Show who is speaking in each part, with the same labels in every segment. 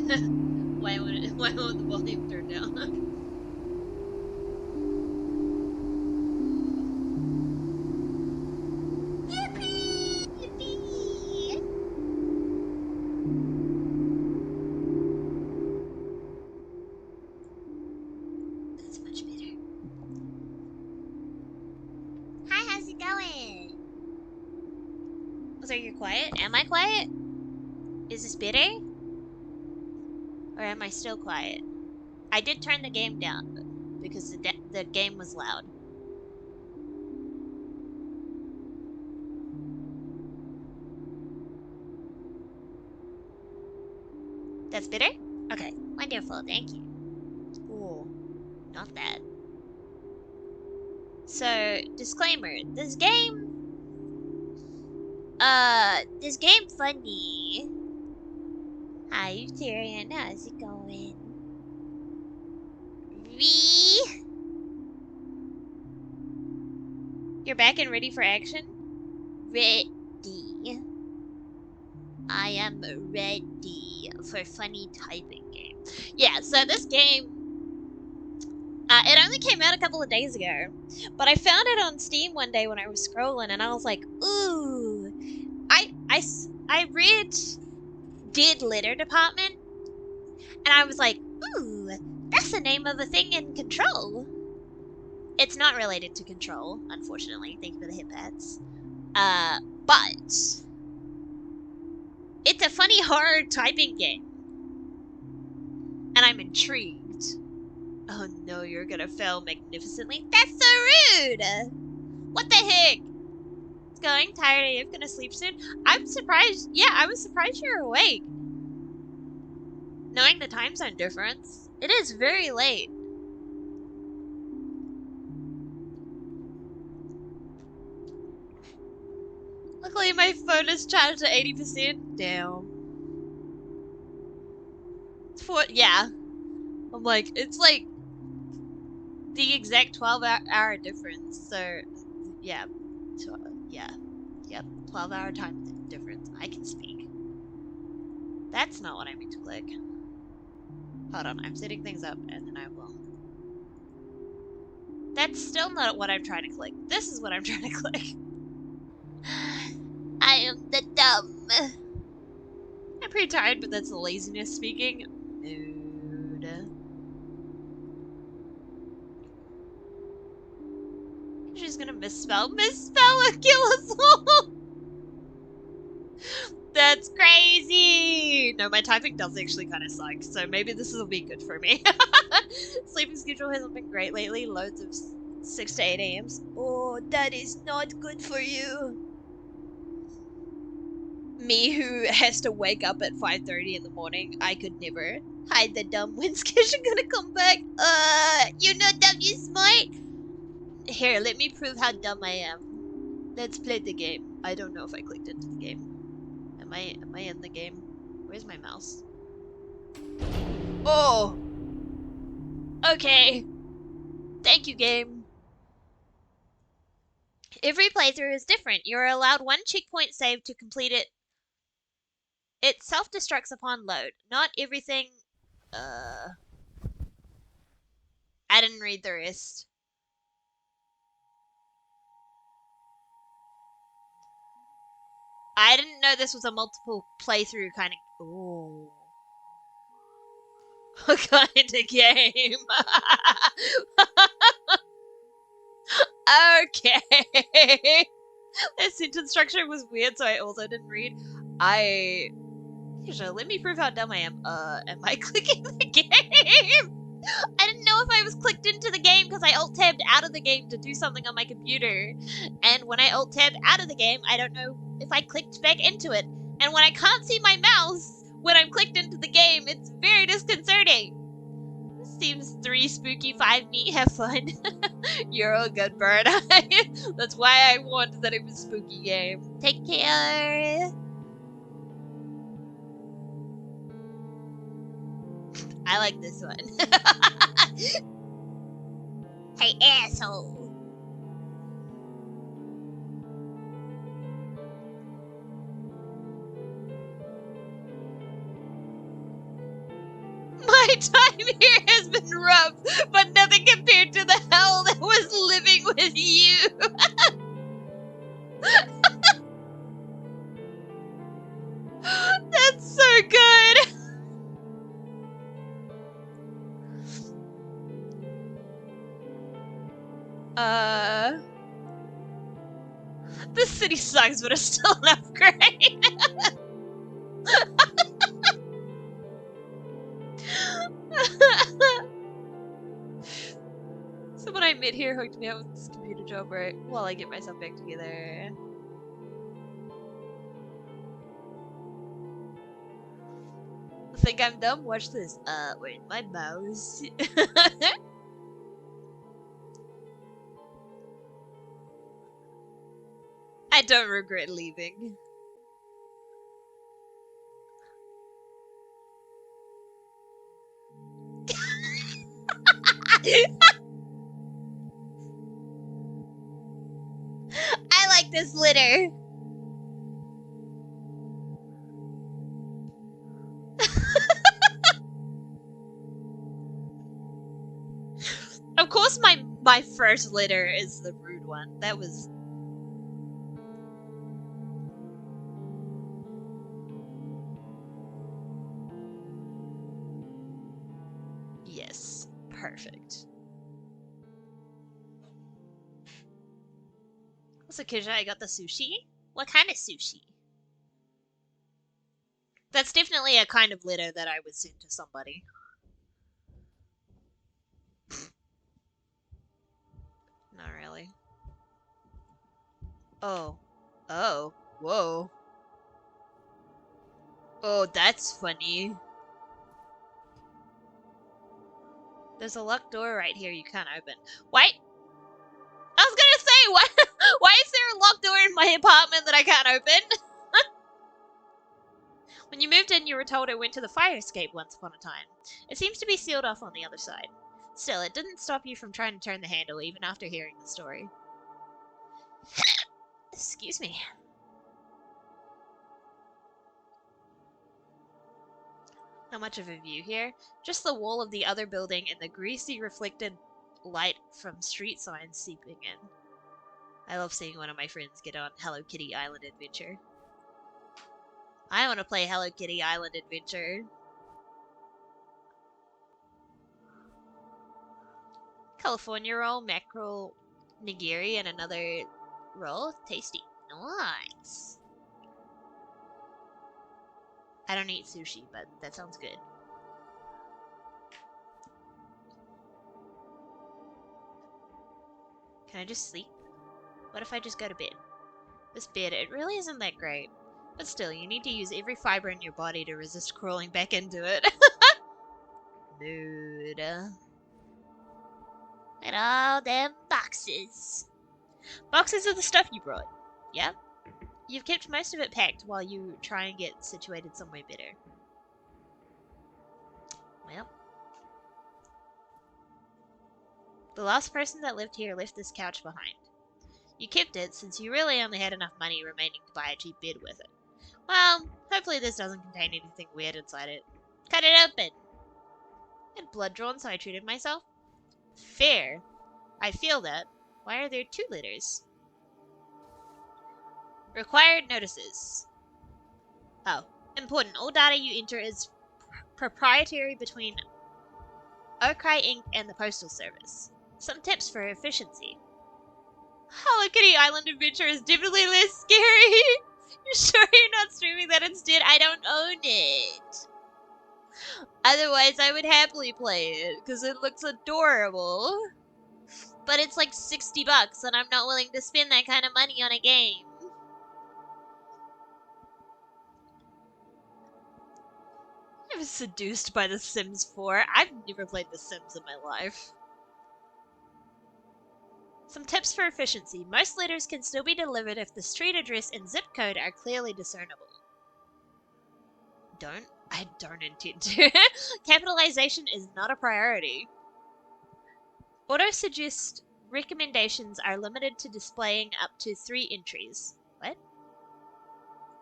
Speaker 1: Why won't the volume turn down? Yippee! Yippee! That's much better. Hi, how's it going? Was you quiet? Am I quiet? Is this better? Or am I still quiet? I did turn the game down because the game was loud. That's better? Okay, wonderful, thank you. Ooh, not bad. So, disclaimer, this game funny. Hi, Tyrion, how's it going? V? You're back and ready for action? Ready. I am ready for funny typing game. Yeah, so this game, it only came out a couple of days ago, but I found it on Steam one day when I was scrolling, and I was like, ooh. I read Did Litter Department, and I was like, ooh, that's the name of a thing in Control. It's not related to Control, unfortunately. Thank you for the hit pads. But it's a funny horror typing game, and I'm intrigued. Oh no, you're gonna fail magnificently. That's so rude! What the heck? It's going? Tired AF? Gonna sleep soon? I'm surprised. Yeah, I was surprised you're awake. Knowing the time zone difference, it is very late. Luckily, my phone is charged at 80%. Damn. Yeah. I'm like, it's like the exact 12-hour difference. So, yeah. Yeah. Yep. 12-hour time difference. I can speak. That's not what I meant to click. Hold on, I'm setting things up and then I will. That's still not what I'm trying to click. This is what I'm trying to click. I am the dumb. I'm pretty tired, but that's the laziness speaking. Mood. She's gonna misspell a kill us all. That's crazy. No, my typing does actually kind of suck, so maybe this will be good for me. Sleeping schedule hasn't been great lately. Loads of 6 to 8 a.m.s. Oh, that is not good for you. Me who has to wake up at 5:30 in the morning, I could never. Hide the dumb. When's Kesha gonna come back? You're not dumb, you smart. Here, let me prove how dumb I am. Let's play the game. I don't know if I clicked into the game. Am I in the game? Where's my mouse? Oh! Okay. Thank you, game. Every playthrough is different. You're allowed one checkpoint save to complete it. It self-destructs upon load. Not everything... I didn't read the rest. I didn't know this was a multiple playthrough kind of... Ooh. Kind of game. Okay. That sentence structure was weird, so I also didn't read. Let me prove how dumb I am. Am I clicking the game? I didn't know if I was clicked into the game because I alt-tabbed out of the game to do something on my computer. And when I alt-tabbed out of the game, I don't know if I clicked back into it. And when I can't see my mouse when I'm clicked into the game, it's very disconcerting. This seems 3 spooky, 5 me. Have fun. You're a good bird. That's why I wanted that it was a spooky game. Take care. I like this one. Hey, asshole. time here has been rough, but nothing compared to the hell that was living with you. That's so good. This city sucks, but it's still an upgrade. Someone I met here hooked me up with this computer job right while I get myself back together. Think I'm dumb? Watch this. Where's my mouse? I don't regret leaving. I like this litter. Of course my first litter is the rude one. That was... Yes. Perfect. Also, Kisha, I got the sushi. What kind of sushi? That's definitely a kind of litter that I would send to somebody. Not really. Oh. Oh. Whoa. Oh, that's funny. There's a locked door right here you can't open. Wait! I was gonna say, what? Why is there a locked door in my apartment that I can't open? When you moved in, you were told it went to the fire escape once upon a time. It seems to be sealed off on the other side. Still, it didn't stop you from trying to turn the handle, even after hearing the story. Excuse me. Not much of a view here. Just the wall of the other building and the greasy reflected light from street signs seeping in. I love seeing one of my friends get on Hello Kitty Island Adventure. I want to play Hello Kitty Island Adventure. California roll, mackerel, nigiri, and another roll. Tasty. Nice. I don't eat sushi, but that sounds good. Can I just sleep? What if I just go to bed? This bed, it really isn't that great. But still, you need to use every fiber in your body to resist crawling back into it. Dude. And all them boxes. Boxes of the stuff you brought. Yeah? You've kept most of it packed while you try and get situated somewhere better. Well. The last person that lived here left this couch behind. You kept it since you really only had enough money remaining to buy a cheap bed with it. Well, hopefully this doesn't contain anything weird inside it. Cut it open! I had blood drawn, so I treated myself. Fair. I feel that. Why are there 2 litters? Required notices. Oh. Important. All data you enter is proprietary between Okai Inc. and the Postal Service. Some tips for efficiency. Hello Kitty Island Adventure is definitely less scary. You're sure you're not streaming that instead? I don't own it. Otherwise, I would happily play it, because it looks adorable. But it's like $60, and I'm not willing to spend that kind of money on a game. I was seduced by The Sims 4. I've never played The Sims in my life. Some tips for efficiency. Most letters can still be delivered if the street address and zip code are clearly discernible. I don't intend to. Capitalization is not a priority. Auto-suggest recommendations are limited to displaying up to 3 entries. What?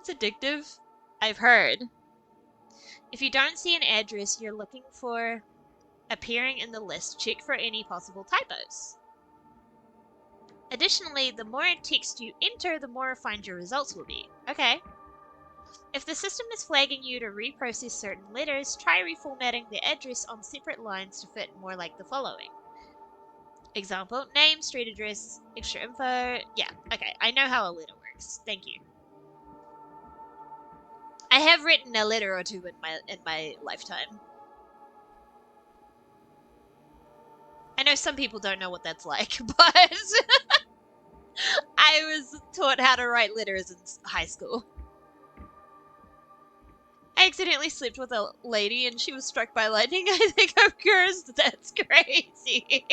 Speaker 1: It's addictive? I've heard. If you don't see an address you're looking for appearing in the list, check for any possible typos. Additionally, the more text you enter, the more refined your results will be. Okay. If the system is flagging you to reprocess certain letters, try reformatting the address on separate lines to fit more like the following. Example, name, street address, extra info. Yeah, okay, I know how a letter works. Thank you. I have written a letter or two in my lifetime. I know some people don't know what that's like, but I was taught how to write letters in high school. I accidentally slept with a lady and she was struck by lightning. I think I'm cursed. That's crazy.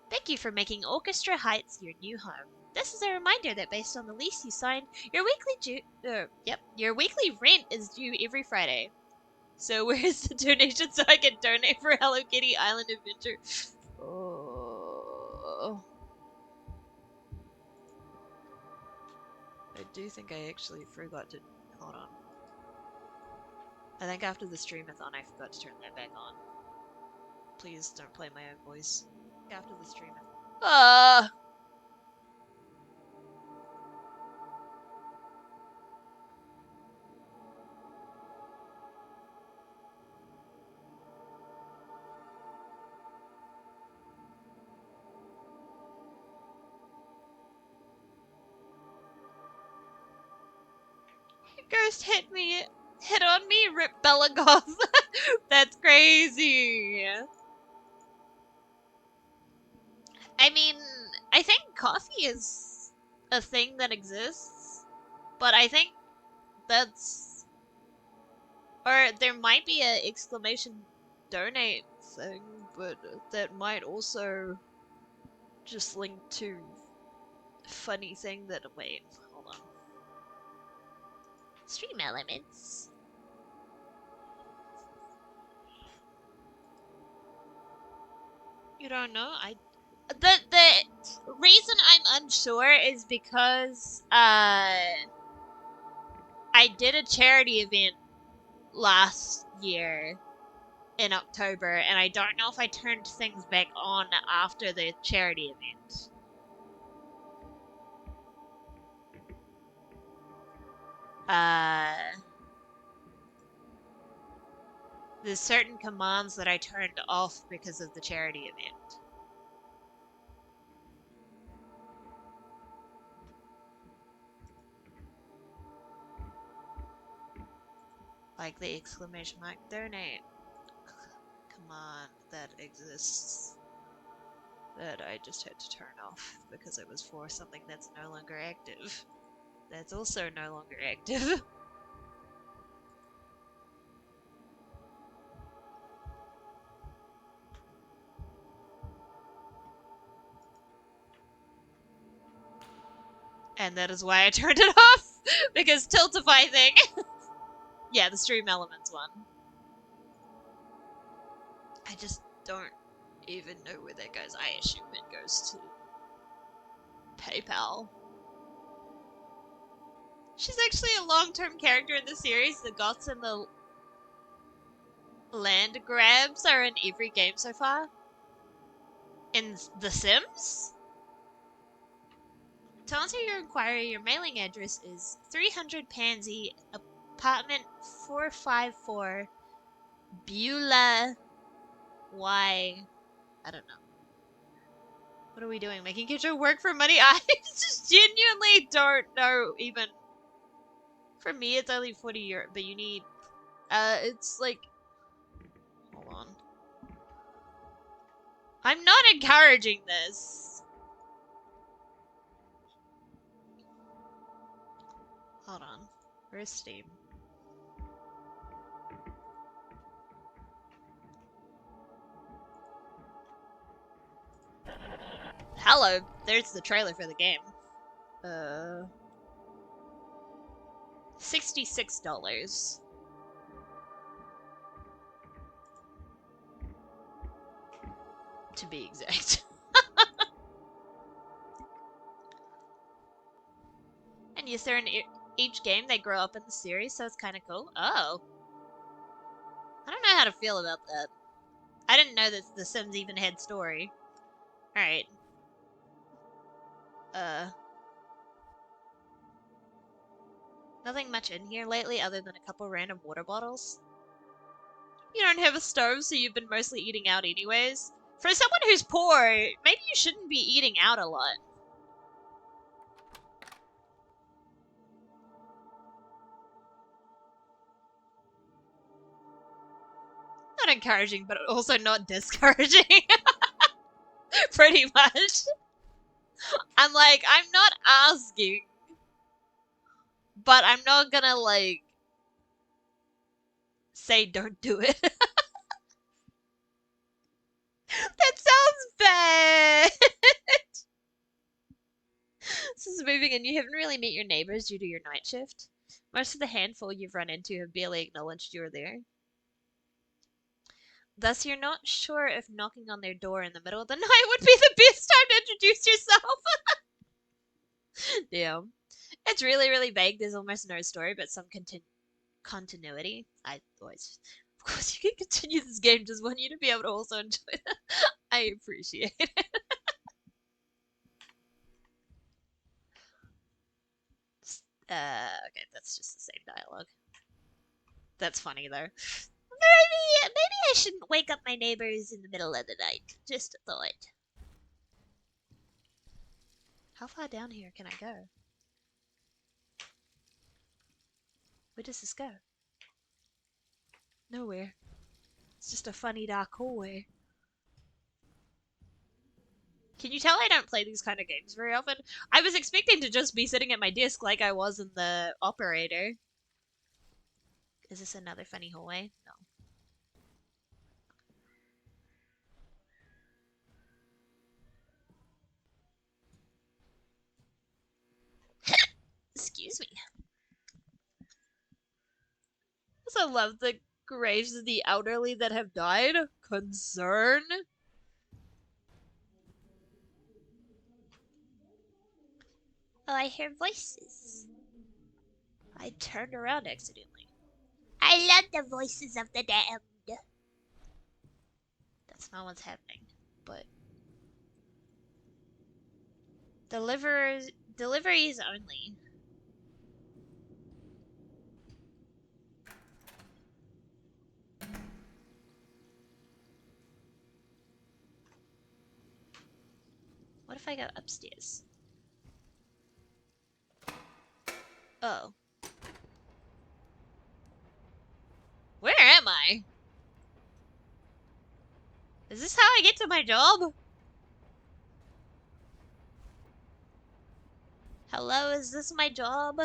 Speaker 1: Thank you for making Orchestra Heights your new home. This is a reminder that based on the lease you signed, your weekly rent is due every Friday. So where's the donation so I can donate for Hello Kitty Island Adventure? Oh. I do think I actually forgot to... Hold on. I think after the stream-a-thon I forgot to turn that back on. Please don't play my own voice. After the stream-a-thon. Ghost hit on me, Rip Belagoth. That's crazy. I mean, I think coffee is a thing that exists, but I think that's, or there might be a exclamation donate thing, but that might also just link to funny thing that, wait, hold on. Stream elements. You don't know? The reason I'm unsure is because I did a charity event last year in October, and I don't know if I turned things back on after the charity event. There's certain commands that I turned off because of the charity event. Like the exclamation mark donate command that exists that I just had to turn off because it was for something that's no longer active. That's also no longer active. And that is why I turned it off, because Tiltify thing. Yeah, the stream elements one. I just don't even know where that goes. I assume it goes to PayPal. She's actually a long-term character in the series. The Goths and the land grabs are in every game so far. In The Sims? To answer your inquiry, your mailing address is 300 Pansy, apartment 454, Beulah, Y. I don't know. What are we doing? Making Kitchen work for money? I just genuinely don't know even. For me, it's only 40 euros, but you need, it's like, hold on. I'm not encouraging this. Hold on. Where's Steam? Hello, there's the trailer for the game. $66. To be exact. And yes, they're in each game they grow up in the series, so it's kind of cool. Oh, I don't know how to feel about that. I didn't know that The Sims even had story. All right. Uh, Nothing much in here lately other than a couple random water bottles. You don't have a stove, so you've been mostly eating out anyways. For someone who's poor, maybe you shouldn't be eating out a lot. Not encouraging, but also not discouraging. Pretty much. I'm like, I'm not asking, but I'm not gonna, like, say don't do it. That sounds bad! Since moving in, you haven't really met your neighbors due to your night shift. Most of the handful you've run into have barely acknowledged you're there. Thus, you're not sure if knocking on their door in the middle of the night would be the best time to introduce yourself. Damn. It's really, really vague. There's almost no story, but some continuity. I always. Of course, you can continue this game. Just want you to be able to also enjoy it. I appreciate it. Okay, that's just the same dialogue. That's funny though. Maybe I shouldn't wake up my neighbors in the middle of the night. Just a thought. How far down here can I go? Where does this go? Nowhere. It's just a funny dark hallway. Can you tell I don't play these kind of games very often? I was expecting to just be sitting at my desk like I was in the operator. Is this another funny hallway? No. Excuse me. I also love the graves of the elderly that have died. Concern? Oh, I hear voices. I turned around accidentally. I love the voices of the damned. That's not what's happening. But deliveries only. What if I go upstairs? Oh. Where am I? Is this how I get to my job? Hello, is this my job?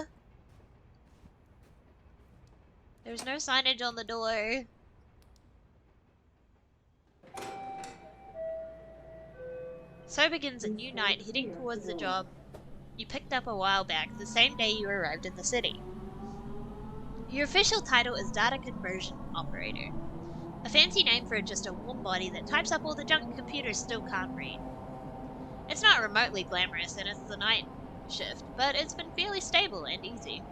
Speaker 1: There's no signage on the door. So begins a new night heading towards the job you picked up a while back, the same day you arrived in the city. Your official title is Data Conversion Operator, a fancy name for just a warm body that types up all the junk computers still can't read. It's not remotely glamorous and it's the night shift, but it's been fairly stable and easy.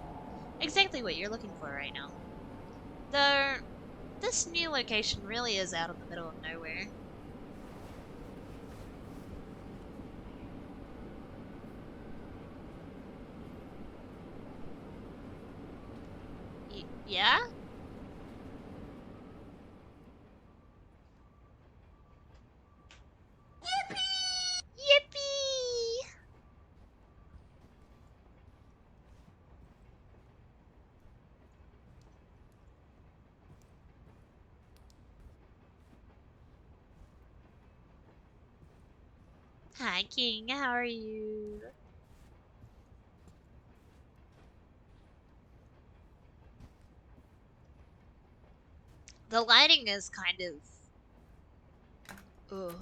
Speaker 1: Exactly what you're looking for right now. Though, this new location really is out in the middle of nowhere. Yeah? Yippee! Hi, King. How are you? The lighting is kind of... Ugh.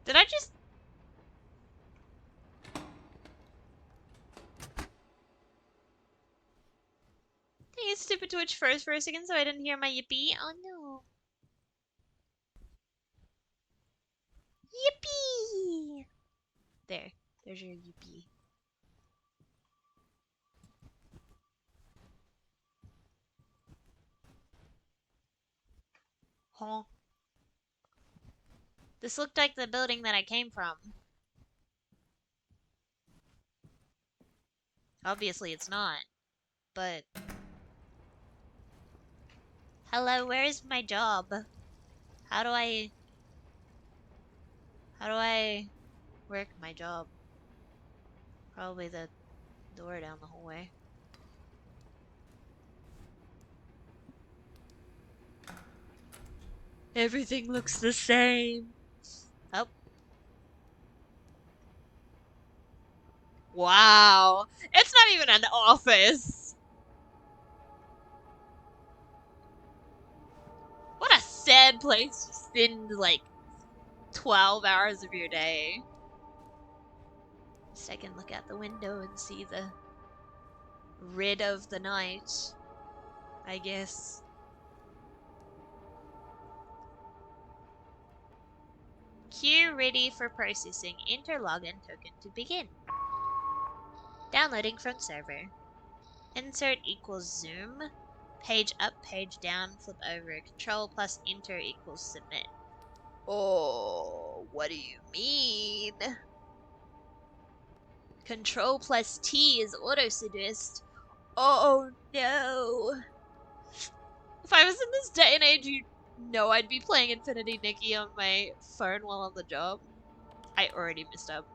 Speaker 1: Did I just... Dang it, stupid Twitch froze for a second so I didn't hear my yippee. Oh no. Yippee! There's your yippee. Huh? This looked like the building that I came from. Obviously it's not, but... Hello, where is my job? How do I... How do I work my job? Probably the door down the hallway. Everything looks the same. Oh. Wow. It's not even an office. What a sad place to spend, like, 12 hours of your day. Just I can look out the window and see the rid of the night, I guess. Queue ready for processing. Enter login token to begin. Downloading from server. Insert equals zoom. Page up, page down, flip over. Control plus enter equals submit. Oh, what do you mean? Control plus T is auto suggest. Oh no. If I was in this day and age, you'd know I'd be playing Infinity Nikki on my phone while on the job. I already messed up.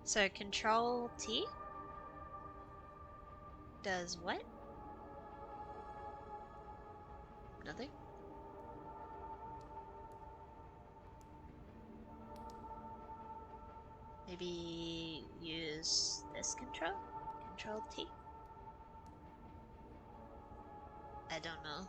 Speaker 1: So Control T does what? Nothing? Maybe use this control? Control T? I don't know.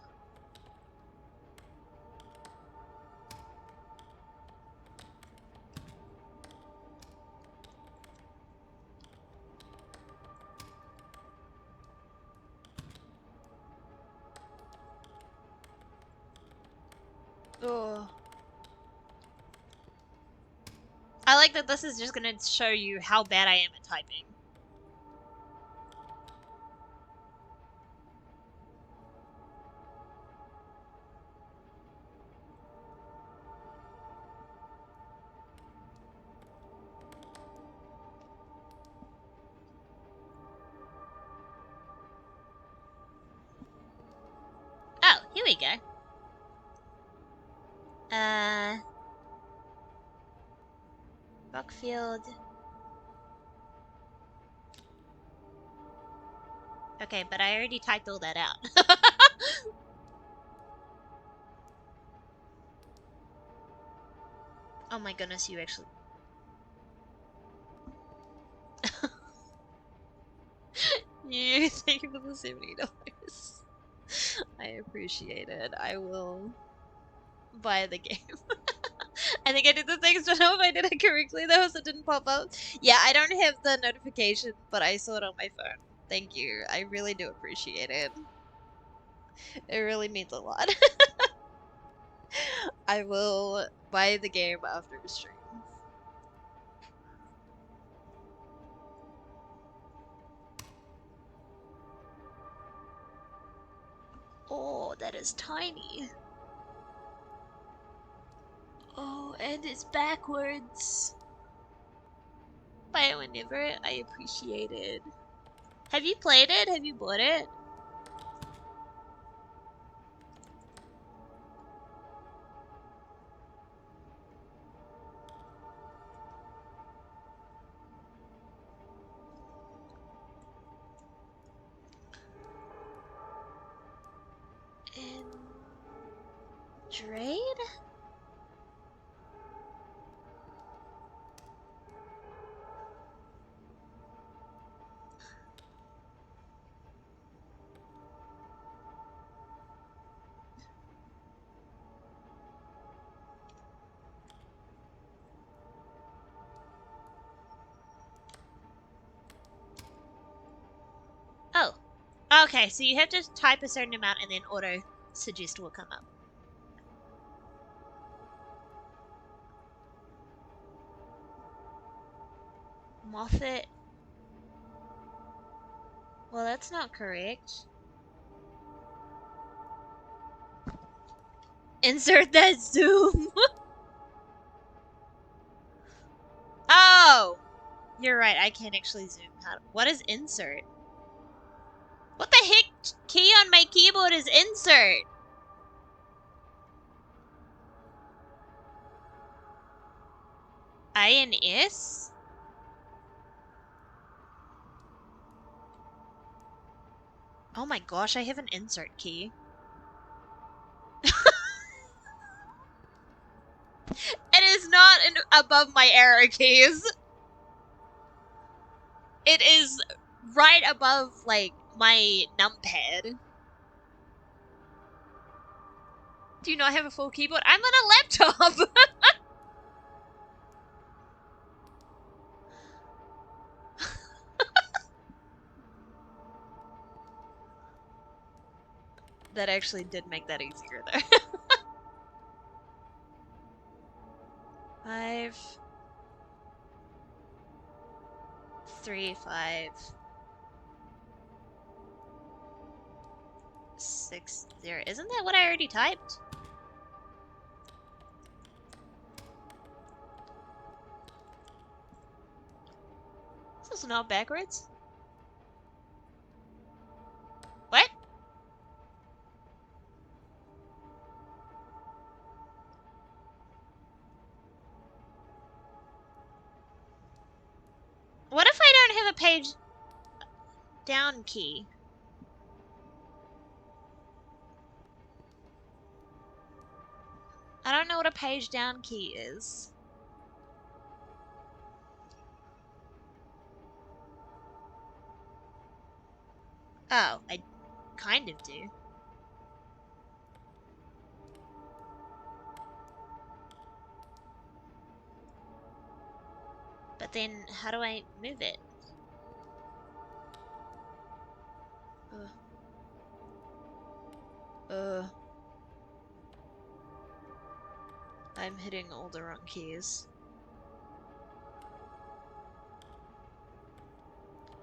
Speaker 1: Oh. I like that this is just gonna show you how bad I am at typing. Oh, here we go. Rockfield. Okay, but I already typed all that out. Oh my goodness, you actually... You thank you for the $70. I appreciate it. I will buy the game. I think I did the things, but I don't know if I did it correctly though, so it didn't pop up. Yeah, I don't have the notification, but I saw it on my phone. Thank you. I really do appreciate it. It really means a lot. I will buy the game after the stream. Oh, that is tiny. Oh, and it's backwards. Buy it whenever. I appreciate it. Have you played it? Have you bought it? In Drade? Okay, so you have to type a certain amount and then auto suggest will come up. Moffat. Well, that's not correct. Insert that zoom. Oh! You're right, I can't actually zoom. What is insert? What the heck key on my keyboard is insert? INS? Oh my gosh, I have an insert key. It is not above my arrow keys. It is right above, like, my numpad. Do you not have a full keyboard? I'm on a laptop! That actually did make that easier, though. 5, 3, 5, 6, 0. Isn't that what I already typed? This is not backwards. What? What if I don't have a page down key? I don't know what a page down key is. Oh, I kind of do. But then, how do I move it? I'm hitting all the wrong keys.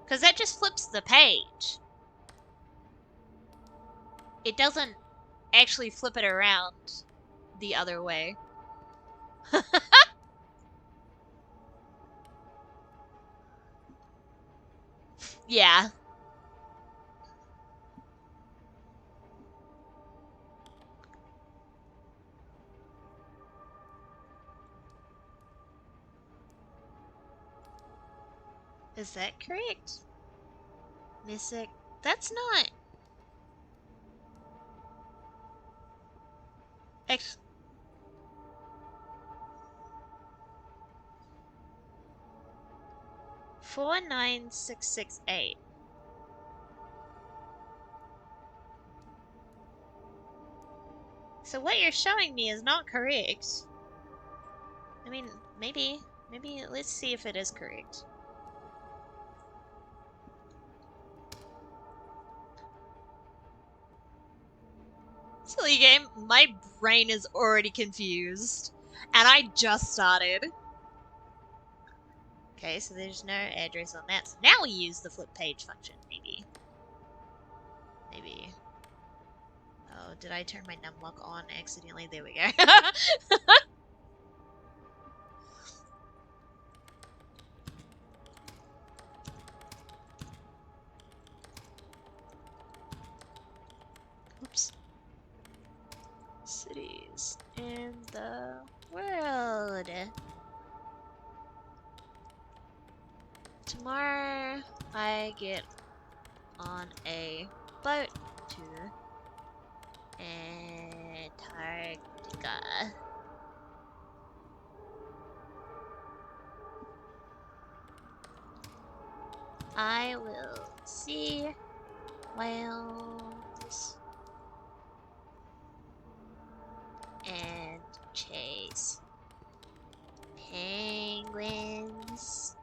Speaker 1: Because that just flips the page. It doesn't actually flip it around the other way. Yeah. Is that correct? Messick. That's not. X. Four 9668. So what you're showing me is not correct. I mean, maybe let's see if it is correct. Silly game, my brain is already confused. And I just started. Okay, so there's no address on that. So now we use the flip page function, maybe. Maybe. Oh, did I turn my numlock on accidentally? There we go. Oops. Cities in the world. Tomorrow I get on a boat to Antarctica. I will see whales and chase penguins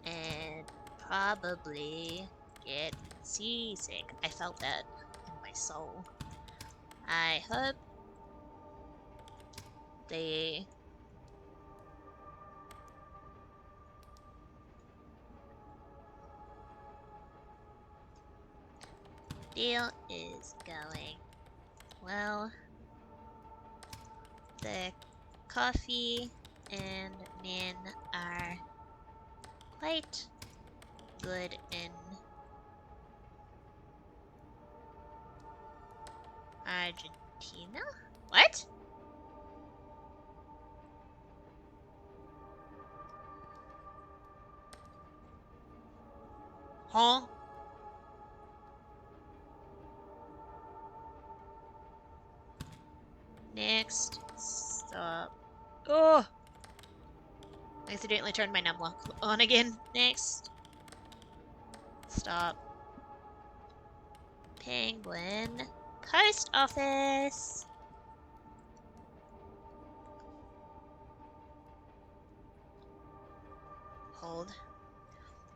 Speaker 1: and probably get seasick. I felt that in my soul. I hope the deal is going well. The coffee and men are quite good in Argentina? What? Huh? Next stop. Oh! I accidentally turned my numlock on again. Next stop. Penguin Post Office. Hold.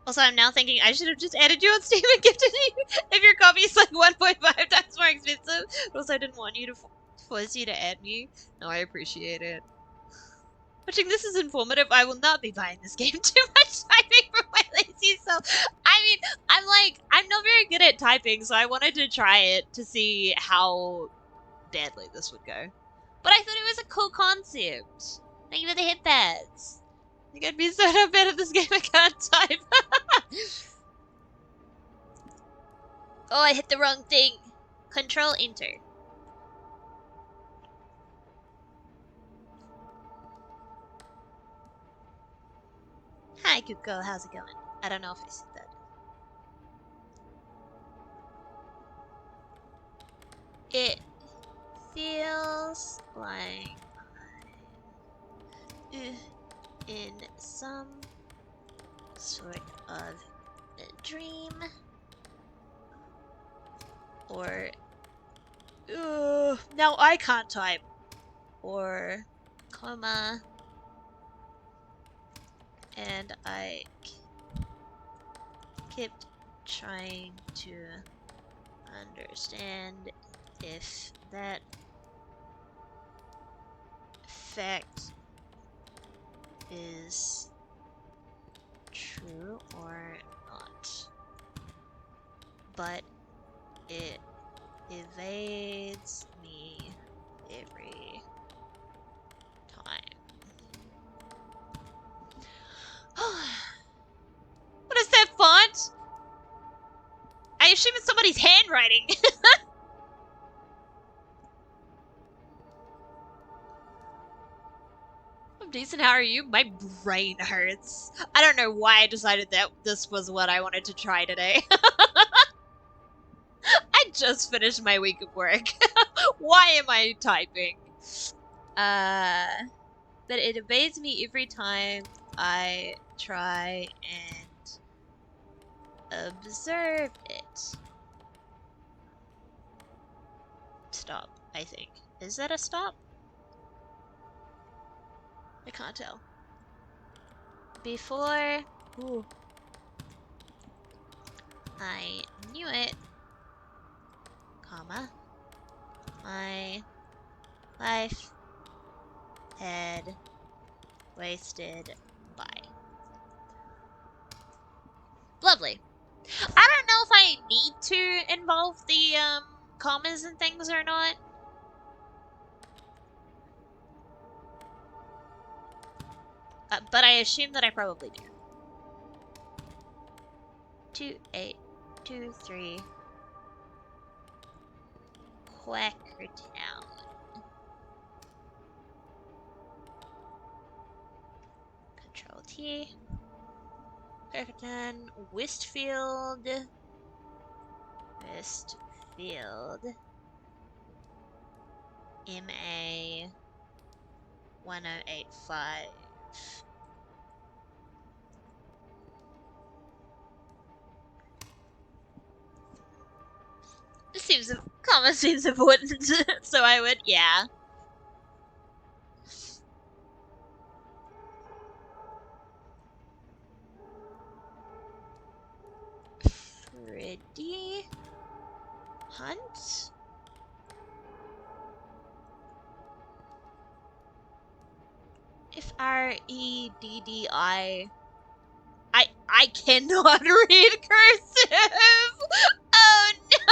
Speaker 1: Also, I'm now thinking I should have just added you on Steam and gifted you if your coffee is like 1.5 times more expensive. But also, I didn't want you to force you to add me. No, I appreciate it. Watching this is informative. I will not be buying this game. Too much typing for my lazy self. I mean, I'm not very good at typing, so I wanted to try it to see how badly this would go. But I thought it was a cool concept. Thank you for the hit pads. I think I'd be so damn bad at this game I can't type. Oh, I hit the wrong thing. Control Enter. Hi, Kuko. How's it going? I don't know if I said that. It feels like I'm in some sort of a dream. Or now I can't type. Or coma. And I kept trying to understand if that fact is true or not. But it evades me every time. What is that font? I assume it's somebody's handwriting. I'm decent, how are you? My brain hurts. I don't know why I decided that this was what I wanted to try today. I just finished my week of work. Why am I typing? But it evades me every time I try and observe it. Stop, I think. Is that a stop? I can't tell. Before I knew it, comma, my life had wasted by. Lovely. I don't know if I need to involve the commas and things or not. But I assume that I probably do. 2823 Quackertown. Control T. Quackertown. Westfield. MA 1085. This seems, comma seems important, so I would, yeah. Pretty. If R-E-D-D-I... I cannot read cursive! Oh no!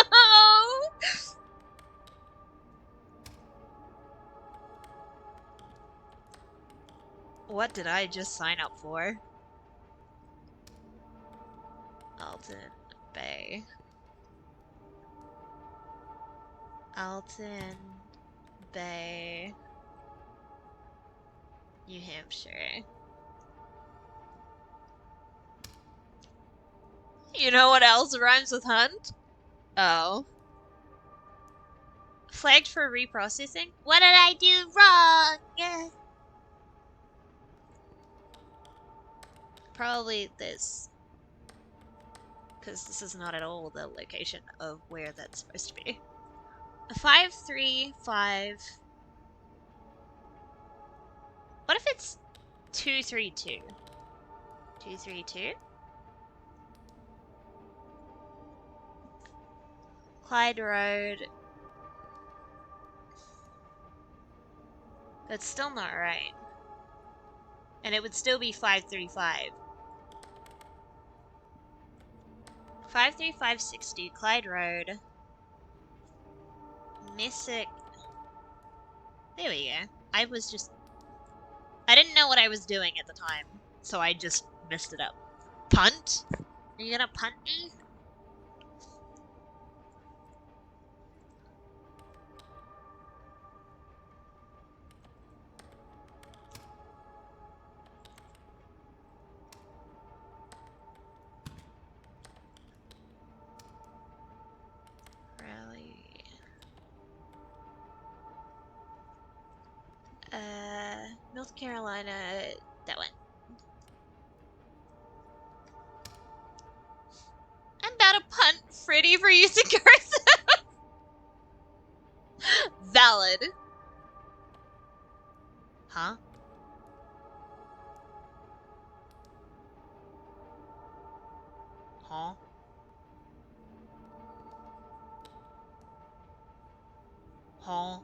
Speaker 1: What did I just sign up for? Alton Bay. Alton Bay, New Hampshire. You know what else rhymes with hunt? Oh. Flagged for reprocessing? What did I do wrong? Probably this. Because this is not at all the location of where that's supposed to be. 535. What if it's 232? 232? Clyde Road. That's still not right. And it would still be 535. 53560, Clyde Road. Messick. There we go. I didn't know what I was doing at the time, so I just messed it up. Punt? Are you gonna punt me? North Carolina, that one. I'm about to punt Freddy for using cursive. Valid. Huh? Huh? Huh?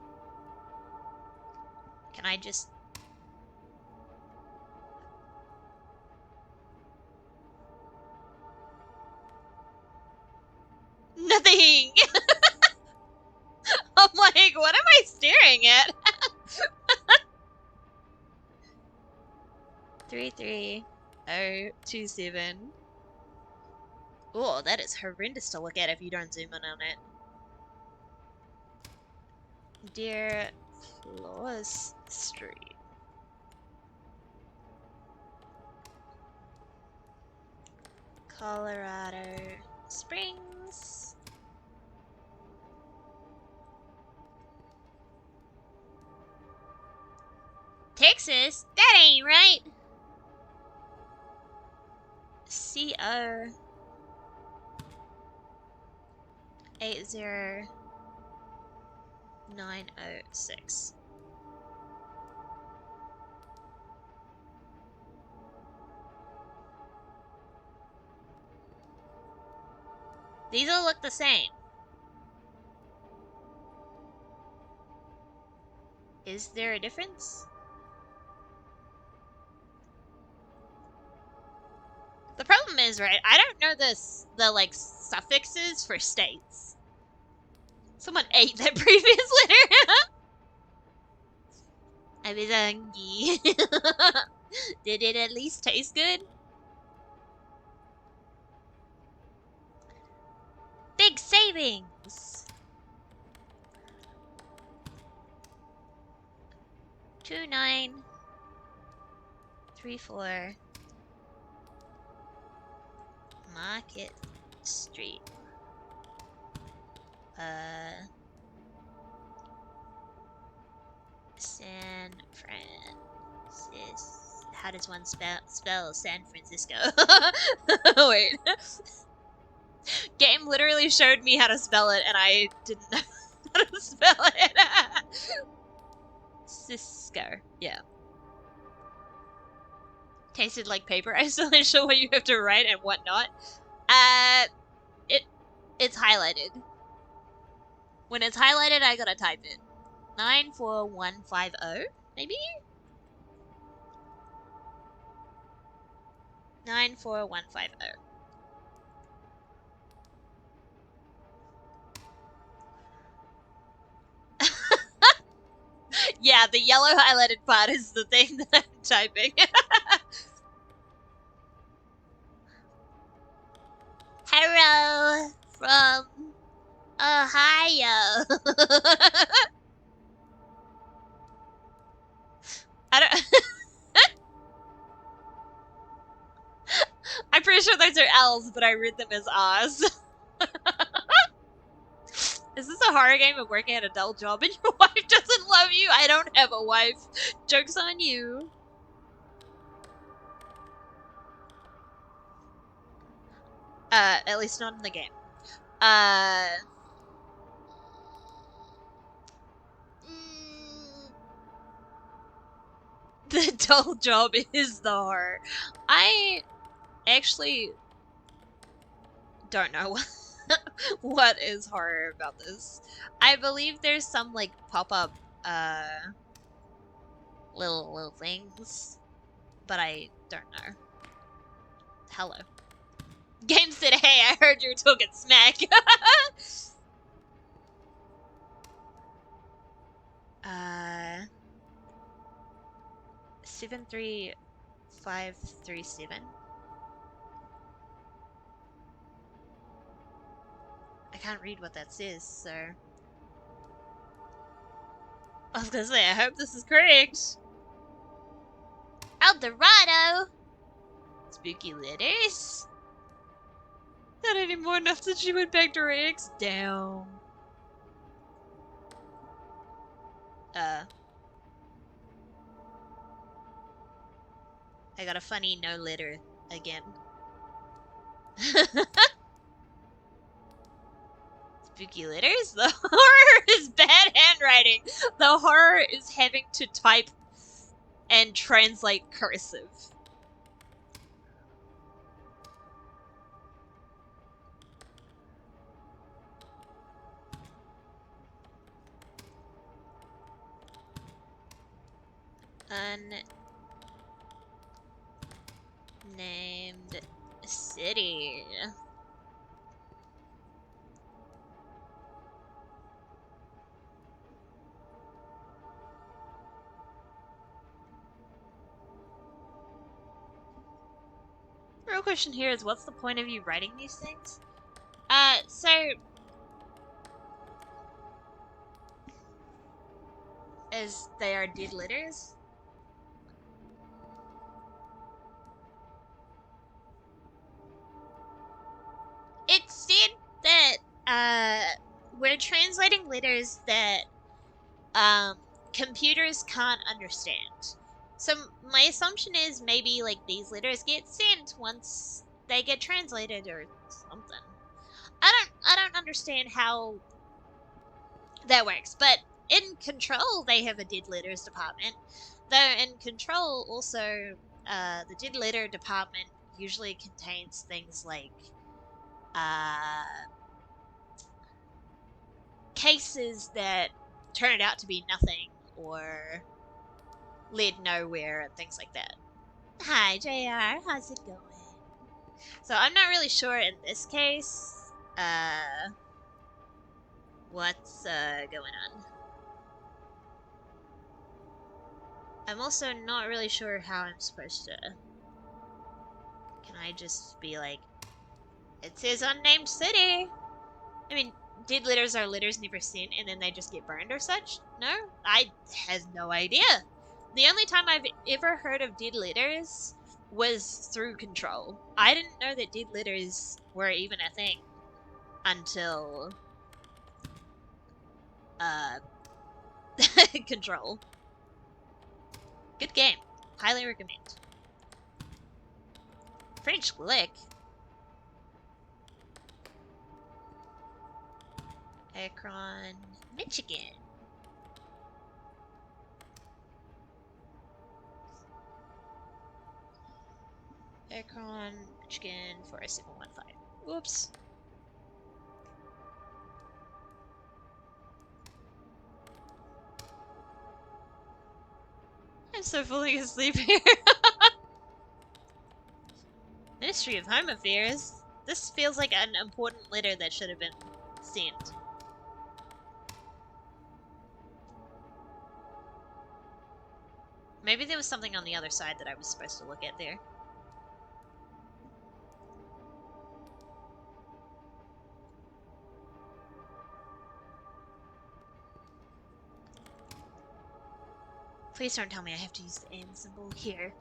Speaker 1: Can I just... Nothing! I'm like, what am I staring at? 33027. Oh, that is horrendous to look at if you don't zoom in on it. Dear Flores Street. Colorado Springs. Texas? That ain't right. CO 80906. These all look the same. Is there a difference? The problem is, right, I don't know the like suffixes for states. Someone ate that previous letter. I was hungry. Did it at least taste good? Big savings. 2934 Market Street. San Francisco. How does one spell San Francisco? Wait. Game literally showed me how to spell it, and I didn't know how to spell it. Cisco. Yeah. Tasted like paper. I'm still not sure what you have to write and what not. It's highlighted. When it's highlighted, I gotta type it. 94150, maybe? 94150. Yeah, the yellow highlighted part is the thing that I'm typing. Hello from Ohio. I don't. I'm pretty sure those are L's, but I read them as R's. Is this a horror game of working at a dull job and your wife doesn't love you? I don't have a wife. Joke's on you. At least not in the game. The dull job is the horror. I actually don't know what is horror about this. I believe there's some like pop-up little things, but I don't know. Hello. Game said, hey, I heard you were talking smack. 73537. I can't read what that says, so I was gonna say, I hope this is correct. Eldorado! Spooky letters? Not anymore enough that she went back to her ex. Down. I got a funny no letter again. Spooky letters? The horror is bad handwriting. The horror is having to type and translate cursive. Unnamed city. The real question here is, what's the point of you writing these things? So as they are dead letters. It said that we're translating letters that computers can't understand. So my assumption is maybe like these letters get sent once they get translated or something. I don't understand how that works, but in Control they have a dead letters department. Though in Control also the dead letter department usually contains things like cases that turned out to be nothing or led nowhere and things like that. Hi, JR. How's it going? So I'm not really sure in this case what's going on. I'm also not really sure how I'm supposed to... Can I just be like, it says unnamed city? I mean, dead letters are letters never sent and then they just get burned or such? No? I have no idea. The only time I've ever heard of dead letters was through Control. I didn't know that dead letters were even a thing until Control. Good game. Highly recommend. French Lick. Akron, Michigan. Akron, Michigan 40715. Whoops. I'm so falling asleep here. Ministry of Home Affairs. This feels like an important letter that should have been sent. Maybe there was something on the other side that I was supposed to look at there. Please don't tell me I have to use the and symbol here.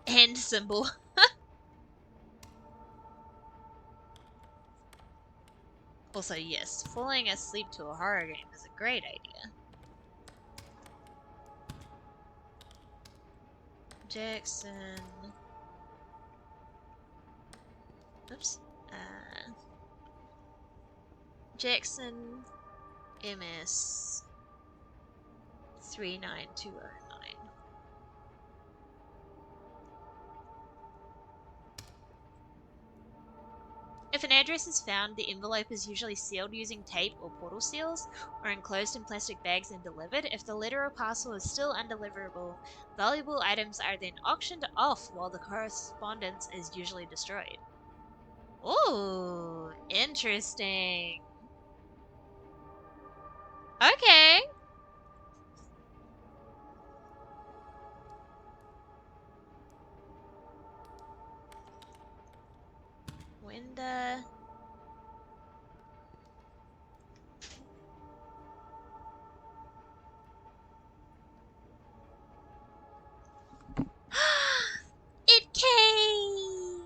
Speaker 1: And symbol. Also, yes, falling asleep to a horror game is a great idea. Jackson. Oops. Jackson MS 39209. If an address is found, the envelope is usually sealed using tape or portal seals, or enclosed in plastic bags and delivered. If the letter or parcel is still undeliverable, valuable items are then auctioned off while the correspondence is usually destroyed. Ooh, interesting. Okay. Window. It came!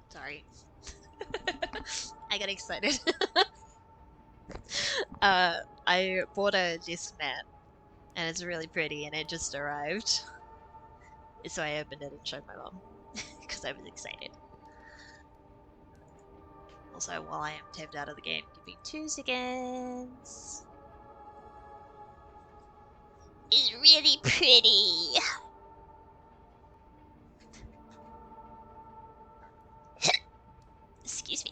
Speaker 1: Sorry. I got excited. I bought a desk mat, and it's really pretty, and it just arrived. So I opened it and showed my mom, because I was excited. Also, while I am tapped out of the game, give me 2 seconds. It's really pretty. Excuse me.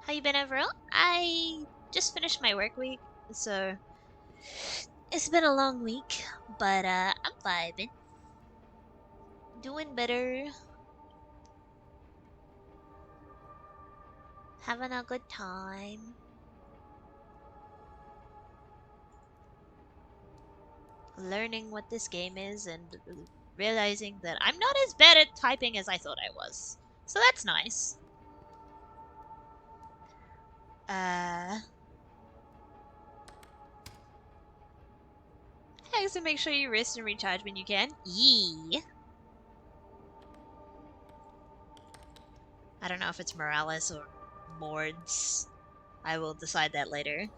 Speaker 1: How you been overall? I just finished my work week, so it's been a long week, but I'm vibing. Doing better. Having a good time. Learning what this game is and realizing that I'm not as bad at typing as I thought I was. So that's nice. Thanks, and make sure you rest and recharge when you can. Yee. I don't know if it's Morales or Mords. I will decide that later.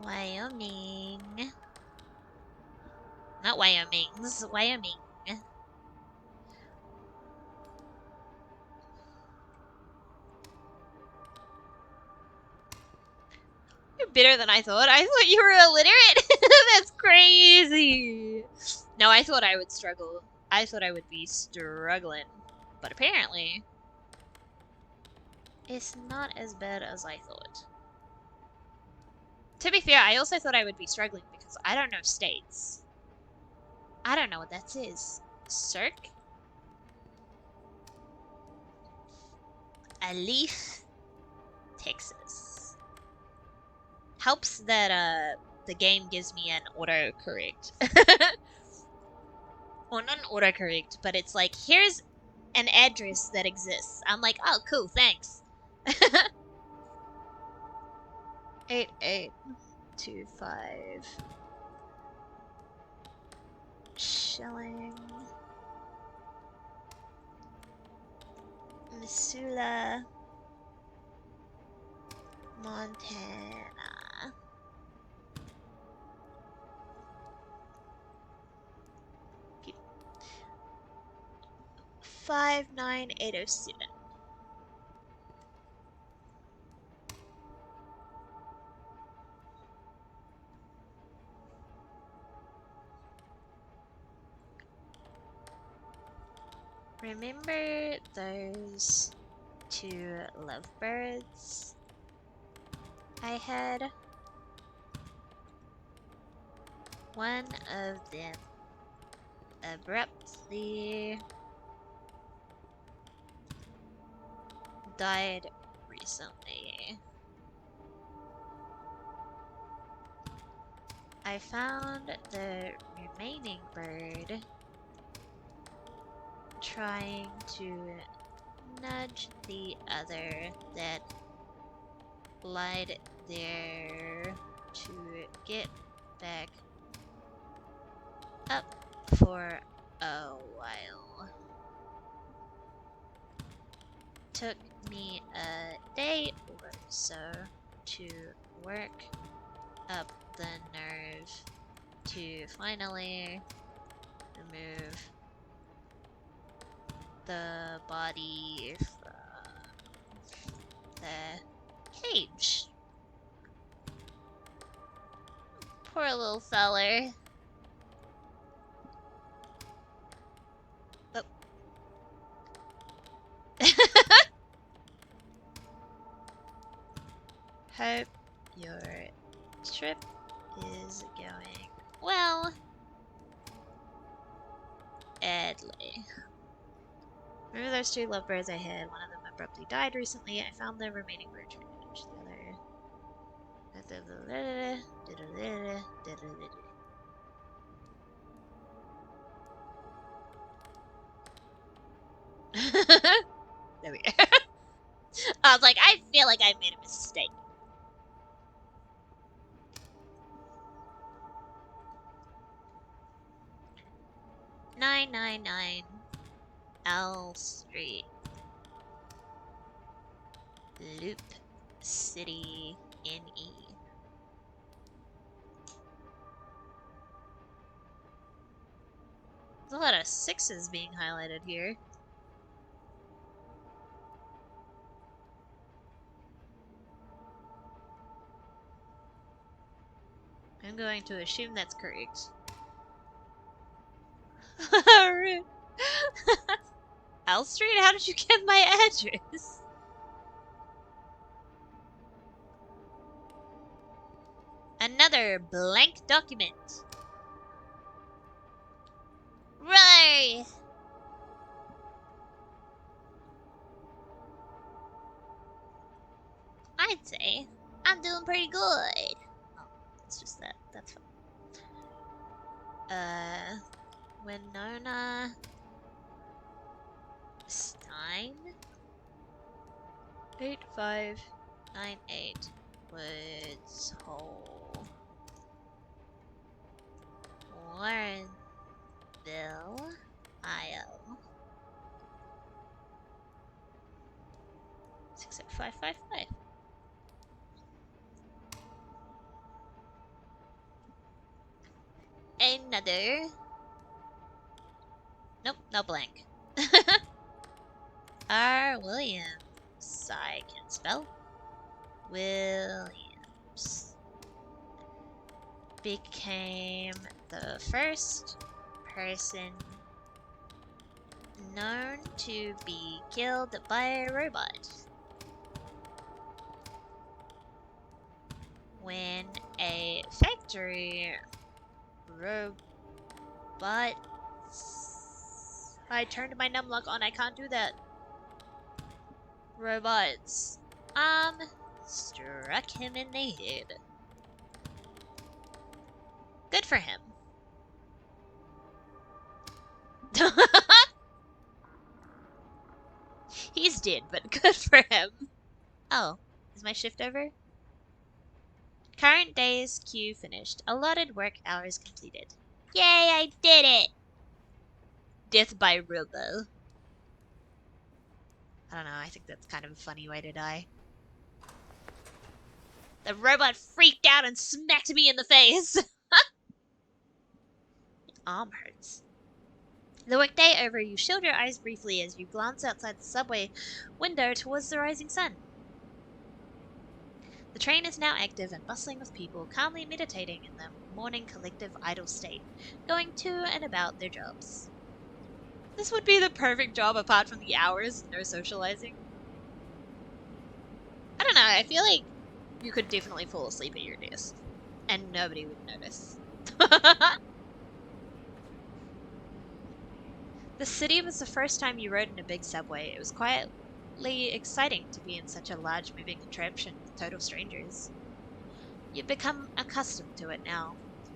Speaker 1: Wyoming. Not Wyoming's. Wyoming. You're better than I thought. I thought you were illiterate. That's crazy. No, I thought I would struggle. I thought I would be struggling. But apparently, it's not as bad as I thought. To be fair, I also thought I would be struggling because I don't know states. I don't know what that is. Cirque? Leaf, Texas. Helps that the game gives me an autocorrect. Well, not an autocorrect, but it's like, here's an address that exists. I'm like, oh, cool, thanks. 8825. Shilling. Missoula. Montana. Okay. 59807. Remember those two lovebirds I had? One of them abruptly died recently. I found the remaining bird trying to nudge the other that lied there to get back up for a while. Took me a day or so to work up the nerve to finally remove the body from the cage. Poor little feller. Oh. Hope your trip is going well, Adley. Remember those two lovebirds I had? One of them abruptly died recently. I found the remaining bird trying to nudge the other. There we go. I was like, I feel like I made a mistake. "999 L Street, Loop City, NE." There's a lot of 6s being highlighted here. I'm going to assume that's correct. Rude. L Street? How did you get my address? Another blank document. Right. I'd say I'm doing pretty good. Oh, it's just that. That's fine. Winona Stein. 8598 Woods Hole. Warrenville, Iowa. 60555. Another. Nope, no blank. R. Williams. I can't spell. Williams became the first person known to be killed by a robot. When a factory robot... I turned my numlock on, I can't do that. Robots. Struck him in the head. Good for him. He's dead, but good for him. Oh, is my shift over? Current day's queue finished. Allotted work hours completed. Yay, I did it! Death by robo. I don't know, I think that's kind of a funny way to die. The robot freaked out and smacked me in the face. Arm hurts. The workday over, you shield your eyes briefly as you glance outside the subway window towards the rising sun. The train is now active and bustling with people calmly meditating in the morning collective idle state, going to and about their jobs. This would be the perfect job apart from the hours, no socializing. I don't know, I feel like you could definitely fall asleep at your desk, and nobody would notice. The city was the first time you rode in a big subway. It was quietly exciting to be in such a large moving contraption with total strangers. You've become accustomed to it now,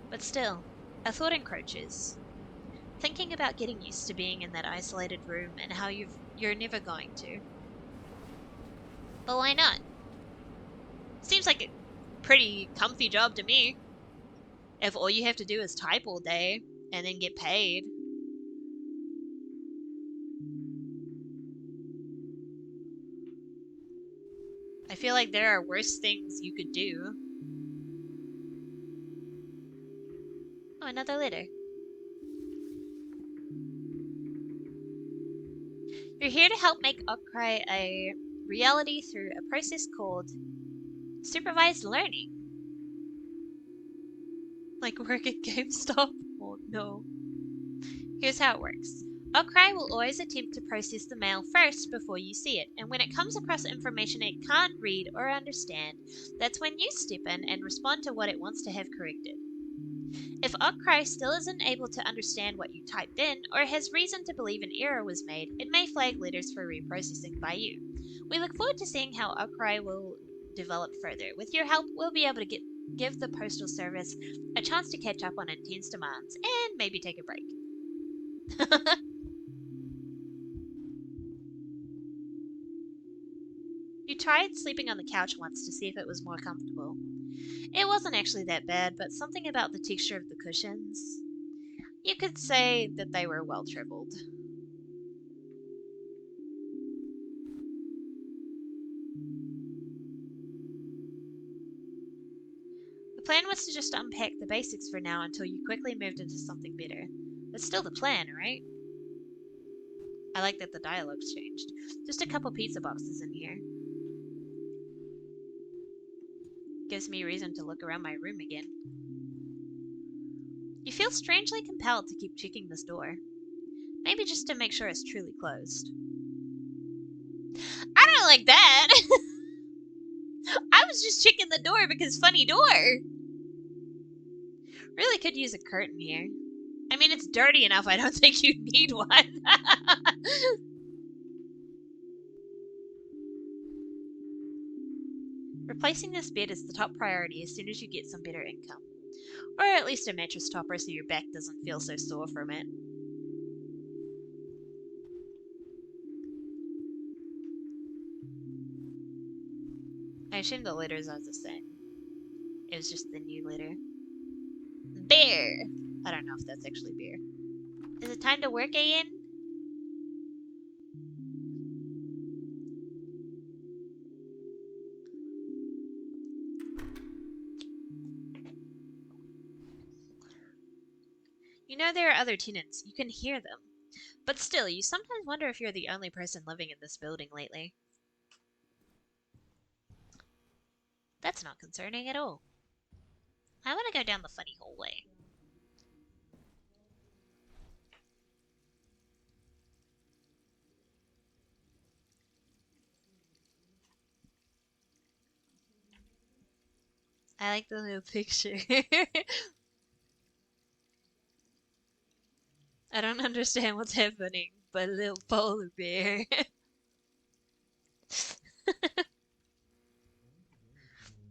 Speaker 1: but still, a thought encroaches. Thinking about getting used to being in that isolated room and how you're never going to. But why not? Seems like a pretty comfy job to me. If all you have to do is type all day and then get paid. I feel like there are worse things you could do. Oh, another letter. You're here to help make Okrai a reality through a process called supervised learning. Like work at GameStop? Oh no. Here's how it works. Okrai will always attempt to process the mail first before you see it, and when it comes across information it can't read or understand, that's when you step in and respond to what it wants to have corrected. If Okrai still isn't able to understand what you typed in, or has reason to believe an error was made, it may flag letters for reprocessing by you. We look forward to seeing how Okrai will develop further. With your help, we'll be able to give the Postal Service a chance to catch up on intense demands, and maybe take a break. You tried sleeping on the couch once to see if it was more comfortable. It wasn't actually that bad, but something about the texture of the cushions. You could say that they were well traveled. The plan was to just unpack the basics for now until you quickly moved into something better. That's still the plan, right? I like that the dialogue's changed. Just a couple pizza boxes in here. Gives me reason to look around my room again. You feel strangely compelled to keep checking this door. Maybe just to make sure it's truly closed. I don't like that! I was just checking the door because funny door! Really could use a curtain here. I mean, it's dirty enough. I don't think you need one. Replacing this bed is the top priority as soon as you get some better income. Or at least a mattress topper so your back doesn't feel so sore from it. I assume the letters are the same. It was just the new letter. Bear! I don't know if that's actually bear. Is it time to work again? You know there are other tenants. You can hear them. But still, you sometimes wonder if you're the only person living in this building lately. That's not concerning at all. I want to go down the funny hallway. I like the little picture. I don't understand what's happening, but a little polar bear.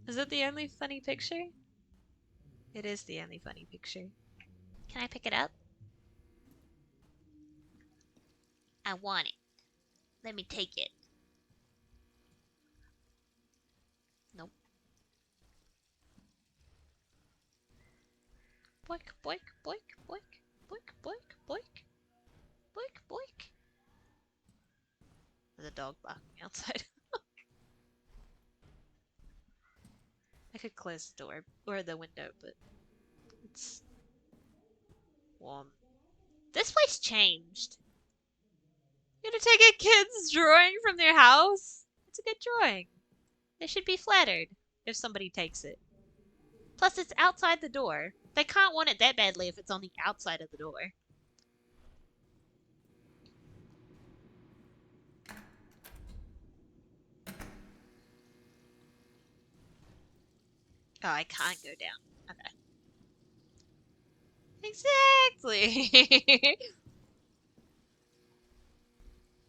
Speaker 1: Is it the only funny picture? It is the only funny picture. Can I pick it up? I want it. Let me take it. Nope. Boink, boink, boink, boink, boink, boink, boink, boink, boink. There's a dog barking outside. I could close the door or the window, but it's warm. This place changed. You're gonna take a kid's drawing from their house? It's a good drawing. They should be flattered if somebody takes it. Plus, it's outside the door. They can't want it that badly if it's on the outside of the door. Oh, I can't go down. Okay. Exactly.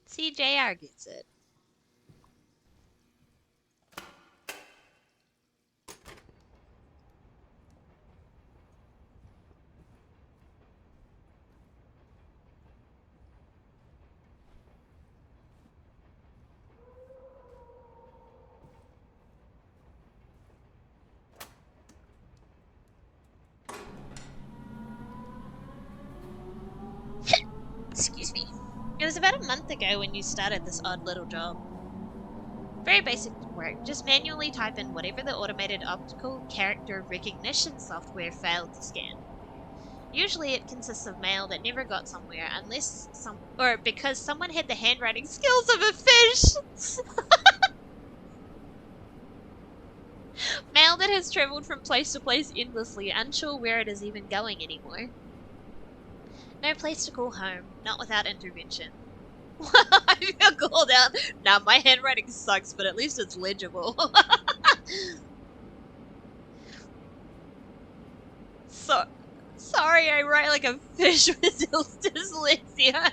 Speaker 1: See, JR gets it. Excuse me. It was about a month ago when you started this odd little job. Very basic work. Just manually type in whatever the automated optical character recognition software failed to scan. Usually it consists of mail that never got somewhere because someone had the handwriting skills of a fish. Mail that has traveled from place to place endlessly, unsure where it is even going anymore. No place to call home, not without intervention. I feel called out. Nah, my handwriting sucks, but at least it's legible. Sorry, I write like a fish with dyslexia.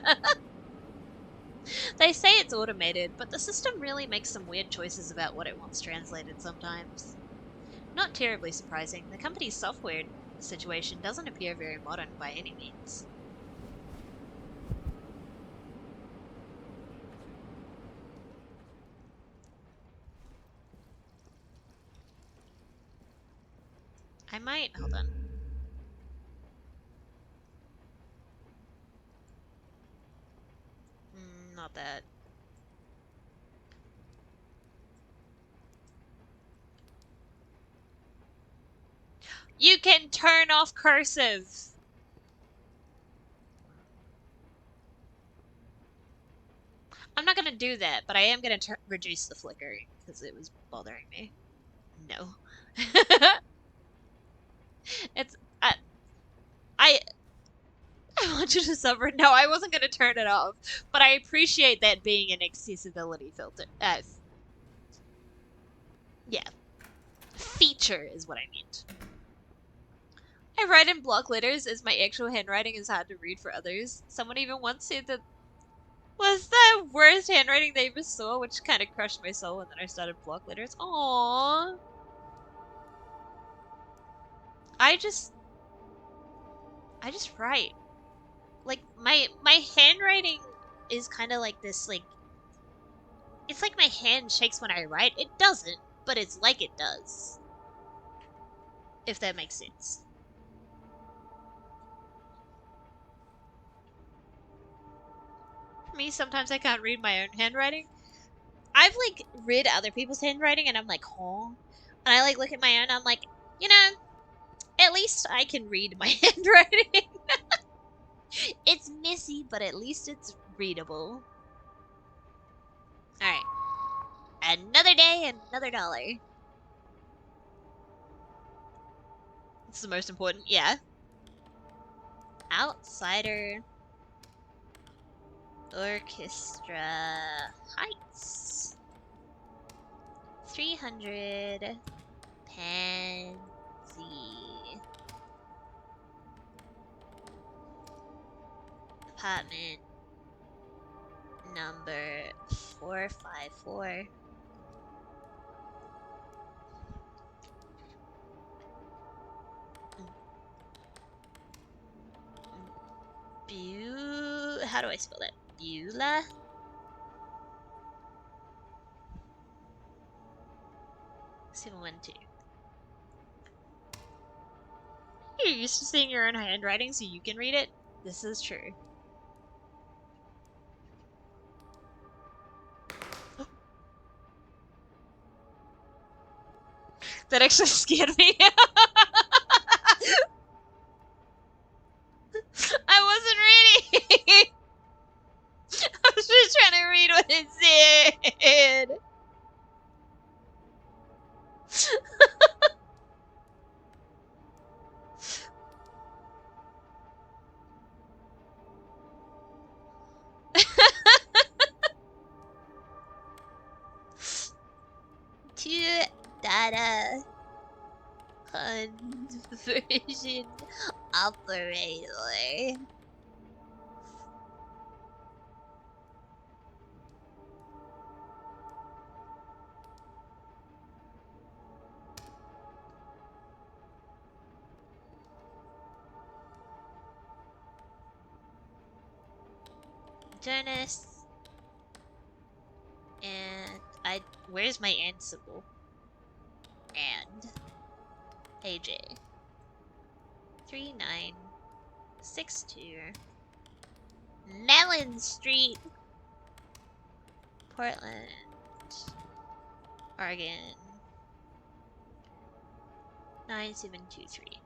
Speaker 1: They say it's automated, but the system really makes some weird choices about what it wants translated sometimes. Not terribly surprising, the company's software situation doesn't appear very modern by any means. I might, hold on. Not that. You can turn off cursive! I'm not gonna do that, but I am gonna reduce the flickering, because it was bothering me. No. It's... I want you to suffer. No, I wasn't gonna turn it off, but I appreciate that being an accessibility filter. Yeah. Feature is what I meant. I write in block letters as my actual handwriting is hard to read for others. Someone even once said that was the worst handwriting they ever saw, which kind of crushed my soul, and then I started block letters. Aww. I just write. Like my handwriting is kind of like this, like it's like my hand shakes when I write. It doesn't, but it's like it does. If that makes sense. For me, sometimes I can't read my own handwriting. I've like read other people's handwriting and I'm like, huh? And I like look at my own, I'm like, you know, at least I can read my handwriting. It's messy, but at least it's readable. Alright. Another day, another dollar. It's the most important, yeah. Outsider. Orchestra. Heights. 300. Pansy. Apartment number 454. How do I spell that? Beulah? (712). You're used to seeing your own handwriting so you can read it? This is true. That actually scared me. I wasn't reading! I was just trying to read what it said. To data conversion operator. Jonas. And where's my and symbol? And AJ 3962 Mellon Street, Portland, Oregon 9723.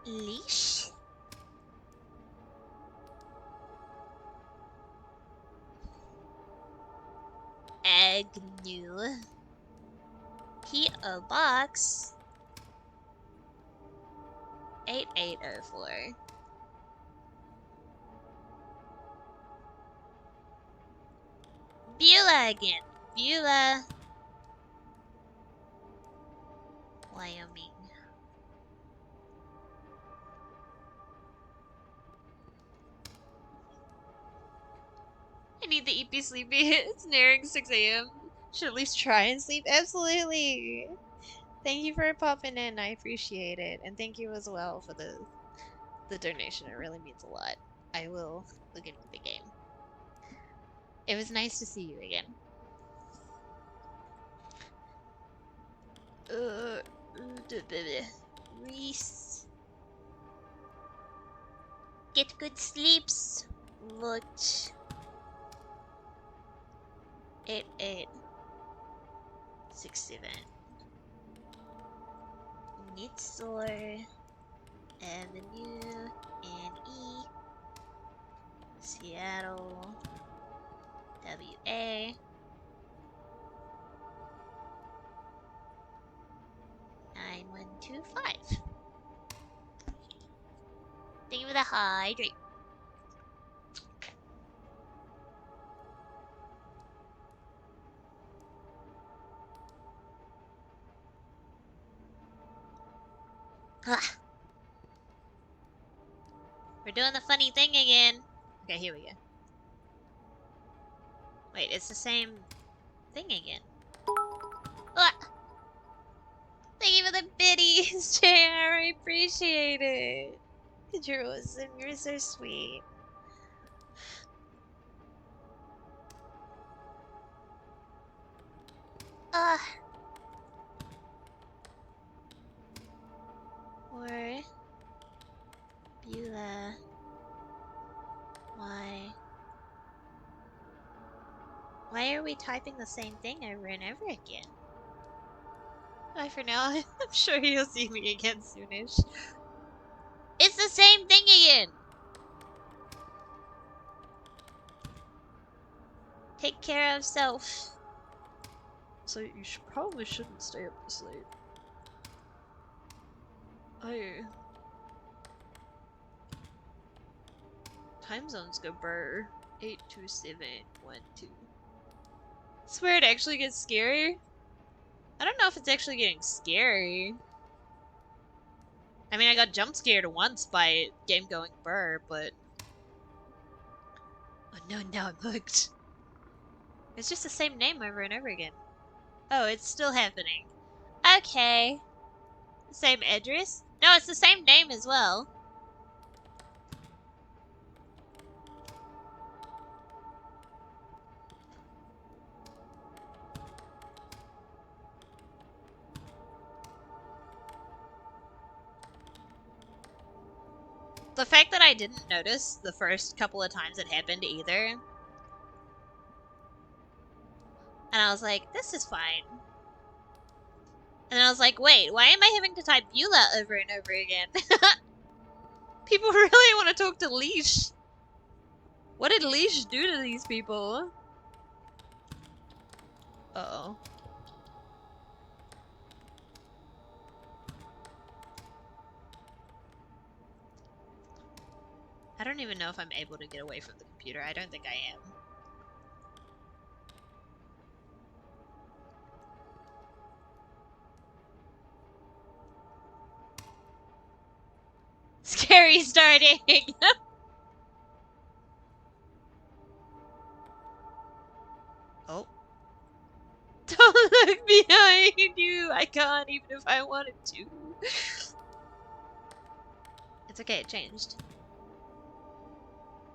Speaker 1: Leash. Agnew. P.O. Box 8804. Beulah again. Beulah, Wyoming. I need the EP sleepy. It's nearing 6 a.m. Should at least try and sleep. Absolutely. Thank you for popping in. I appreciate it. And thank you as well for the donation. It really means a lot. I will look into the game. It was nice to see you again. Reese. Get good sleeps. Watch. 8867. Nitsor Avenue, NE, Seattle, WA, 9125. Thank you for the hydrate. We're doing the funny thing again. Okay, here we go. Wait, it's the same thing again. Thank you for the biddies, JR. I appreciate it. You're awesome. You're so sweet. Or Beulah. Why are we typing the same thing over and over again? Bye for now. I'm sure you'll see me again soonish. It's the same thing again! Take care of self.
Speaker 2: So you probably shouldn't stay up this late. Time zones go burr. 82712.
Speaker 1: Swear it actually gets scary. I don't know if it's actually getting scary. I mean, I got jump scared once by game going burr, but... Oh no, now I'm hooked. It's just the same name over and over again. Oh, it's still happening. Okay. Same address? No, it's the same name as well. The fact that I didn't notice the first couple of times it happened either. And I was like, this is fine. And I was like, wait, why am I having to type Beulah over and over again? People really want to talk to Leash. What did Leash do to these people? Uh-oh. I don't even know if I'm able to get away from the computer. I don't think I am. Scary starting! Oh. Don't look behind you! I can't even if I wanted to. It's okay, it changed.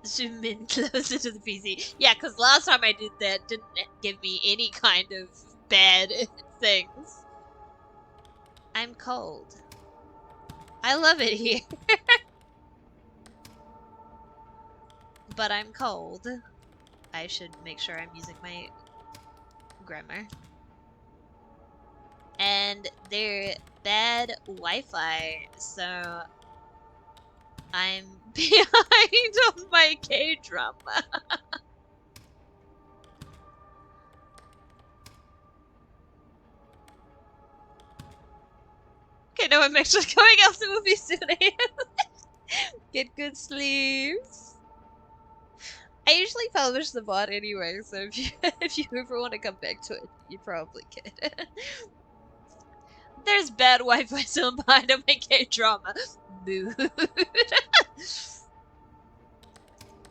Speaker 1: Zoom in closer to the PC. Yeah, because last time I did that didn't give me any kind of bad things. I'm cold. I love it here. But I'm cold. I should make sure I'm using my grammar. And they're bad Wi-Fi, so I'm behind on my K-drama. Okay, no, I'm actually going off the movie soon. Get good sleeps. I usually publish the bot anyway, so if you ever want to come back to it, you probably can. There's bad Wi-Fi still behind on my K-drama. Mood.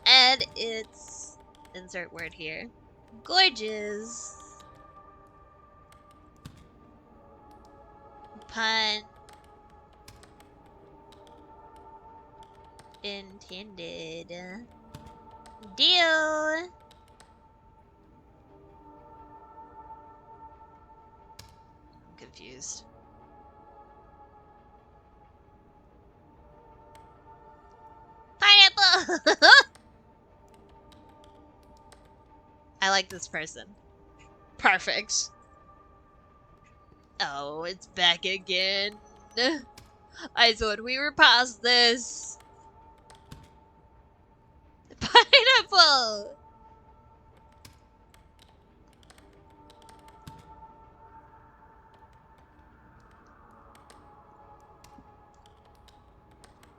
Speaker 1: And it's... insert word here. Gorgeous. Pun intended. Deal. I'm confused. Pineapple! I like this person. Perfect. Oh, it's back again. I thought we were past this. Pineapple!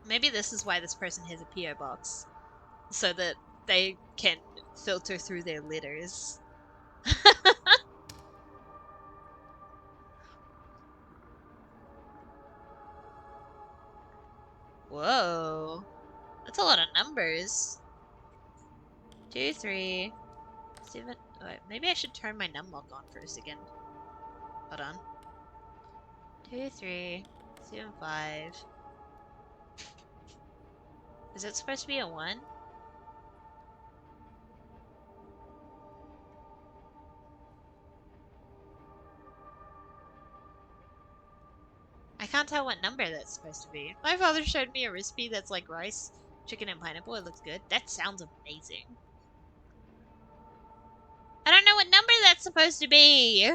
Speaker 1: Maybe this is why this person has a PO box. So that they can filter through their letters. Whoa. That's a lot of numbers. 2, 3, 7. Wait, maybe I should turn my num lock on for a second. Hold on. 2, 3, 7, 5. Is it supposed to be a 1? I can't tell what number that's supposed to be. My father showed me a recipe that's like rice, chicken, and pineapple. It looks good. That sounds amazing. I don't know what number that's supposed to be.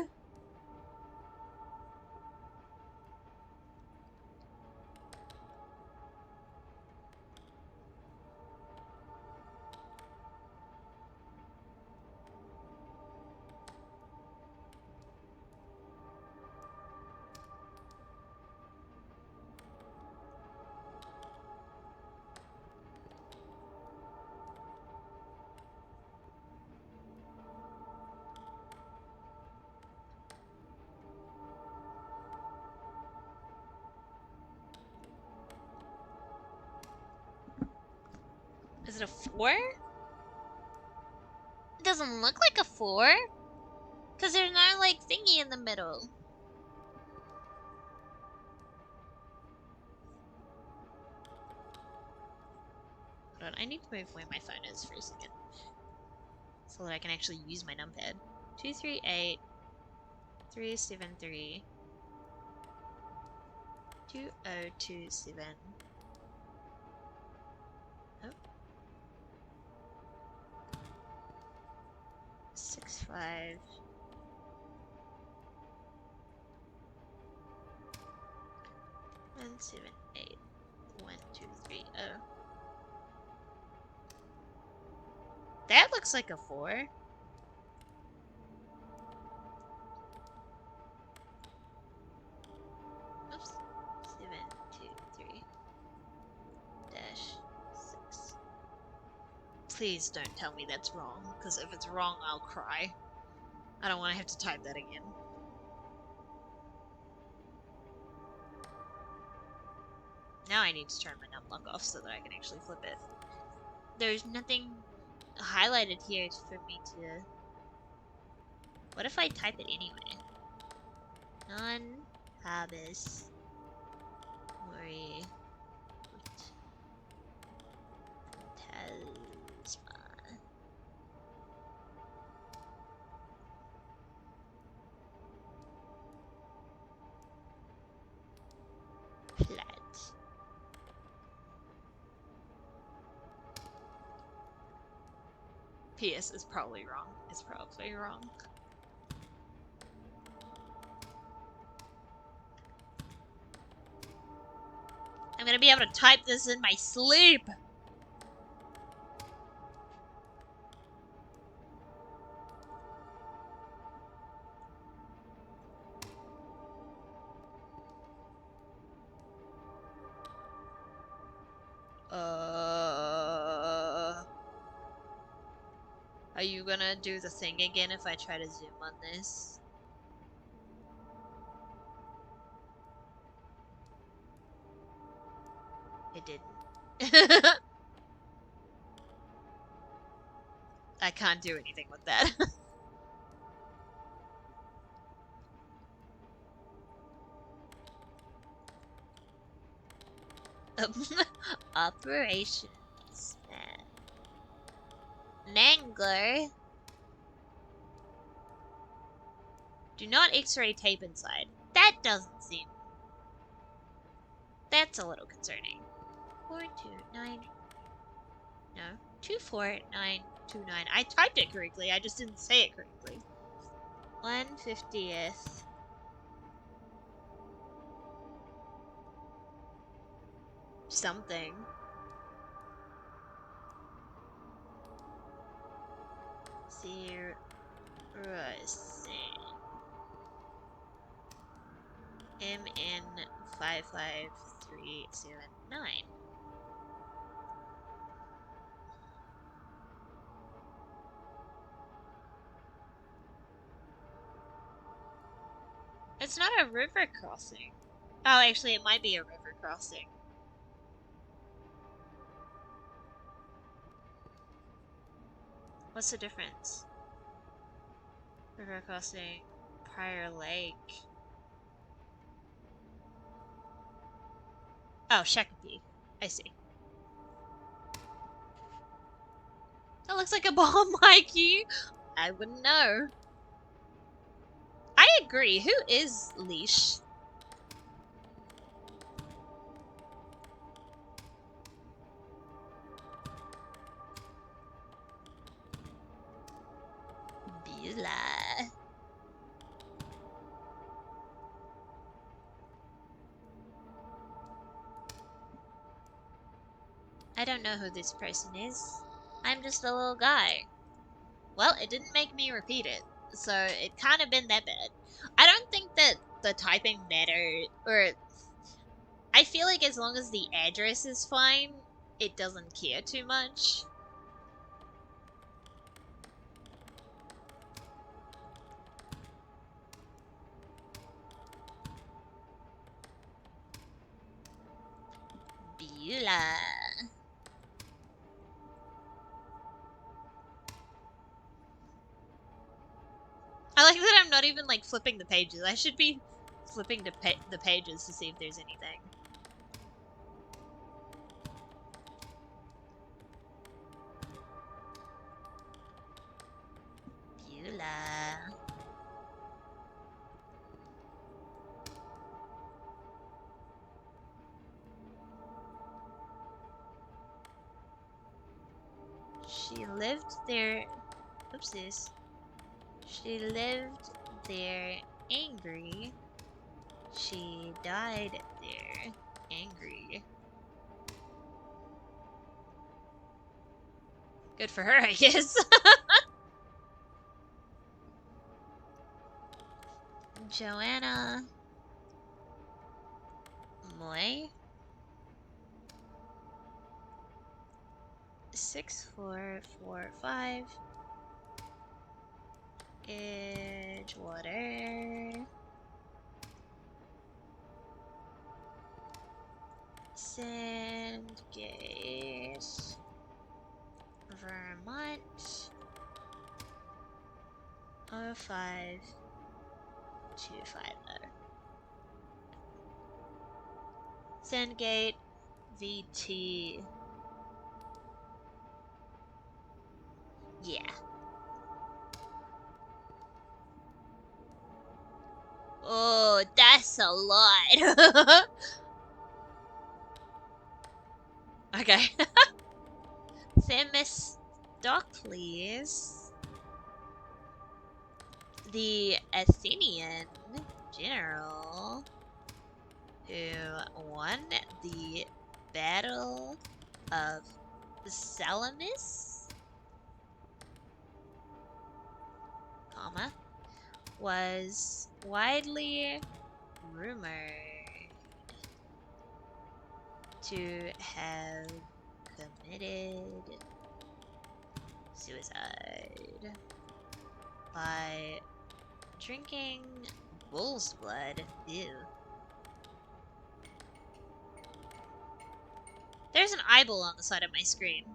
Speaker 1: Is it a 4? It doesn't look like a 4. Because there's no, like, thingy in the middle. Hold on, I need to move where my phone is for a second. So that I can actually use my numpad. 238 373 2027. Oh. 65 178 1230. That looks like a 4. Oops. 723 dash 6. Please don't tell me that's wrong, because if it's wrong, I'll cry. I don't want to have to type that again. Now I need to turn my numlock off so that I can actually flip it. There's nothing highlighted here for me to... What if I type it anyway? Non-habis Mori Tasma. Plat. PS is probably wrong. It's probably wrong. I'm gonna be able to type this in my sleep! Are you gonna do the thing again if I try to zoom on this? It didn't. I can't do anything with that. Operations. Mangler. Do not x-ray tape inside. That doesn't seem... That's a little concerning. 429... No. 24929. I typed it correctly, I just didn't say it correctly. 1/50th. Something. Zero. MN55379. It's not a river crossing. Oh, actually, it might be a river crossing. What's the difference? River crossing Prior Lake. Oh, Shakopee. I see. That looks like a bomb, Mikey. I wouldn't know. I agree. Who is Leash? Beulah. I don't know who this person is. I'm just a little guy. Well, it didn't make me repeat it, so it can't have been that bad. I don't think that the typing matter, or I feel like as long as the address is fine, it doesn't care too much. Beulah. I like that I'm not even like flipping the pages. I should be flipping the pages to see if there's anything. Beulah. She lived there. Oopsies. She lived there angry. She died there angry. Good for her, I guess. Joanna Moy. 6445 Edgewater Sandgate Vermont 05250 Sandgate VT. Yeah. Oh, that's a lot. Okay. Themistocles, the Athenian general who won the Battle of Salamis, comma, was widely rumored to have committed suicide by drinking bull's blood. Ew. There's an eyeball on the side of my screen.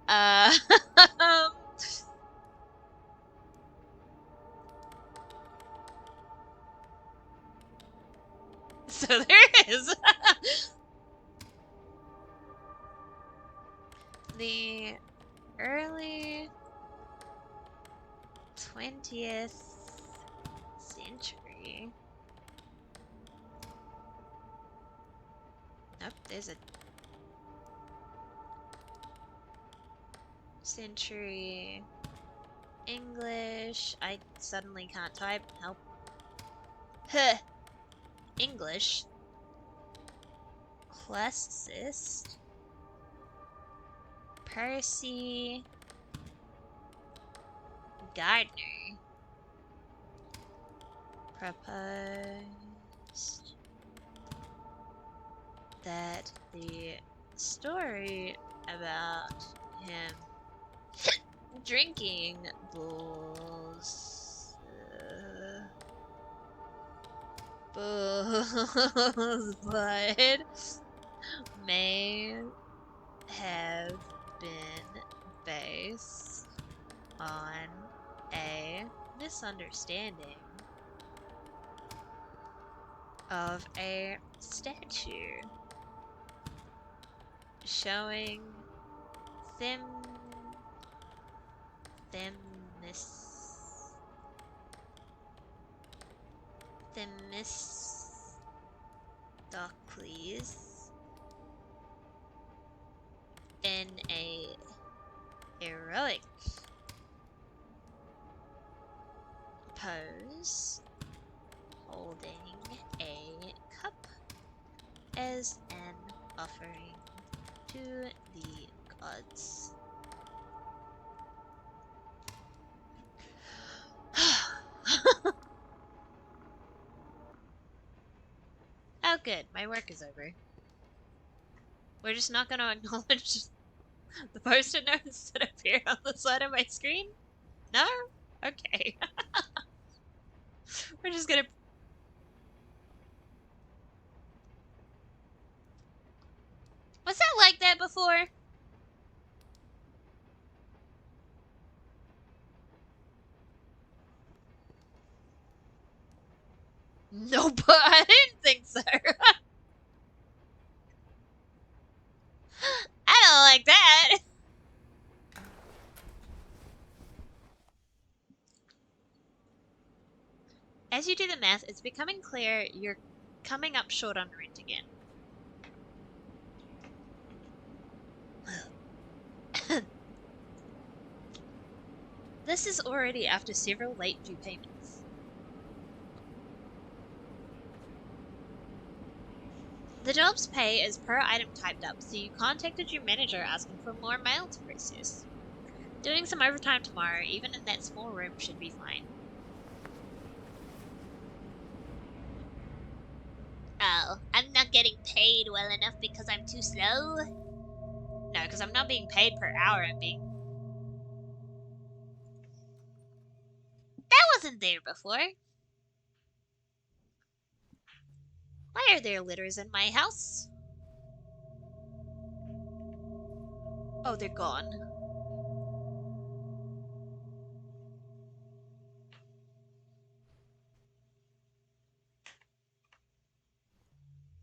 Speaker 1: uh, so there is. The early 20th century. Nope, there's a century English. I suddenly can't type. Help. Huh. English. Classicist. Percy Gardner proposed that the story about him drinking bulls But may have been based on a misunderstanding of a statue showing them Themis Themistocles in a heroic pose, holding a cup as an offering to the gods. Oh good, my work is over. We're just not gonna acknowledge the post-it notes that appear on the side of my screen? No? Okay. We're just gonna... Was that like that before? No, but I didn't think so. I don't like that. As you do the math, it's becoming clear you're coming up short on rent again. This is already after several late due payments. The job's pay is per item typed up, so you contacted your manager asking for more mail to process. Doing some overtime tomorrow, even in that small room, should be fine. Oh, I'm not getting paid well enough because I'm too slow? No, because I'm not being paid per hour, I'm being... That wasn't there before. Why are there litters in my house? Oh, they're gone.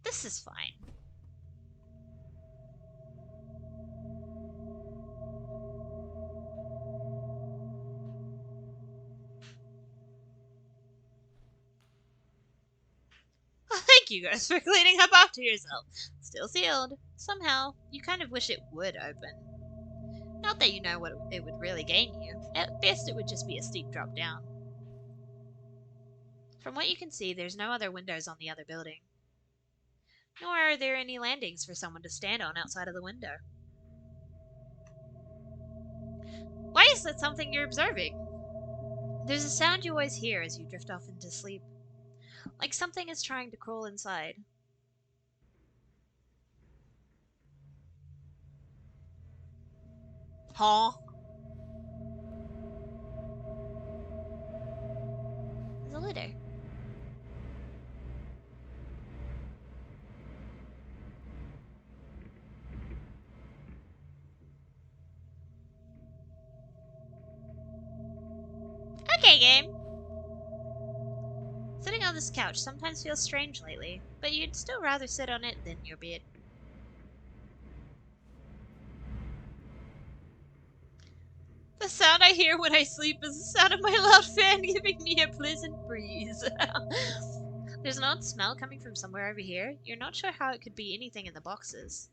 Speaker 1: This is fine. Thank you guys for cleaning up after yourself. Still sealed. Somehow, you kind of wish it would open. Not that you know what it would really gain you. At best, it would just be a steep drop down. From what you can see, there's no other windows on the other building. Nor are there any landings for someone to stand on outside of the window. Why is that something you're observing? There's a sound you always hear as you drift off into sleep. Like something is trying to crawl inside. Huh? There's a litter. Okay, game. Sitting on this couch sometimes feels strange lately, but you'd still rather sit on it than your bed. The sound I hear when I sleep is the sound of my loud fan giving me a pleasant breeze. There's an odd smell coming from somewhere over here. You're not sure how it could be anything in the boxes.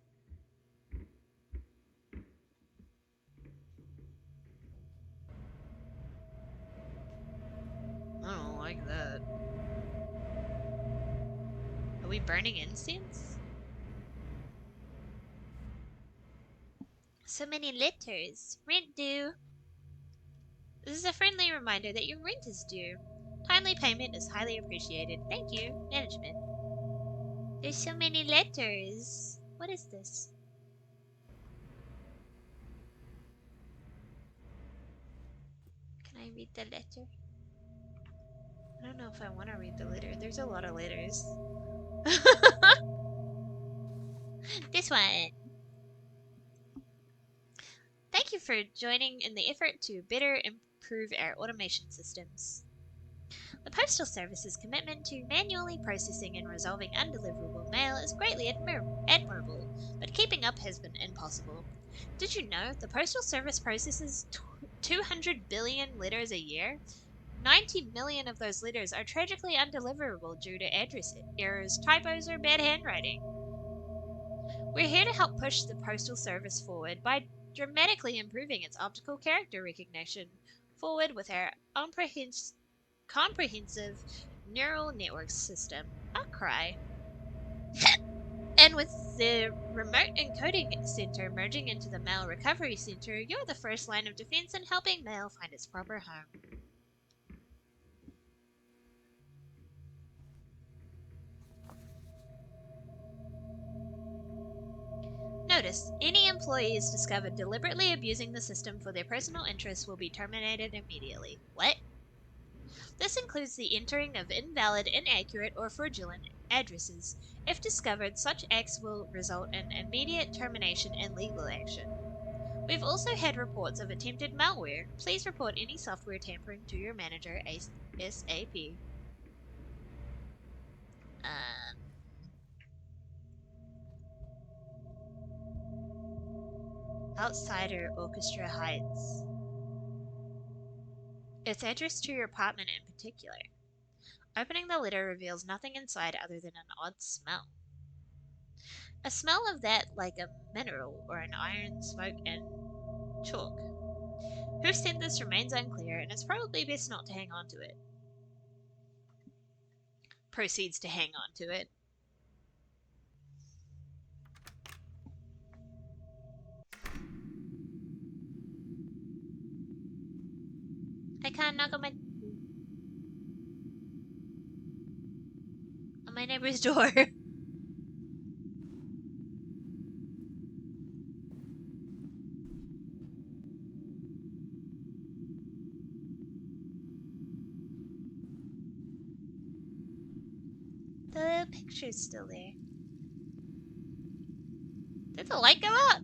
Speaker 1: I don't like that. Are we burning incense? So many letters. Rent due. This is a friendly reminder that your rent is due. Timely payment is highly appreciated. Thank you, management. There's so many letters. What is this? Can I read the letter? I don't know if I want to read the letter. There's a lot of letters. This one. Thank you for joining in the effort to better improve our automation systems. The Postal Service's commitment to manually processing and resolving undeliverable mail is greatly admirable, but keeping up has been impossible. Did you know the Postal Service processes 200 billion letters a year? 90 million of those letters are tragically undeliverable due to address errors, typos, or bad handwriting. We're here to help push the Postal Service forward by dramatically improving its optical character recognition forward with our comprehensive neural network system. I'll cry. And with the remote encoding center merging into the mail recovery center, you're the first line of defense in helping mail find its proper home. Notice, any employees discovered deliberately abusing the system for their personal interests will be terminated immediately. What? This includes the entering of invalid, inaccurate, or fraudulent addresses. If discovered, such acts will result in immediate termination and legal action. We've also had reports of attempted malware. Please report any software tampering to your manager ASAP. Um, Outsider Orchestra Heights. It's addressed to your apartment in particular. Opening the letter reveals nothing inside other than an odd smell. A smell of that like a mineral or an iron smoke and chalk. Who sent this remains unclear, and it's probably best not to hang on to it. Proceeds to hang on to it. I can't knock on my neighbor's door. The picture's still there. Did the light go out?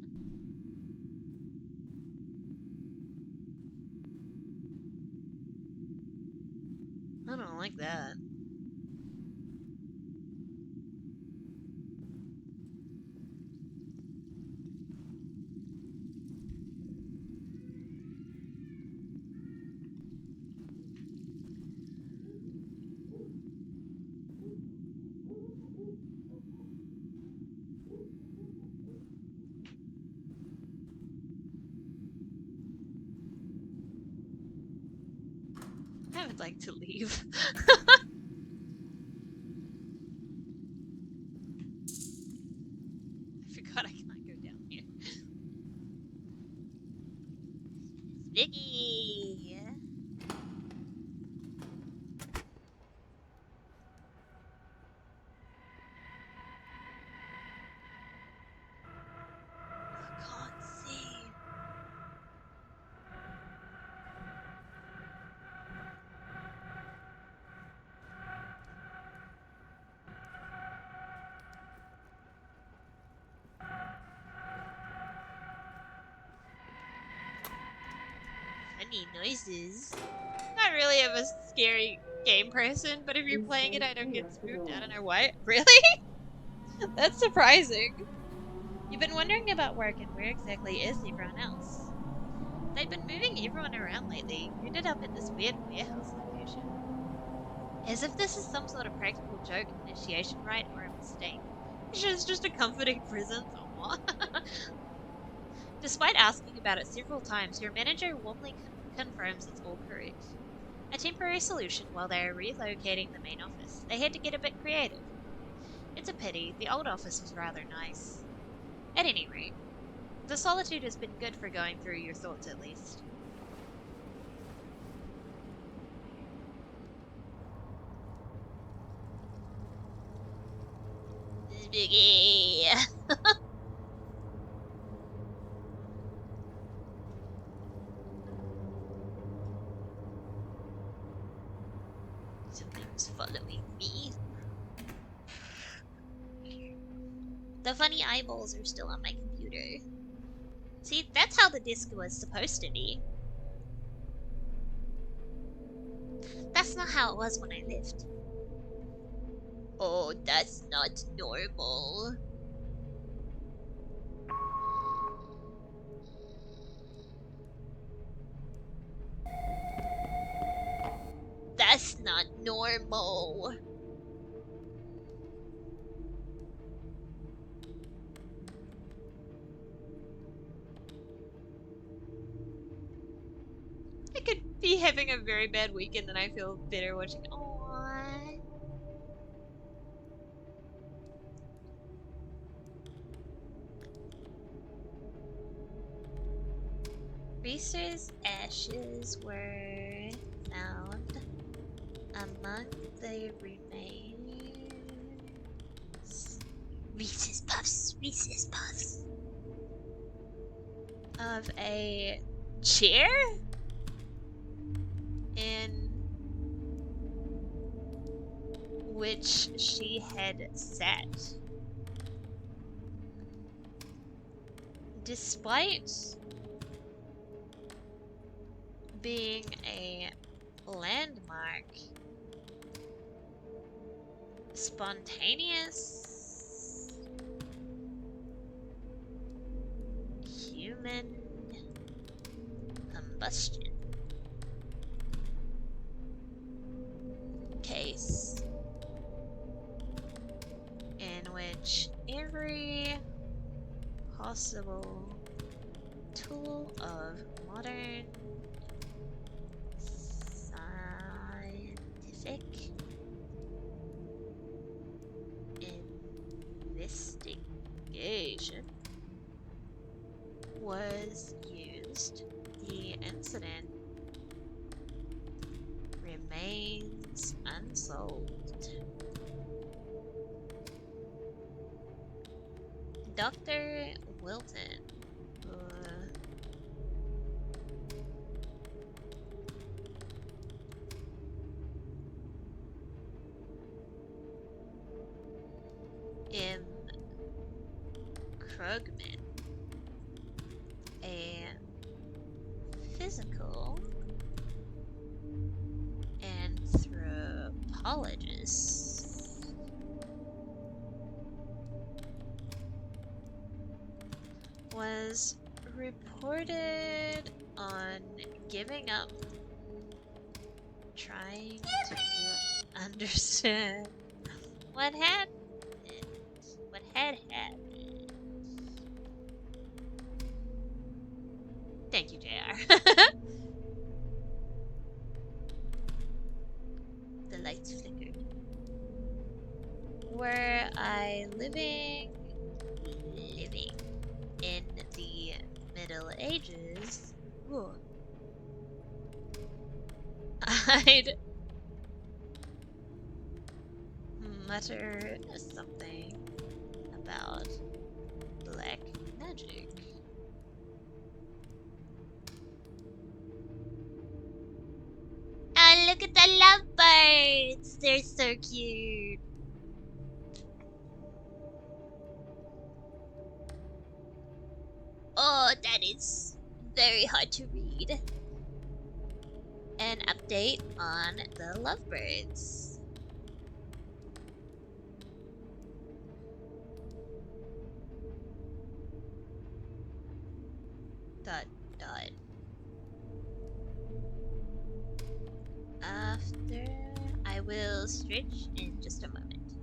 Speaker 1: I don't like that. I would like to leave. I forgot I cannot go down here. Sticky! I can't see. Funny noises. Not really of a scary game person, but if you're playing it, I don't get spooked. I don't know why. Really? That's surprising. You've been wondering about work and where exactly is everyone else? They've been moving everyone around lately. You ended up in this weird warehouse location. As if this is some sort of practical joke, initiation rite, or a mistake. It's just a comforting presence. Aww. Despite asking about it several times, your manager warmly confirms it's all correct. A temporary solution while they are relocating the main office. They had to get a bit creative. It's a pity, the old office was rather nice. At any rate, the solitude has been good for going through your thoughts at least. Spooky! Something's following me. The funny eyeballs are still on my computer. See, that's how the disc was supposed to be. That's not how it was when I lived. Oh, that's not normal. That's not normal. I could be having a very bad weekend and I feel bitter watching. Aww. Reese's ashes were found among the remains. Reese's Puffs of a chair in which she had sat. Despite being a landmark, spontaneous human combustion case in which every possible tool of modern scientific investigation was used. The incident remains unsolved. Dr. Wilton M. Krugman, a physical anthropologist, was reported on giving up trying to understand what happened. What had happened. Thank you, JR. The lights flickered. Were I living in the Middle Ages? Ooh. I'd mutter something about black magic. Oh, look at the lovebirds! They're so cute. Oh, that is very hard to read. An update on the lovebirds. Dot dot. After I will switch in just a moment.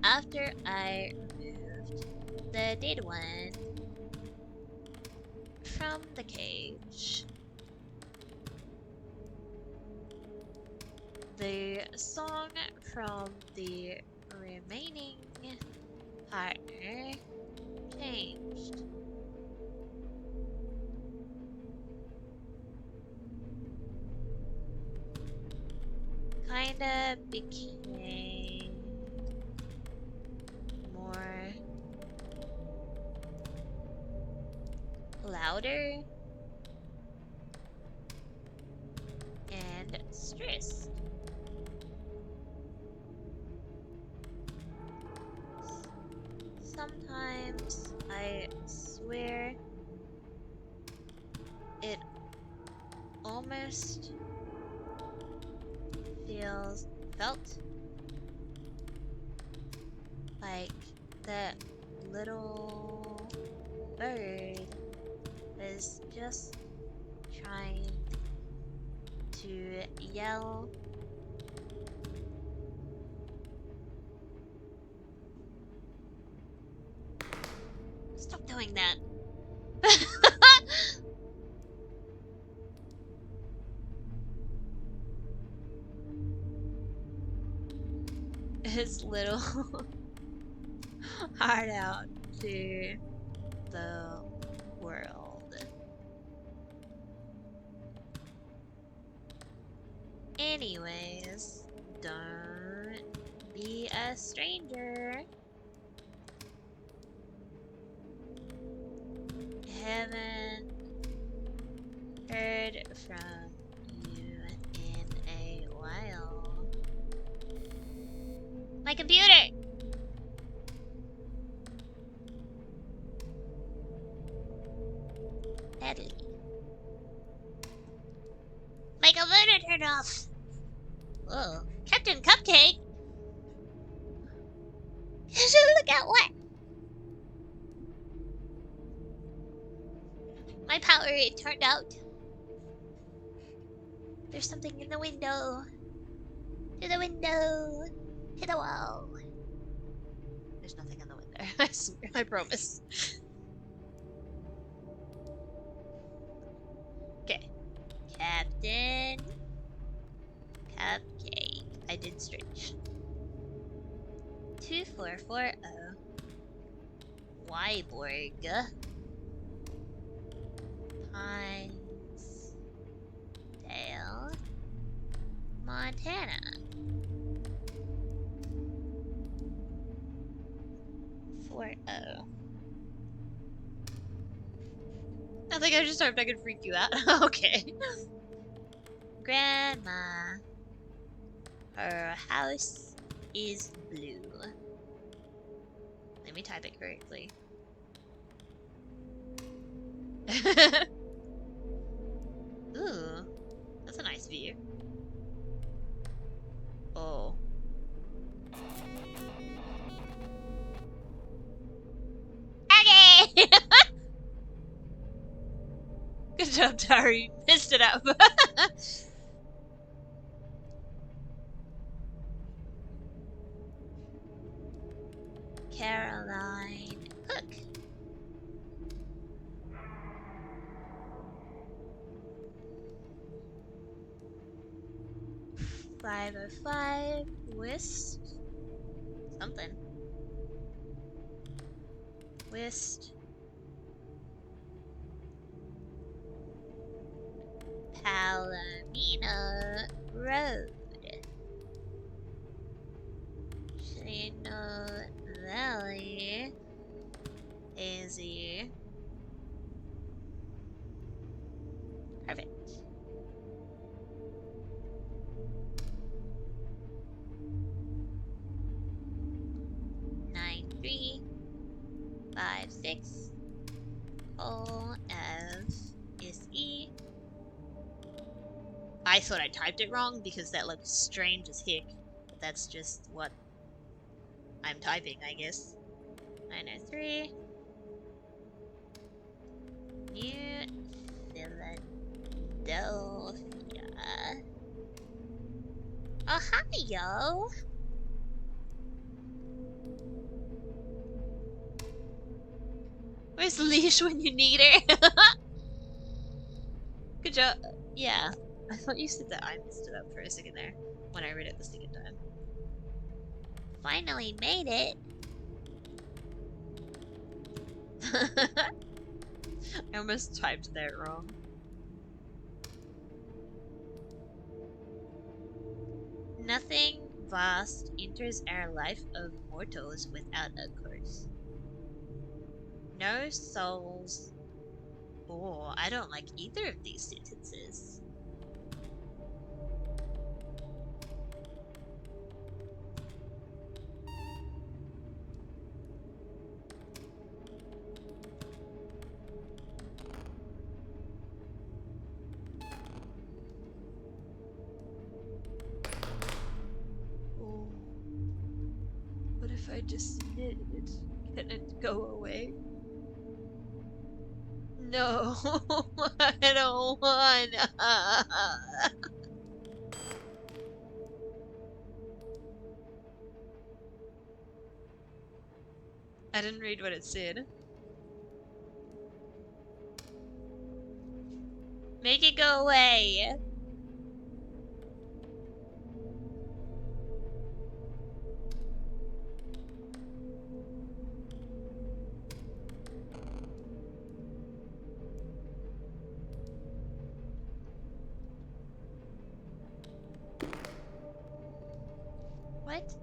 Speaker 1: After I removed the data one from the cage, the song from the remaining partner changed. Kinda became more louder and stressed. letters. I swear it almost felt like that little bird was just trying to yell. Stop doing that. His little heart out to the world. Anyways, don't be a stranger. Haven't heard from you in a while. My computer! Deadly. My computer turned off! Whoa. Captain Cupcake? Look at what? My power it turned out. There's something in the window. To the window. To the wall. There's nothing in the window. I swear. I promise. Okay. Captain Cupcake. I did stretch. 2440. Wyborg. Pines. Dale. Montana. 40. I think I just hoped I could freak you out. Okay. Grandma. Her house is blue. Let me type it correctly. Ooh, that's a nice view. Oh. Okay! Good job, Tari. Messed it up. Caroline Cook. $505 West something. West Palomino Road. Chino Valley. Easy. Perfect. Nine 3 5 6 O F S E. I thought I typed it wrong because that looks strange as heck. But that's just what I'm typing, I guess. 903. New Philadelphia. Ohio. Where's Leash when you need her? Good job. Yeah. I thought you said that I messed it up for a second there when I read it the second time. Finally made it. I almost typed that wrong. Nothing vast enters our life of mortals without a curse. No souls. Oh, I don't like either of these sentences.
Speaker 2: I just seen it and can it go away?
Speaker 1: No, I don't wanna.
Speaker 2: I didn't read what it said.
Speaker 1: Make it go away. What?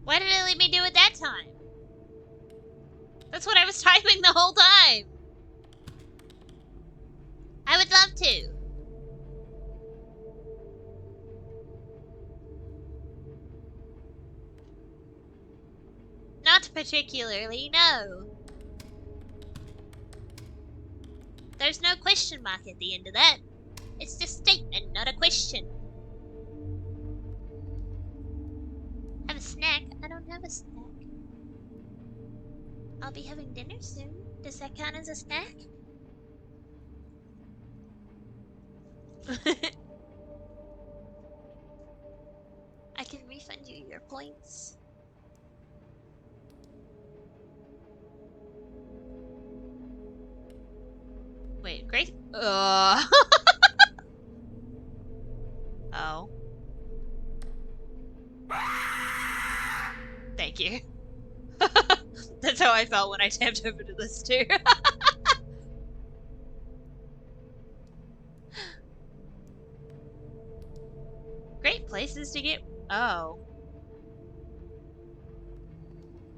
Speaker 1: Why did it let me do it that time? That's what I was typing the whole time. I would love to. Not particularly, no. There's no question mark at the end of that. It's just statement, not a question. Have a snack? I don't have a snack. I'll be having dinner soon. Does that count as a snack? I can refund you your points. Wait, Grace? Oh. Thank you. That's how I felt when I tapped over to this too. Great places to get. Oh.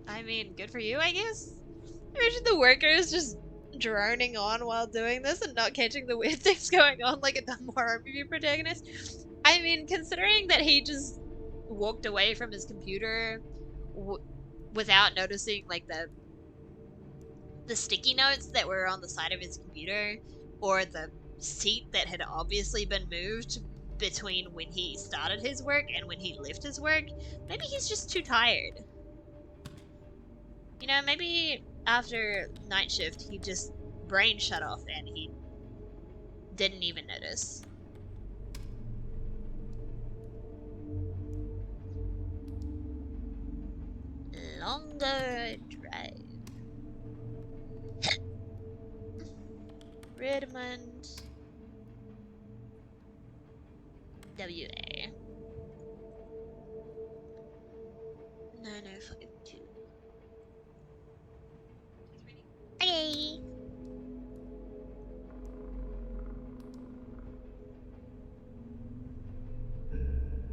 Speaker 1: I mean, good for you, I guess? Imagine the workers just droning on while doing this and not catching the weird things going on like a dumb horror movie protagonist. I mean, considering that he just walked away from his computer without noticing like the sticky notes that were on the side of his computer, or the seat that had obviously been moved between when he started his work and when he left his work, maybe he's just too tired. You know, maybe after night shift he just brain shut off and he didn't even notice. Longer drive. Redmond. WA. 9052. Okay.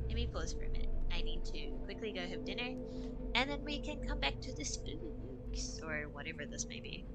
Speaker 1: Let me pause for a minute. I need to quickly go have dinner, and then we can come back to the spooks, or whatever this may be.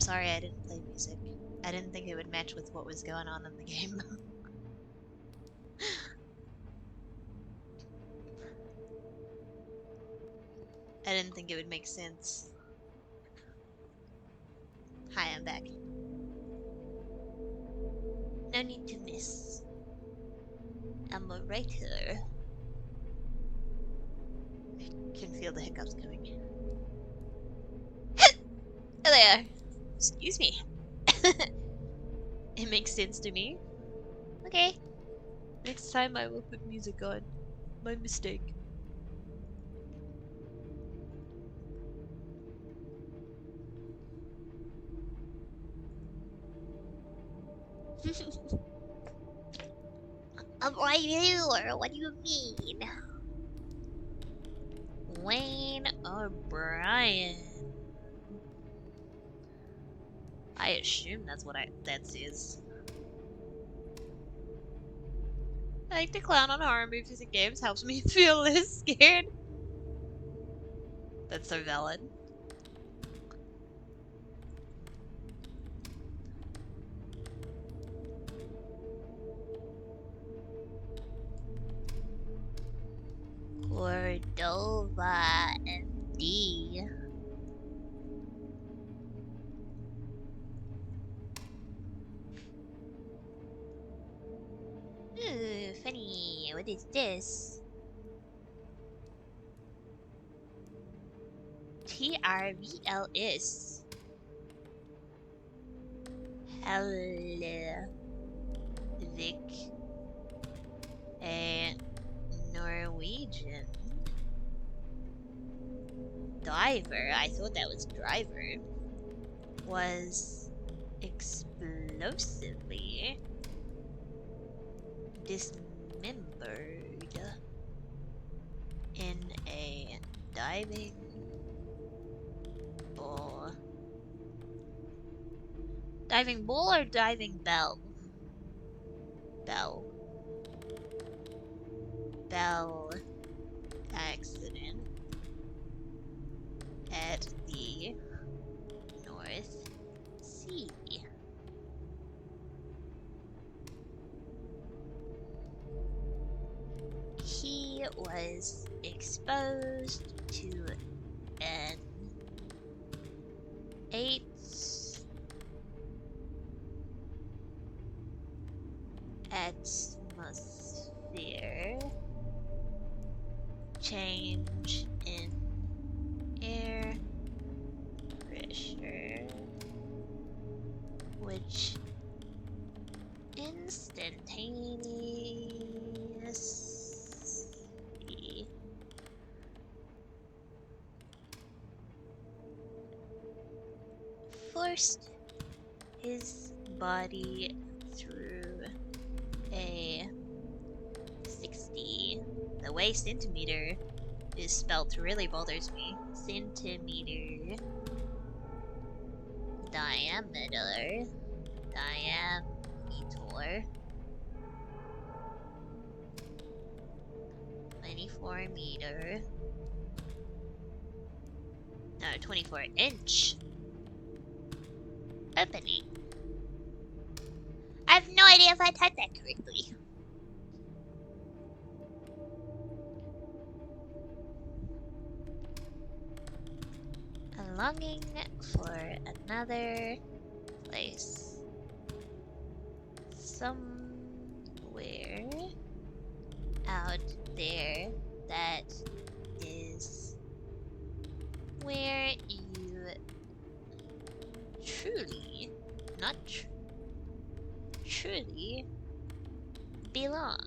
Speaker 1: sorry I didn't play music. I didn't think it would match with what was going on in the game. I didn't think it would make sense. Hi, I'm back. No need to miss. I'm a writer. I can feel the hiccups coming. Oh there. Excuse me. It makes sense to me. Okay.
Speaker 2: Next time I will put music on. My mistake.
Speaker 1: A writer? What do you mean? Wayne O'Brien. I assume that's what that is. I like to clown on horror movies and games helps me feel less scared. That's so valid. Cordova MD. Ooh, funny. What is this? TRVLS. Hello. Vic. A Norwegian diver, I thought that was driver, was explosively dismembered in a diving ball. Diving ball or diving bell? Bell accident at the North Sea. He was exposed to an 8 atmosphere change in air pressure, which instantaneously forced his body through a 60. The way centimeter is spelt really bothers me. Centimeter diameter 24 meter, no, 24 inch opening. I have no idea if I typed that correctly. A longing for another place. Somewhere out there that is where you truly, not truly belong.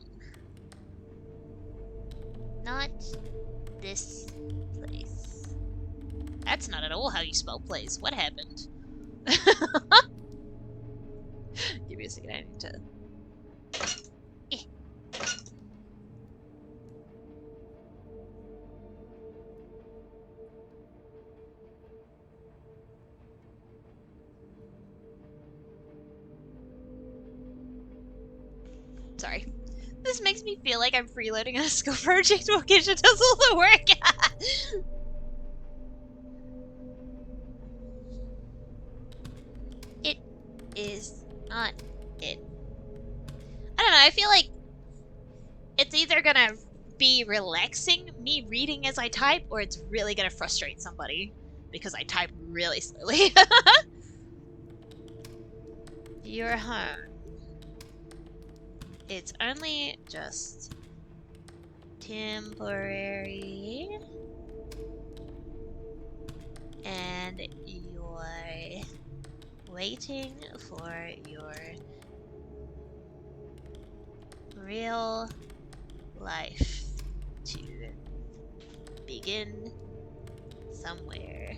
Speaker 1: Not this place. That's not at all how you spell place. What happened? Give me a second, I need to... Sorry. This makes me feel like I'm freeloading on a school project while Kisha does all the work. is not it. I don't know, I feel like it's either gonna be relaxing, me reading as I type, or it's really gonna frustrate somebody because I type really slowly. Your home. It's only just temporary, and you're waiting for your real life to begin somewhere.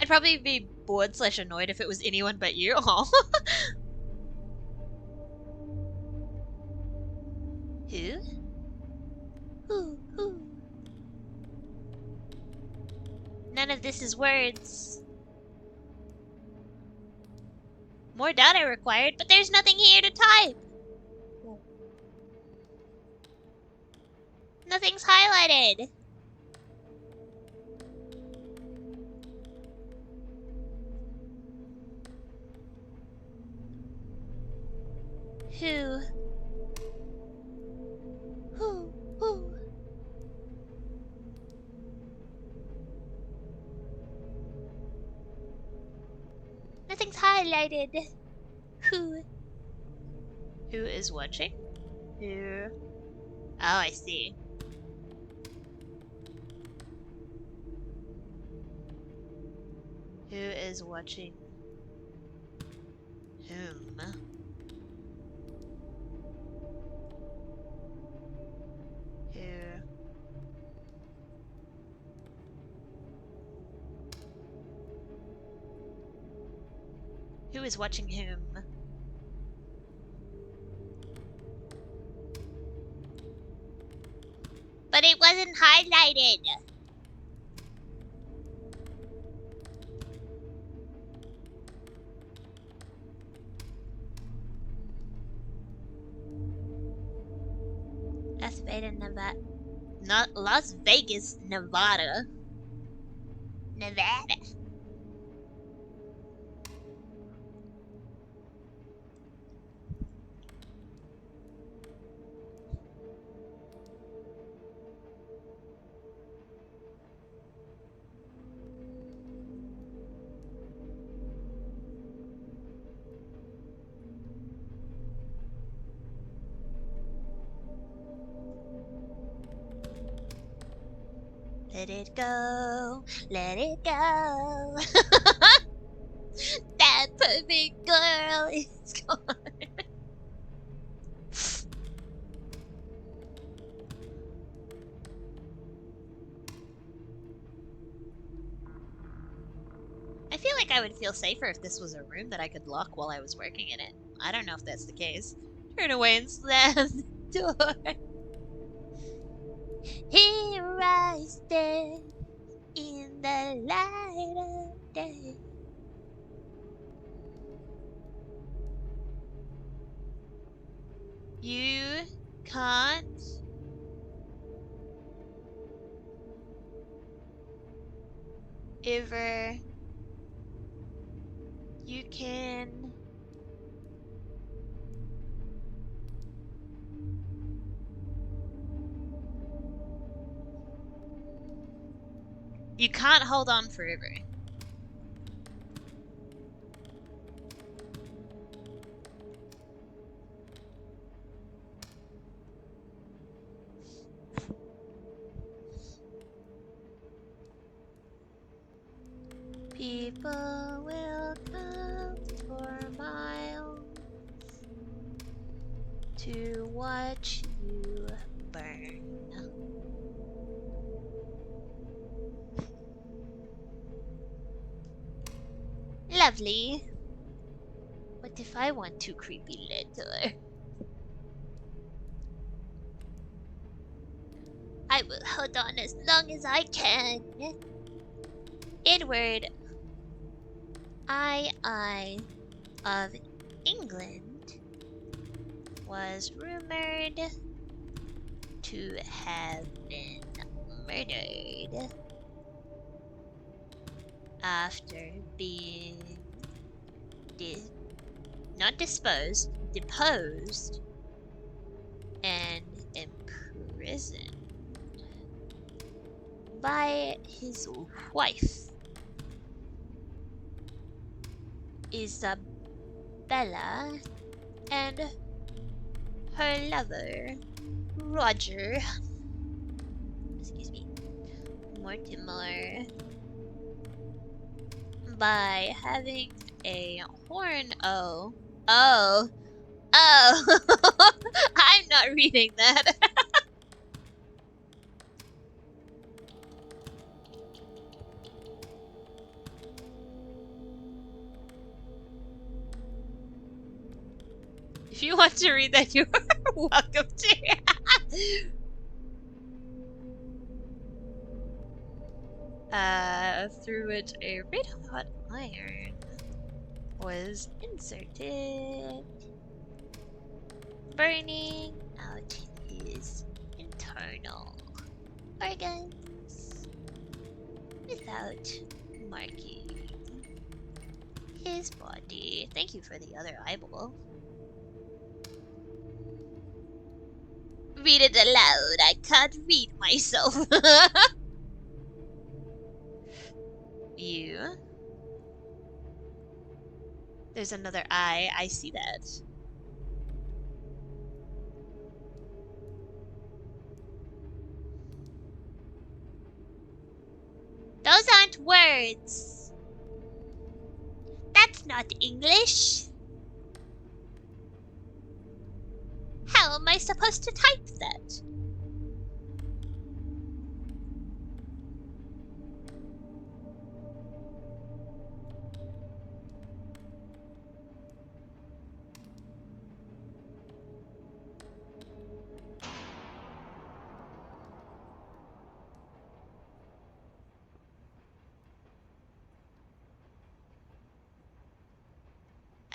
Speaker 1: I'd probably be bored / annoyed if it was anyone but you. Oh. Who? Who? None of this is words. More data required, but there's nothing here to type. Nothing's highlighted. Who? Nothing's highlighted. Who? Who is watching? Who? Oh, I see. Who is watching whom? Who is watching whom? But it wasn't highlighted. Las Vegas, Nevada. Not Las Vegas, Nevada. Nevada. Let it go, let it go. That perfect girl is gone. I feel like I would feel safer if this was a room that I could lock while I was working in it. I don't know if that's the case. Turn away and slam the door. Here I stand in the light of day. You can't ever. You can. You can't hold on forever. People will come for miles to watch you burn. Lovely. What if I want to creepy little? I will hold on as long as I can. Edward, I of England was rumored to have been murdered after being not disposed, deposed, and imprisoned by his wife, Isabella, and her lover, Roger, excuse me, Mortimer, by having a horn. Oh, I'm not reading that. If you want to read that, you are welcome to. Through which a red hot iron was inserted, burning out his internal organs without marking his body. Thank you for the other eyeball. Read it aloud. I can't read myself. You. There's another eye. I see that. Those aren't words. That's not English. How am I supposed to type that?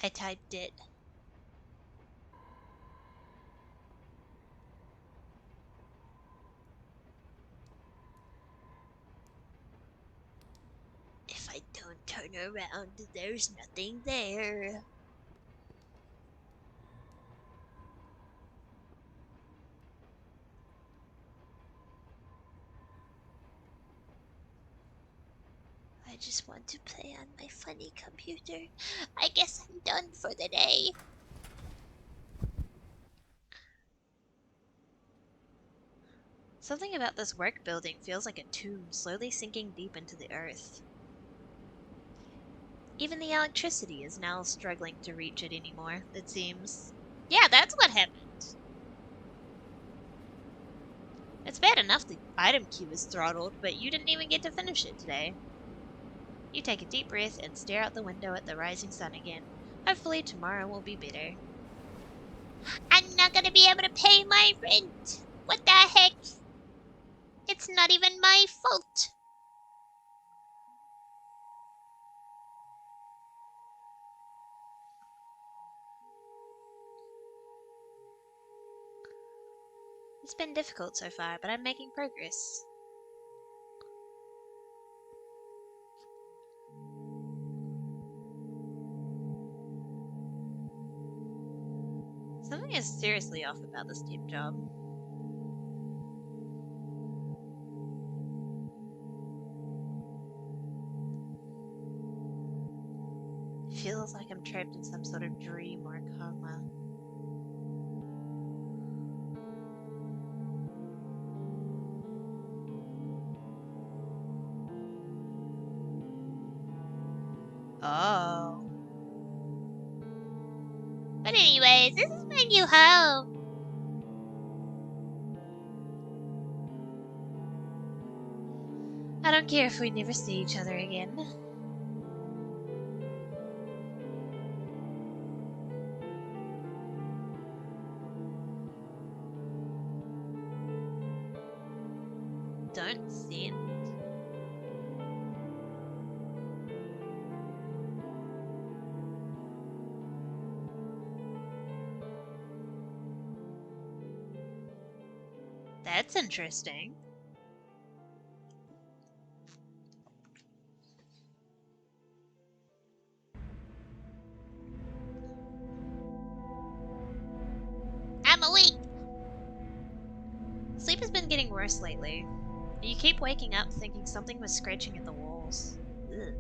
Speaker 1: I typed it. If I don't turn around, there's nothing there. I just want to play on my funny computer. I guess I'm done for the day. Something about this work building feels like a tomb slowly sinking deep into the earth. Even the electricity is now struggling to reach it anymore, it seems. Yeah, that's what happened. It's bad enough the item queue is throttled, but you didn't even get to finish it today. You take a deep breath and stare out the window at the rising sun again. Hopefully tomorrow will be better. I'm not gonna be able to pay my rent! What the heck? It's not even my fault! It's been difficult so far, but I'm making progress. Something is seriously off about this temp job. It feels like I'm trapped in some sort of dream or coma. Oh. But anyways, this is my new home. I don't care if we never see each other again. Don't send. That's interesting. getting worse lately. You keep waking up thinking something was scratching at the walls. Ugh.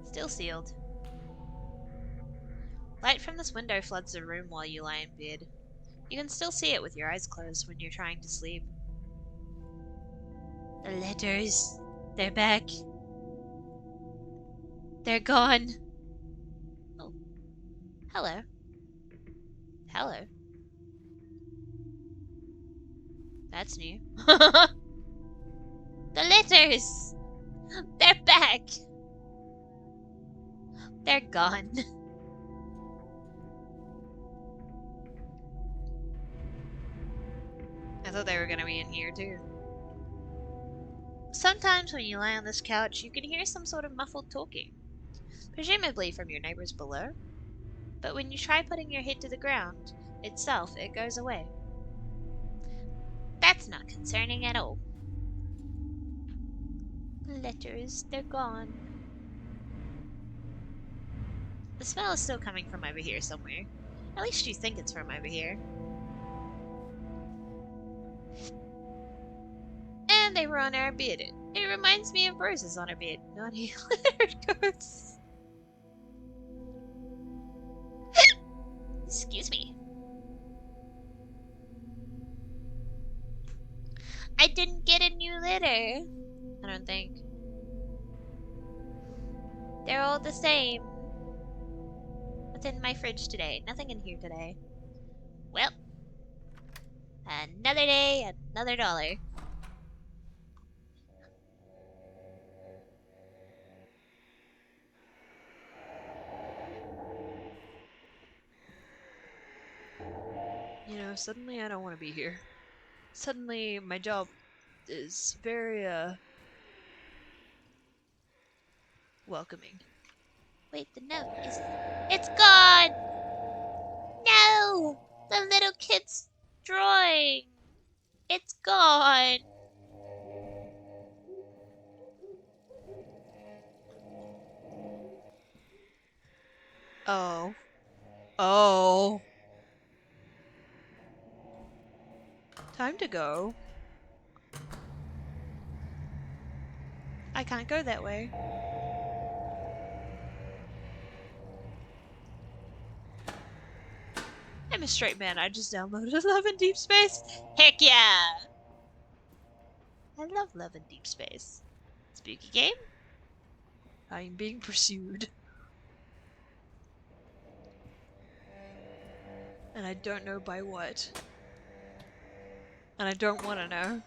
Speaker 1: Still sealed. Light from this window floods the room while you lie in bed. You can still see it with your eyes closed when you're trying to sleep. The letters. They're back. They're gone. Oh. Hello. Hello. That's new. The letters! They're back! They're gone. I thought they were gonna be in here too. Sometimes when you lie on this couch, you can hear some sort of muffled talking, presumably from your neighbors below. But when you try putting your head to the ground itself, it goes away. That's not concerning at all. Letters, they're gone. The smell is still coming from over here somewhere. At least you think it's from over here. And they were on our bed. It reminds me of roses on our bed, not littered ghosts. Excuse me. I didn't get a new litter. I don't think. They're all the same. What's in my fridge today? Nothing in here today. Well, another day, another dollar.
Speaker 2: You know, suddenly I don't want to be here. Suddenly my job is very, welcoming.
Speaker 1: Wait, the note is... It's gone! No! The little kid's drawing! It's gone!
Speaker 2: Oh. Oh. Time to go. I can't go that way. I'm a straight man. I just downloaded Love in Deep Space.
Speaker 1: Heck yeah! I love Love in Deep Space. Spooky game?
Speaker 2: I'm being pursued. And I don't know by what. And I don't want to know.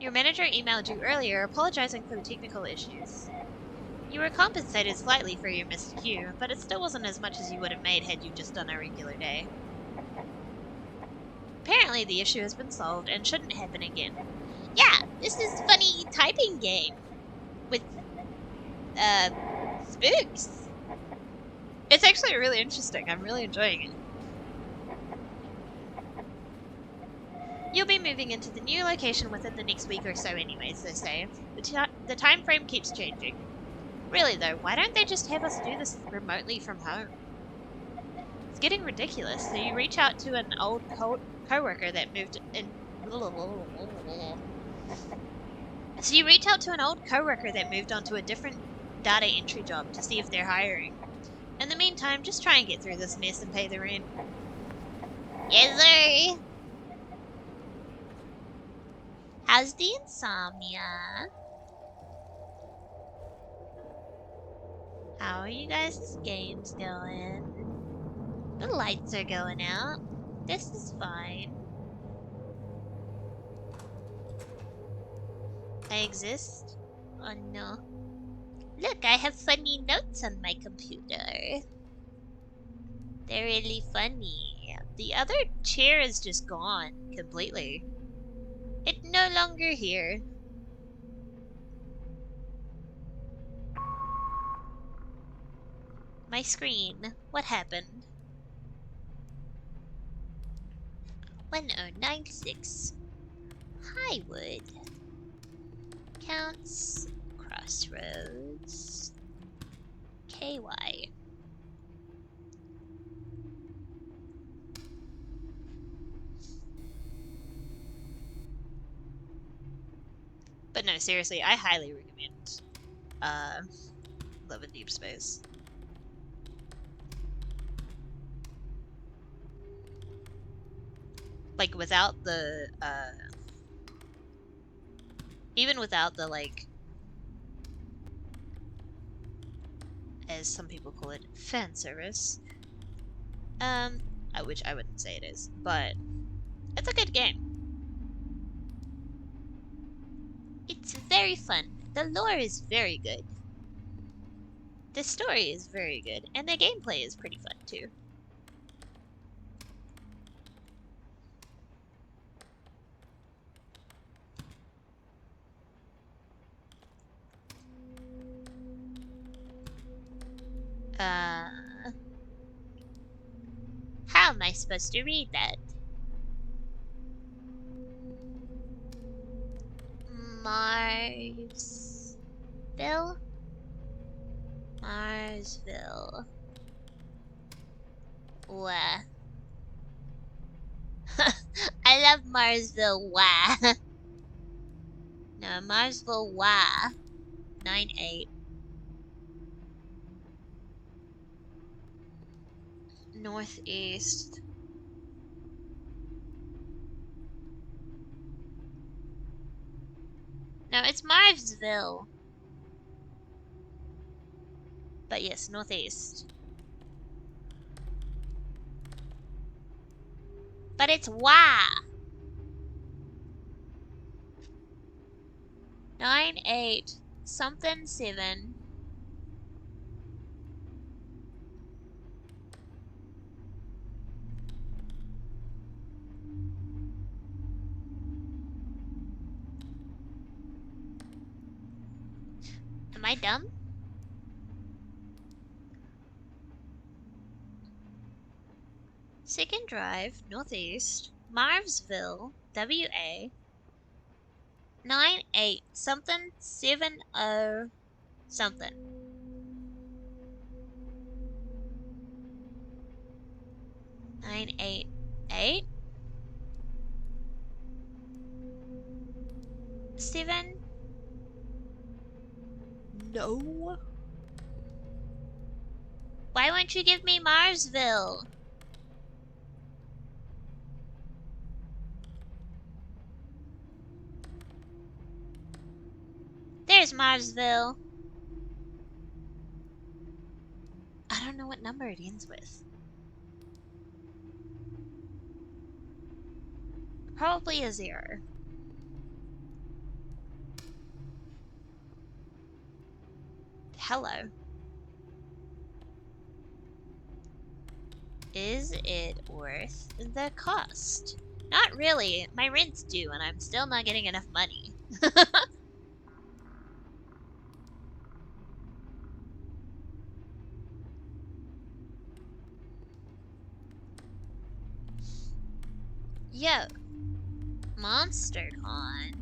Speaker 1: Your manager emailed you earlier apologizing for the technical issues. You were compensated slightly for your missed queue, but it still wasn't as much as you would have made had you just done a regular day. Apparently the issue has been solved and shouldn't happen again. Yeah, this is funny typing game. With, spooks. It's actually really interesting. I'm really enjoying it. You'll be moving into the new location within the next week or so anyways, they say. The time frame keeps changing. Really though, why don't they just have us do this remotely from home? It's getting ridiculous, so you reach out to an old co-worker that moved in... So you reach out to an old co-worker that moved onto a different data entry job to see if they're hiring. In the meantime, just try and get through this mess and pay the rent. Yes, sir! How's the insomnia? How are you guys' games going? The lights are going out. This is fine. I exist? Oh no. Look, I have funny notes on my computer. They're really funny. The other chair is just gone completely. It's no longer here. My screen. What happened? 1096. Highwood. Counts. Crossroads. KY. But no, seriously, I highly recommend Love in Deep Space. Like, without the, even without the, like, as some people call it, fan service, which I wouldn't say it is, but it's a good game. It's very fun. The lore is very good. The story is very good, and the gameplay is pretty fun too. How am I supposed to read that? Marsville? Marsville. Wah. I love Marsville, wah. No, Marsville, wah. 9-8. Northeast. No, it's Marsville. But yes, northeast. But it's wah. 9-8 something 7. Am I dumb? Second Drive, Northeast, Marvsville, WA, 9-8 something 70 something. 9-8-8 7.
Speaker 2: No.
Speaker 1: Why won't you give me Marsville? There's Marsville. I don't know what number it ends with. Probably a 0. Hello. Is it worth the cost? Not really. My rent's due and I'm still not getting enough money. Yo, MonsterCon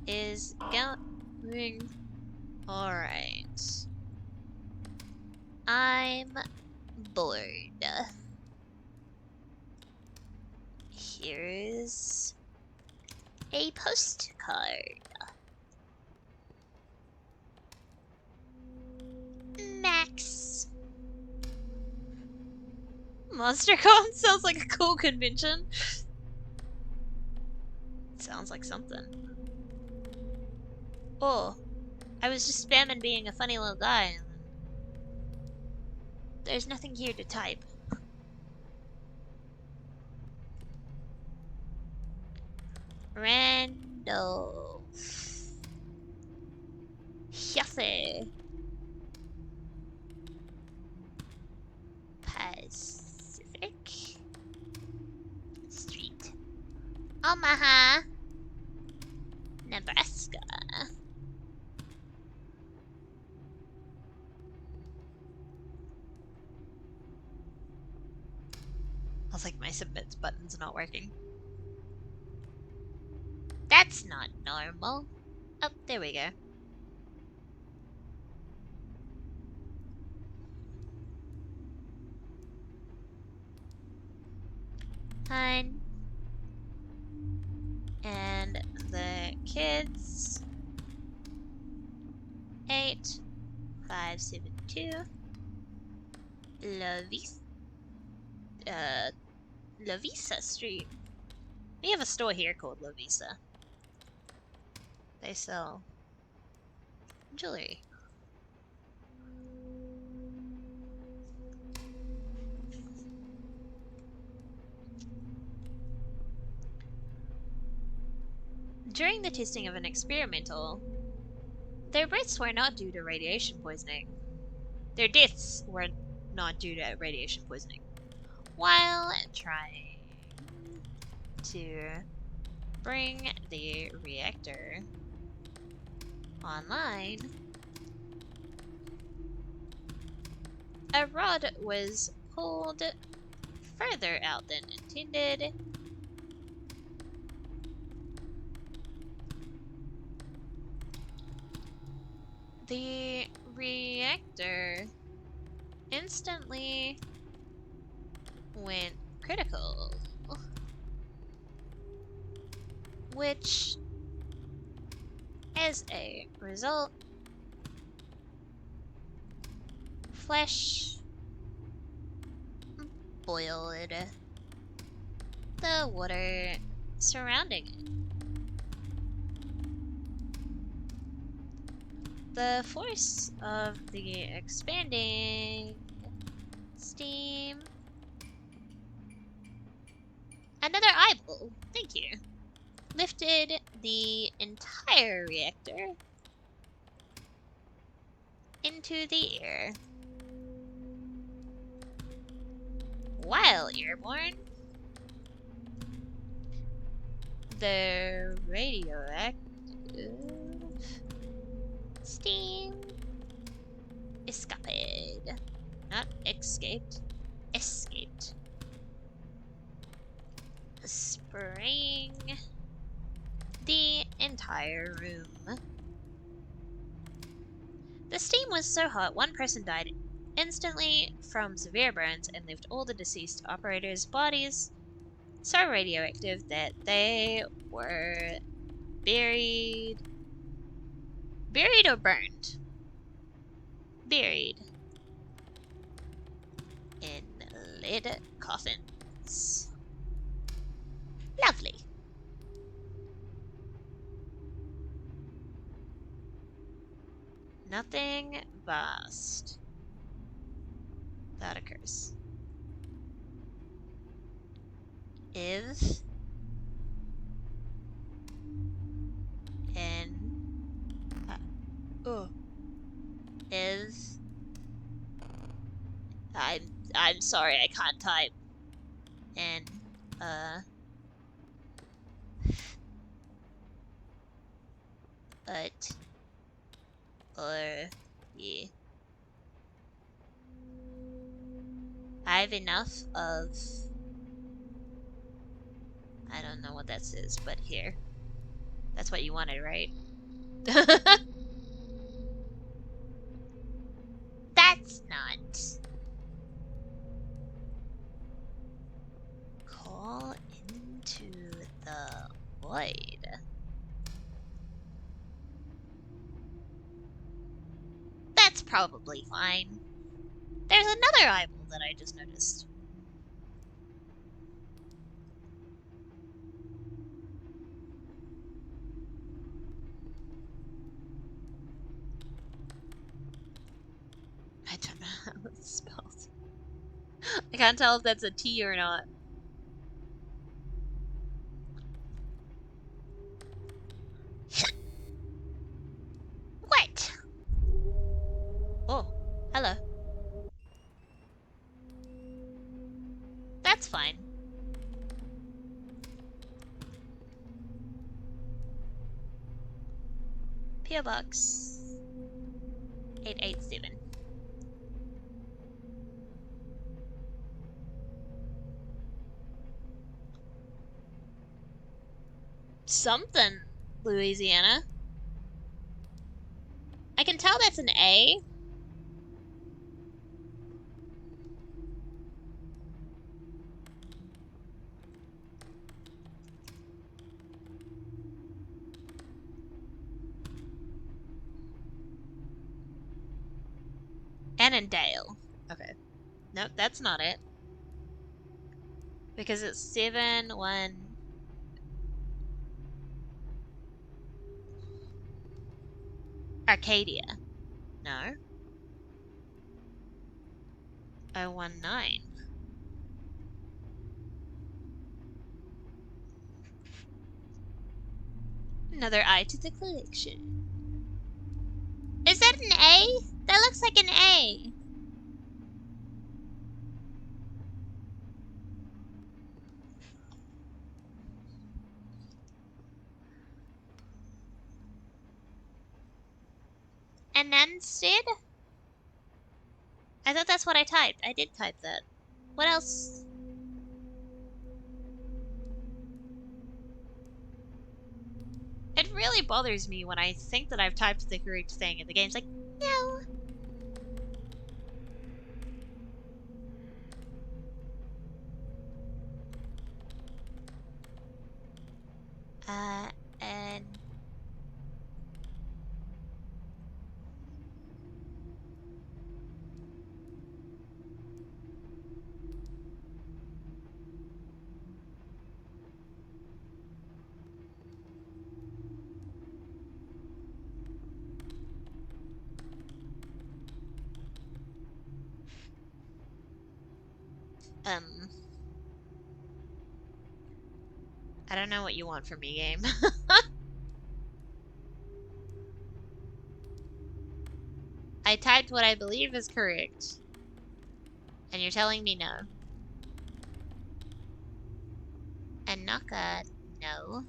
Speaker 1: is going alright. I'm bored. Here's a postcard. Max. MonsterCon sounds like a cool convention. Sounds like something. Oh, I was just spamming being a funny little guy and there's nothing here to type. Randolph. Yasse. Pacific Street. Omaha. Nebraska. I was like, my submits button's not working. That's not normal. Oh, there we go. Hun. And the kids. 8572 Lavisa Street. We have a store here called Lavisa. They sell jewelry. During the testing of an experimental, their deaths were not due to radiation poisoning. Their deaths were not due to radiation poisoning. While trying to bring the reactor online, a rod was pulled further out than intended. The reactor instantly went critical, which, as a result, flesh boiled the water surrounding it. The force of the expanding steam. Another eyeball, thank you. Lifted the entire reactor into the air. While airborne, the radioactive steam escaped. Not escaped. Escaped. Spraying the entire room. The steam was so hot, one person died instantly from severe burns and left all the deceased operators' bodies so radioactive that they were buried or burned. Buried in lead coffins. Lovely. Nothing vast that occurs. If in is I'm sorry, I can't type. And but or yeah. I have enough of, I don't know what that says, but here. That's what you wanted, right? That's not. Call into the void. That's probably fine. There's another eyeball that I just noticed. I don't know how it's spelled. I can't tell if that's a T or not. What? Oh, hello. That's fine. PO Box 887. Something, Louisiana. I can tell that's an A. Annandale. Okay. Nope, that's not it. Because it's 7-1. Arcadia. No. 019. Another eye to the collection. Is that an A? That looks like an A. And then Sid? I thought that's what I typed. I did type that. What else? It really bothers me when I think that I've typed the correct thing and the game's like, no. And... I don't know what you want from me, game. I typed what I believe is correct. And you're telling me no. And Naka, no.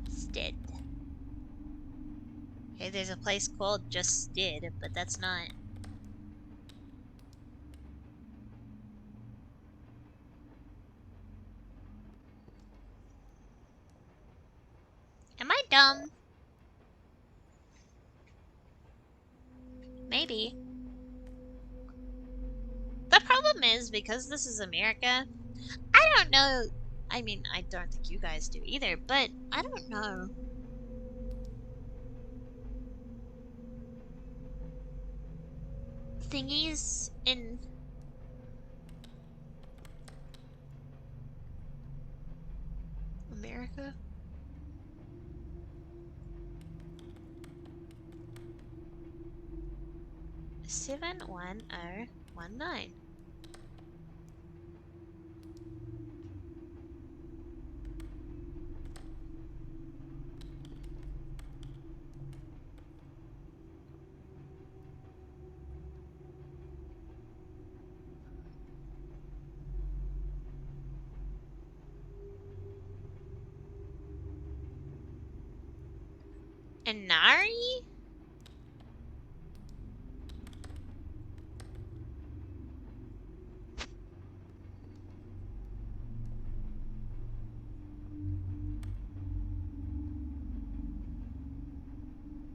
Speaker 1: Stead. Okay, there's a place called just Stead, but that's not. Am I dumb? Maybe. The problem is, because this is America, I don't know. I mean, I don't think you guys do either, but I don't know. Thingies in...
Speaker 2: America?
Speaker 1: Seven 1019. Inari?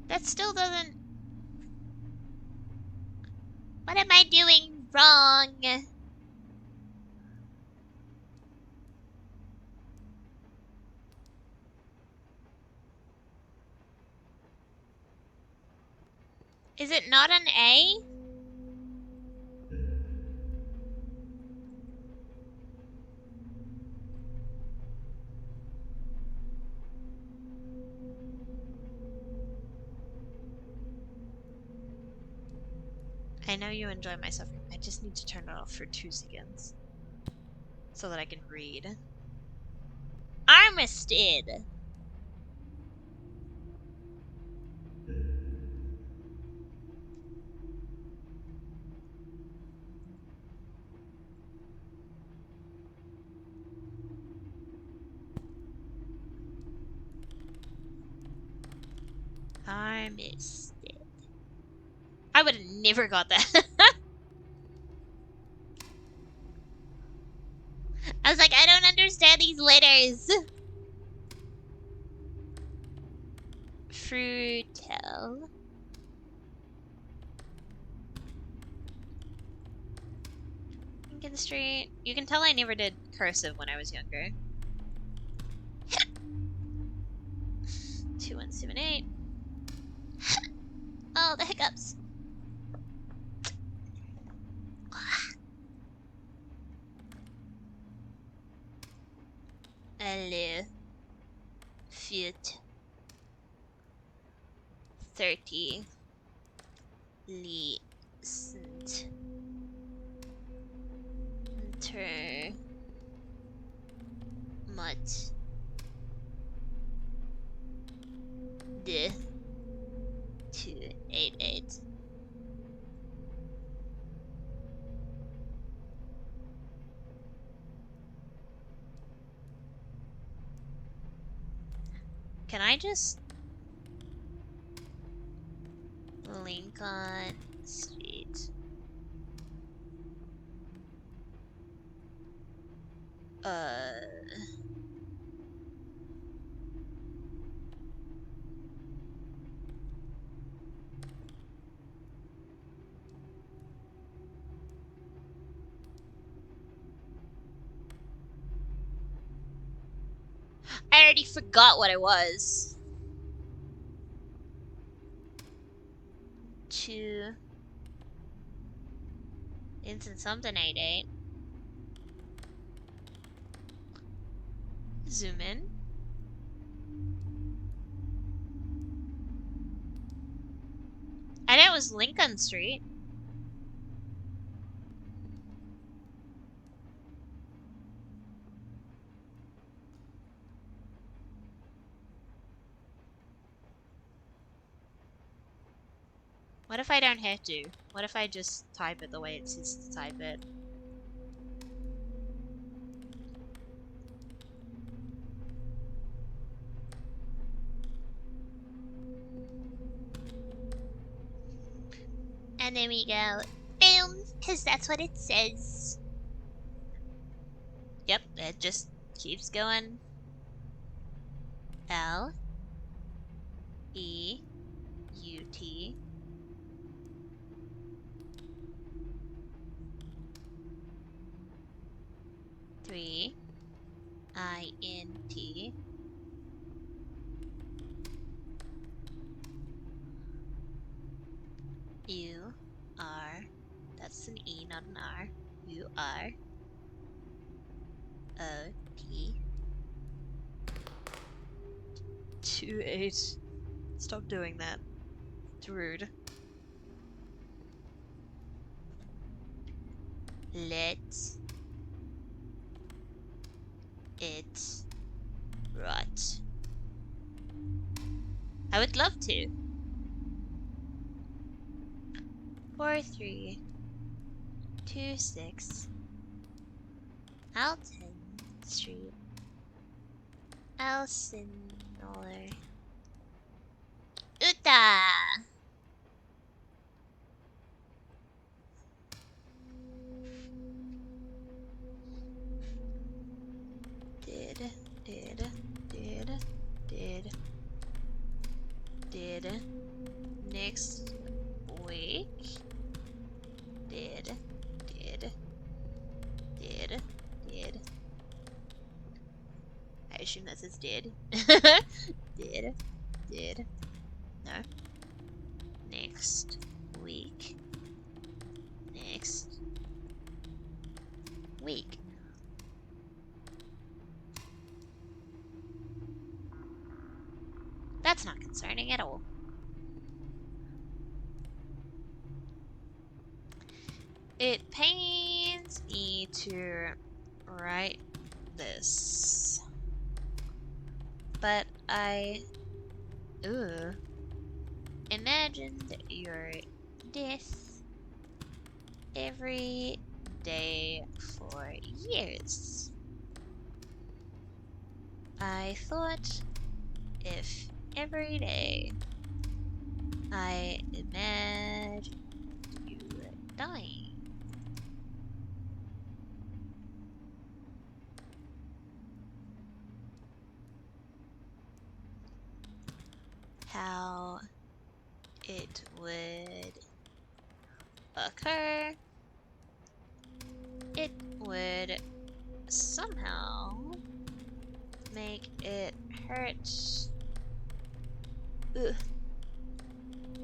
Speaker 1: That still doesn't... What am I doing wrong? Is it not an A? I know you enjoy my suffering. I just need to turn it off for 2 seconds. So that I can read. Armistead! Armistead. I would have never got that. I was like, I don't understand these letters. Fruitel. Lincoln Street. You can tell I never did cursive when I was younger. 216. Hello. Foot. 30. Listened. Enter. Mutt. The 288. Can I just Lincoln Street? I already forgot what it was. 2 into something 88. Zoom in. I know it was Lincoln Street. What if I don't have to? What if I just type it the way it says to type it? And then we go, boom, because that's what it says. Yep, it just keeps going. L E U T three INT U R, that's an E, not an R. U R O T
Speaker 2: 28. Stop doing that. It's rude.
Speaker 1: Let it rot. I would love to. 4326 Alton Street, Elsinore, Utah. Did next week did I assume that says did. did no, next week that's not concerning at all. It pains me to write this, but I imagined your death every day for years. I thought if every day I imagined you dying, how it would occur, it would somehow make it hurt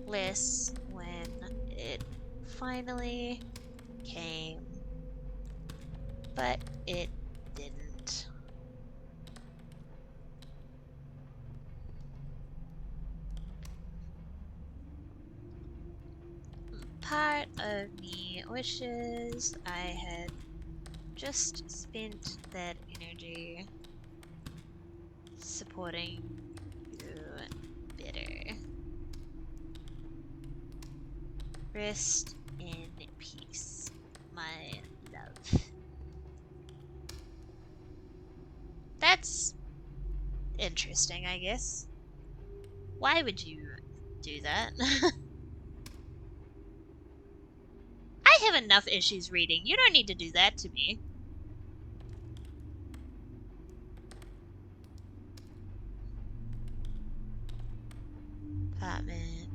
Speaker 1: less when it finally came, but it didn't. part of me wishes I had just spent that energy supporting you better. Rest in peace, my love. That's interesting, I guess. Why would you do that? I have enough issues reading. You don't need to do that to me. Apartment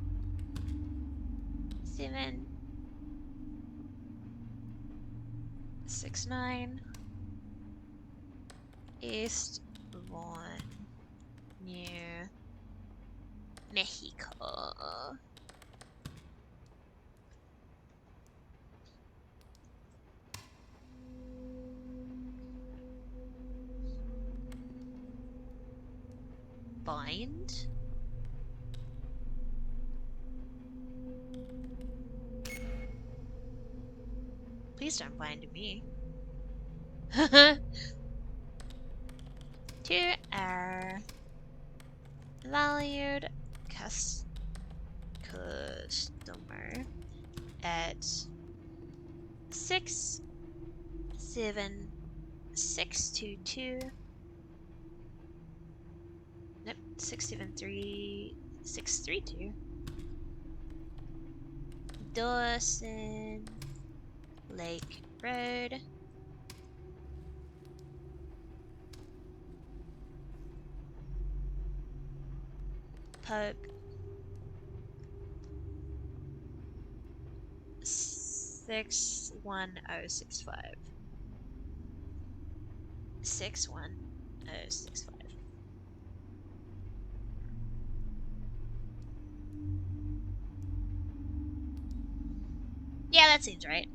Speaker 1: 769 East Vaughn, near Mexico. Bind? Please don't bind me. To our valued customer at 67622. Nope, 673632. Dawson Lake Road. Pope 61065. 61065. Yeah, that seems right.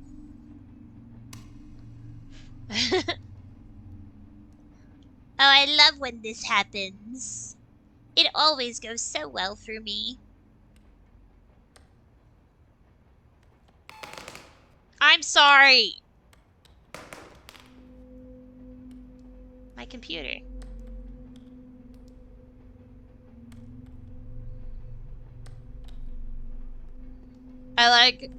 Speaker 1: Oh, I love when this happens. It always goes so well for me. I'm sorry. My computer. I like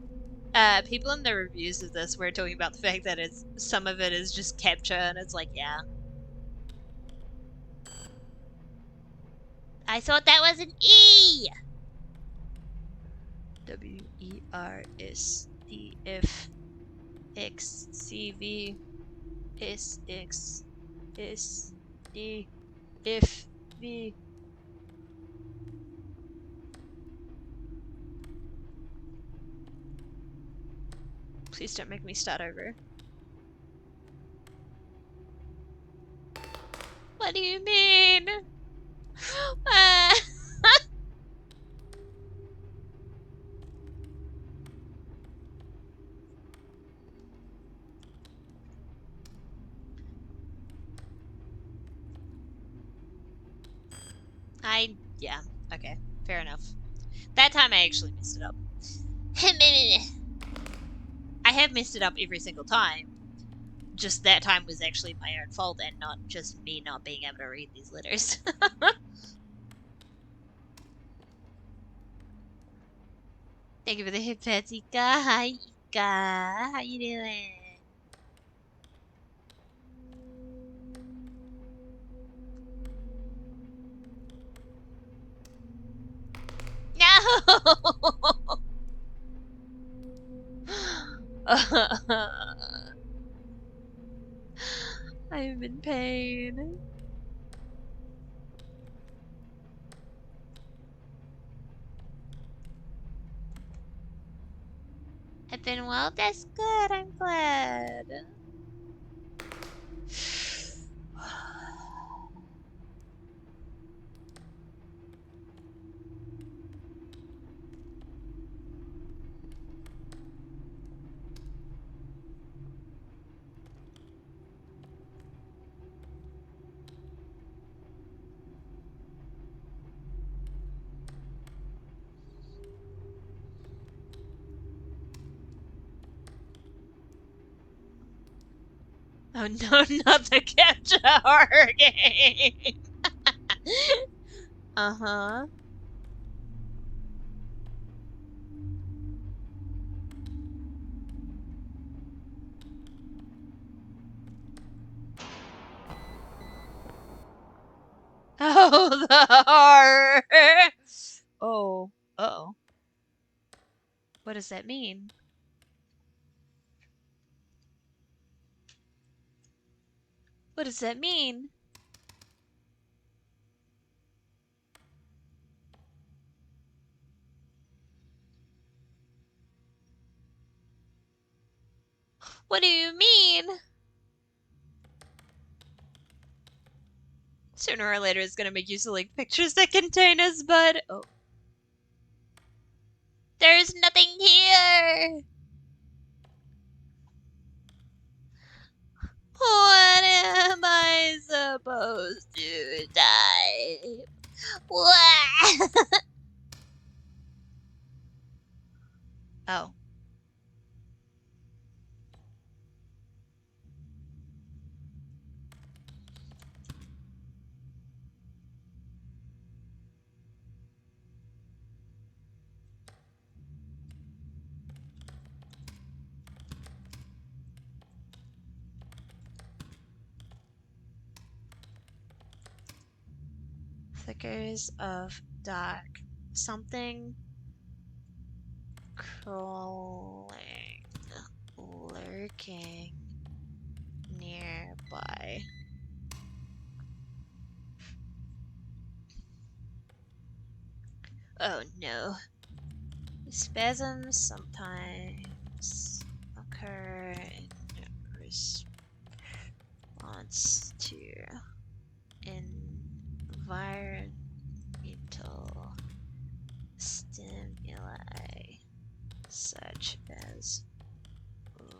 Speaker 1: people in the reviews of this were talking about the fact that it's some of it is just capture, and it's like, yeah. I thought that was an E.
Speaker 2: WERSDFXCVSXSDFV. Please don't make me start over.
Speaker 1: What do you mean? Yeah, okay, fair enough. That time I actually messed it up. I have messed it up every single time. Just that time was actually my own fault and not just me not being able to read these letters. Thank you for the hip pets, Ika. Hi, Ika. How you doing? No! I'm in pain. I've been well, that's good, I'm glad. Oh no, not the capture horror game. Uh-huh. Oh, the horror. Oh. Uh-oh. What does that mean? What does that mean? What do you mean? Sooner or later, it's gonna make you select pictures that contain his bud. Oh. There's nothing here! What am I supposed to type? What? Oh. Flickers of dark. Something crawling, lurking nearby. Oh no. Spasms sometimes occur in response to environmental stimuli such as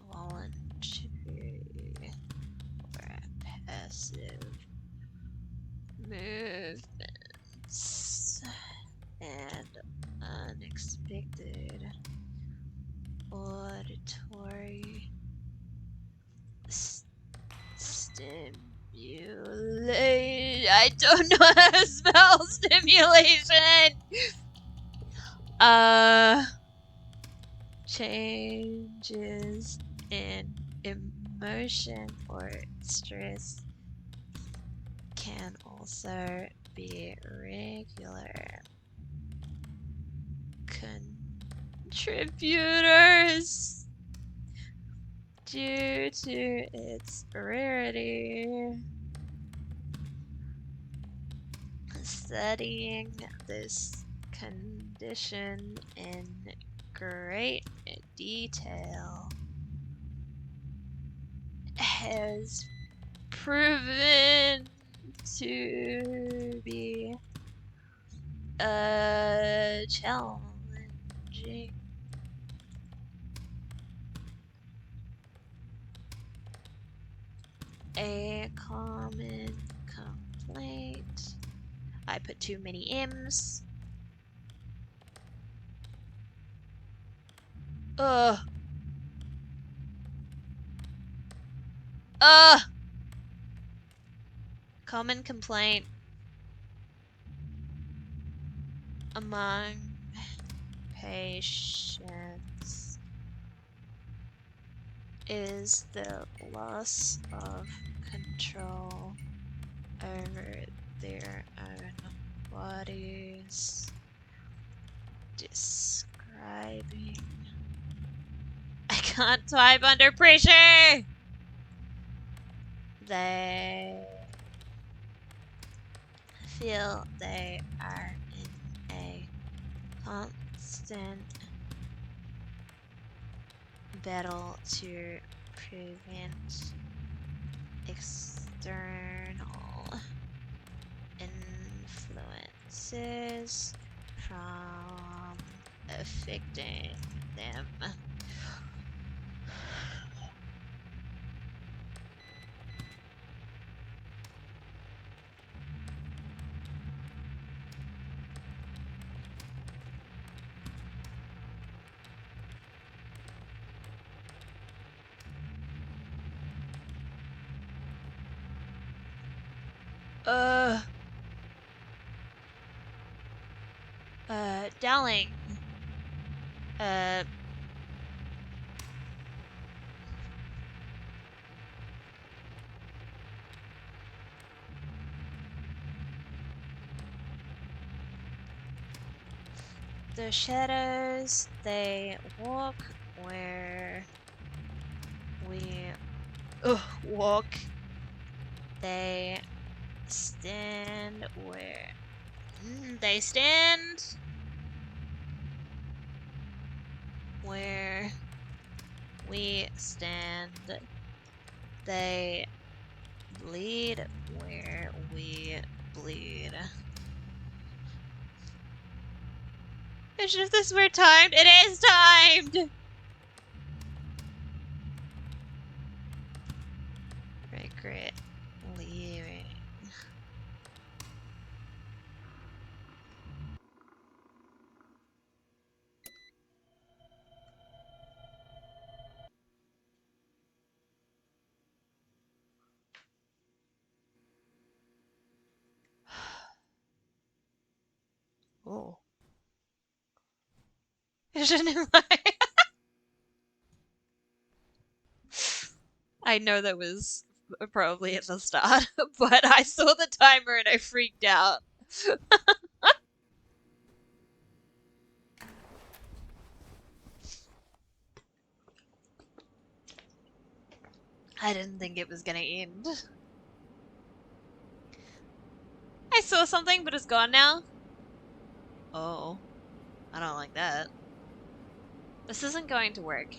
Speaker 1: voluntary or passive movements and unexpected auditory stimulation. I don't know how to spell stimulation. Changes in emotion or stress can also be regular contributors due to its rarity. Studying this condition in great detail has proven to be challenging. A common complaint. I put too many M's. Ugh. Ugh. Common complaint among patients is the loss of control over their own bodies. Describing. I can't type under pressure! They feel they are in a constant battle to prevent external influences from affecting them.
Speaker 2: Uh,
Speaker 1: Darling. Uh, the shadows, they walk where we walk. They stand where they stand where we stand. They bleed where we bleed. Imagine if this were timed. It is timed! Regret leaving.
Speaker 2: oh.
Speaker 1: Shouldn't I know that was probably at the start, but I saw the timer and I freaked out. I didn't think it was gonna end. I saw something, but it's gone now. Oh, I don't like that. This isn't going to work.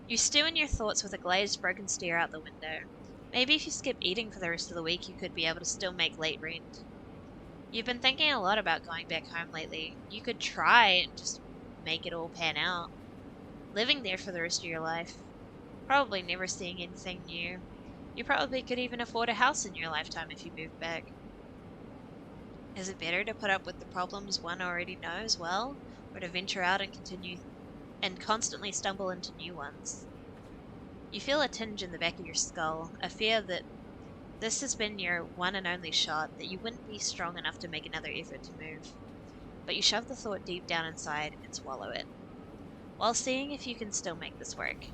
Speaker 1: You stew in your thoughts with a glazed, broken stare out the window. Maybe if you skip eating for the rest of the week, you could be able to still make late rent. You've been thinking a lot about going back home lately. You could try and just make it all pan out. Living there for the rest of your life. Probably never seeing anything new. You probably could even afford a house in your lifetime if you moved back. Is it better to put up with the problems one already knows well, or to venture out and continue and constantly stumble into new ones? You feel a tinge in the back of your skull, a fear that this has been your one and only shot, that you wouldn't be strong enough to make another effort to move. But you shove the thought deep down inside and swallow it, while seeing if you can still make this work.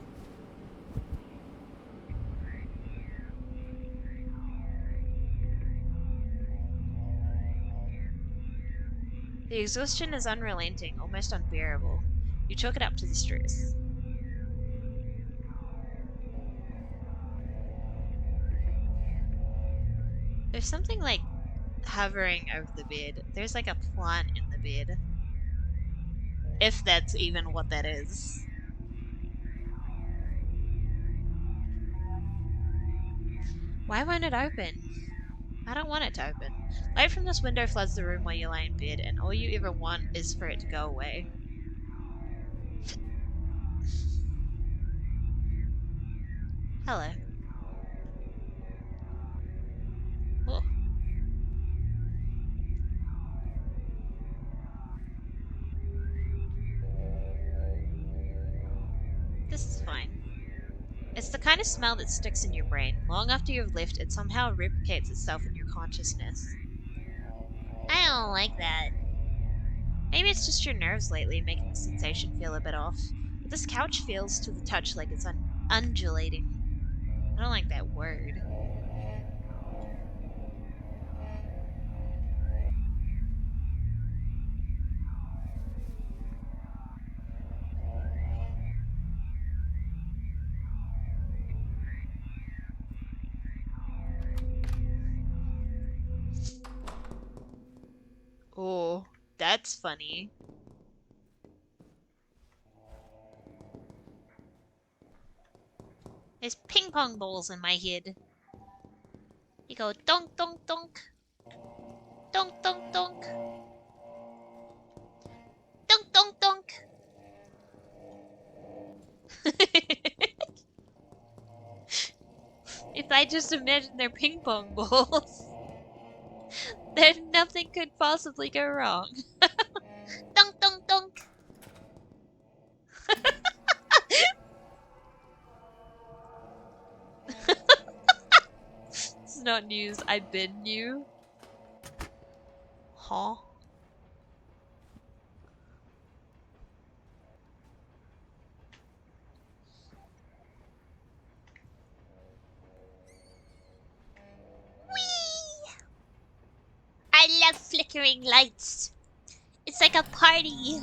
Speaker 1: The exhaustion is unrelenting, almost unbearable. You chalk it up to the stress. There's something like hovering over the bed. There's like a plant in the bed. If that's even what that is. Why won't it open? I don't want it to open. Light from this window floods the room while you lie in bed, and all you ever want is for it to go away. Hello. Oh, this is fine. It's the kind of smell that sticks in your brain. Long after you've left, it somehow replicates itself in your consciousness. I don't like that. Maybe it's just your nerves lately making the sensation feel a bit off. But this couch feels to the touch like it's undulating. I don't like that word. Oh, that's funny. There's ping pong balls in my head. You go donk donk donk. Donk donk donk. Donk donk donk. If I just imagine they're ping pong balls, then nothing could possibly go wrong. Donk donk donk. It's
Speaker 2: not news. I've been new. Huh?
Speaker 1: Whee! I love flickering lights. It's like a party.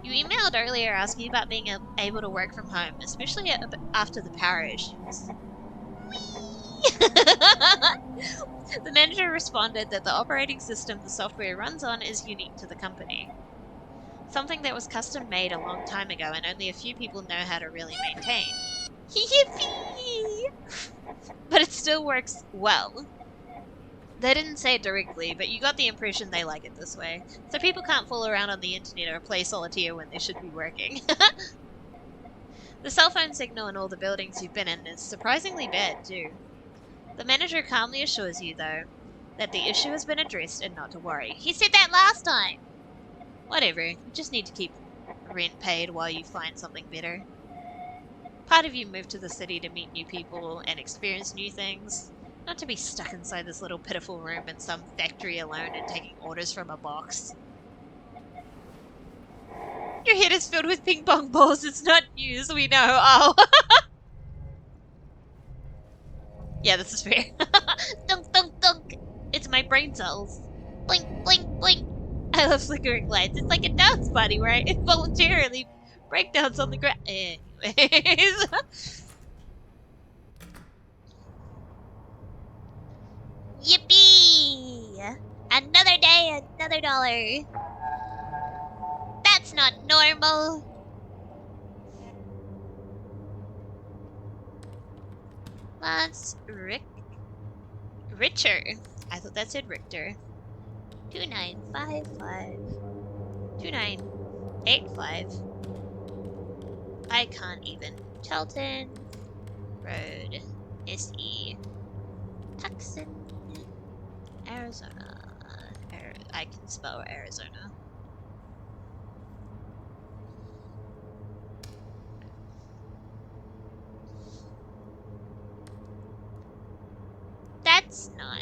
Speaker 1: You emailed earlier asking about being able to work from home, especially after the power issues. The manager responded that the operating system the software runs on is unique to the company. Something that was custom made a long time ago and only a few people know how to really maintain. Yippee! But it still works well. They didn't say it directly, but you got the impression they like it this way. So people can't fool around on the internet or play solitaire when they should be working. The cell phone signal in all the buildings you've been in is surprisingly bad, too. The manager calmly assures you, though, that the issue has been addressed and not to worry. He said that last time! Whatever, you just need to keep rent paid while you find something better. Part of you moved to the city to meet new people and experience new things, not to be stuck inside this little pitiful room in some factory alone and taking orders from a box. Your head is filled with ping pong balls. It's not news, we know. Oh. Yeah, this is fair. Dunk, dunk, dunk. It's my brain cells. Blink, blink, blink. I love flickering lights. It's like a dance party where I involuntarily break downs on the ground. Anyways. Yippee! Another day, another dollar. That's not normal. That's Richer. I thought that said Richter. 2955. 2985. I can't even. Chelton Road. SE. Tucson. Arizona. I can spell Arizona. That's not.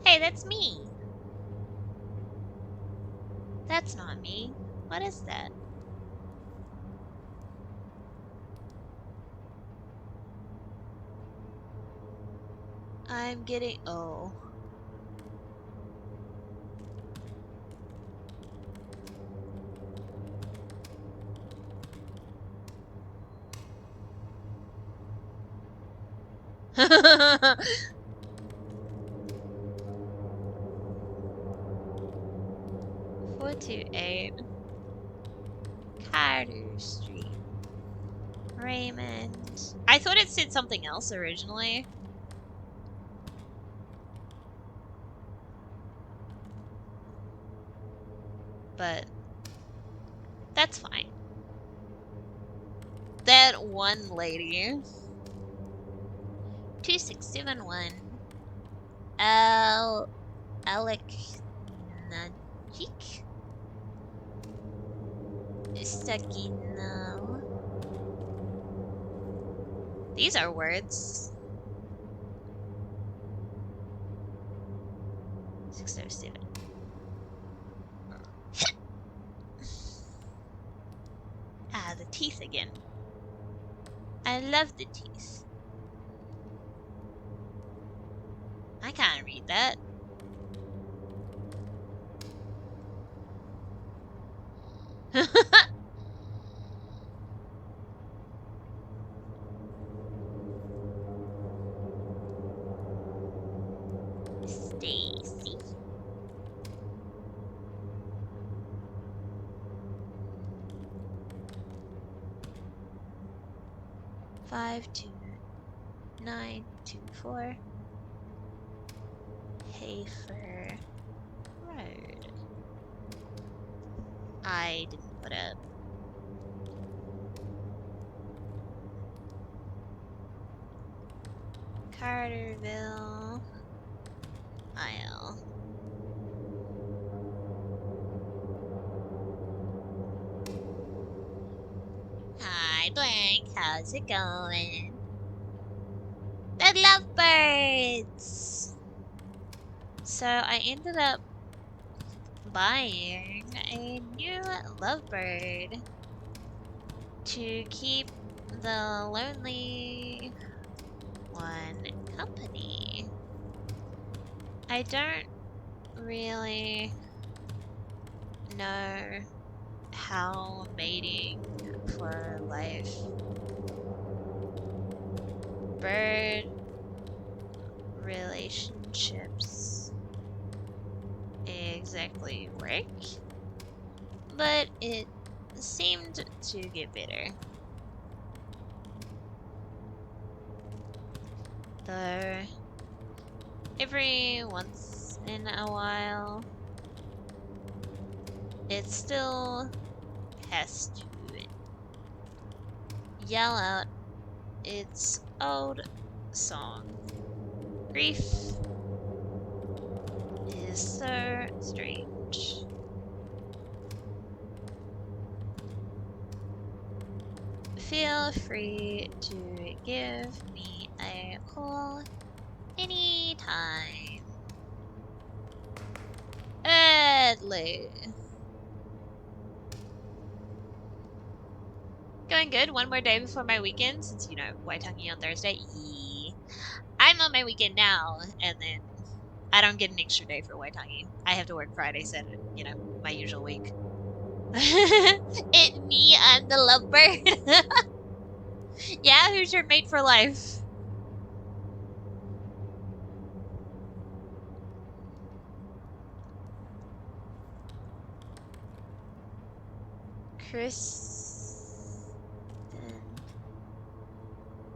Speaker 1: Hey, that's me. That's not me. What is that? I'm getting. Oh. Four two eight Carter Street, Raymond. I thought it said something else originally. But that's fine. That one lady. 2671. Alec Najik? Stagino. These are words. 607. Ah, the teeth again. I love the teeth. I can't read that. Stacy. Five two 924 Hafer Road. I didn't put up. Carterville Isle. Hi, Blank. How's it going? The lovebirds! So I ended up buying a new lovebird to keep the lonely one company. I don't really know how mating for life bird relationships exactly work, but it seemed to get better. Though every once in a while it still has to yell out its old song. Grief is so strange. Feel free to give me a call anytime. Edley. Going good. One more day before my weekend, since, you know, Waitangi on Thursday. Yeah. I'm on my weekend now, and then I don't get an extra day for Waitangi. I have to work Friday, Saturday, you know, my usual week. It me, I'm the lovebird. Yeah, who's your mate for life? Chris.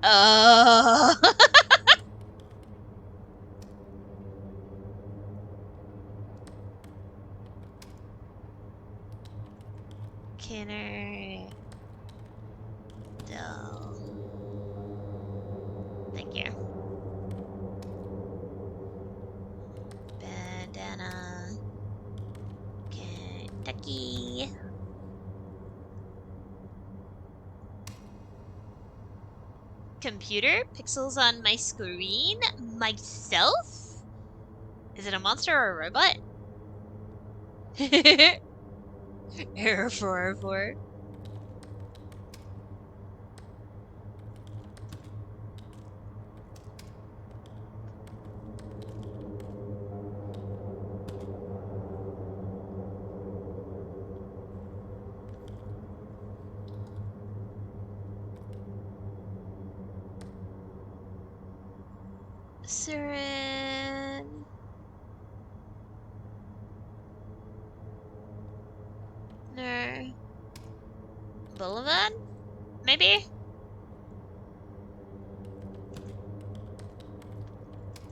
Speaker 1: Oh. Kinner. Dell. Thank you. Bandana. Kentucky. Computer? Pixels on my screen? Myself? Is it a monster or a robot? Error 404. Siren. No. Boulevard? Maybe?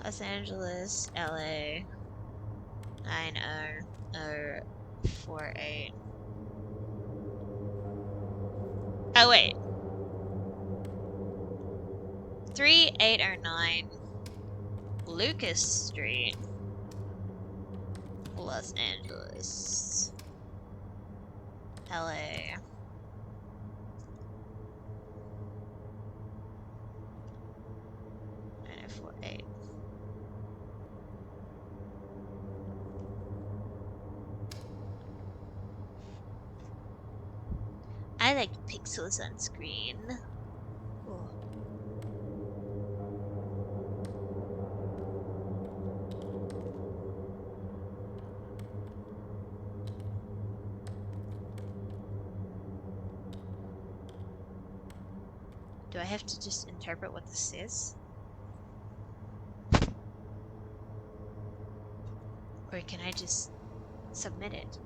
Speaker 1: Los Angeles, LA. 90048. Oh, wait. 3809 Lucas Street, Los Angeles, LA. Eight. I like pixels on screen. Oh. Do I have to just interpret what this says? Or can I just submit it?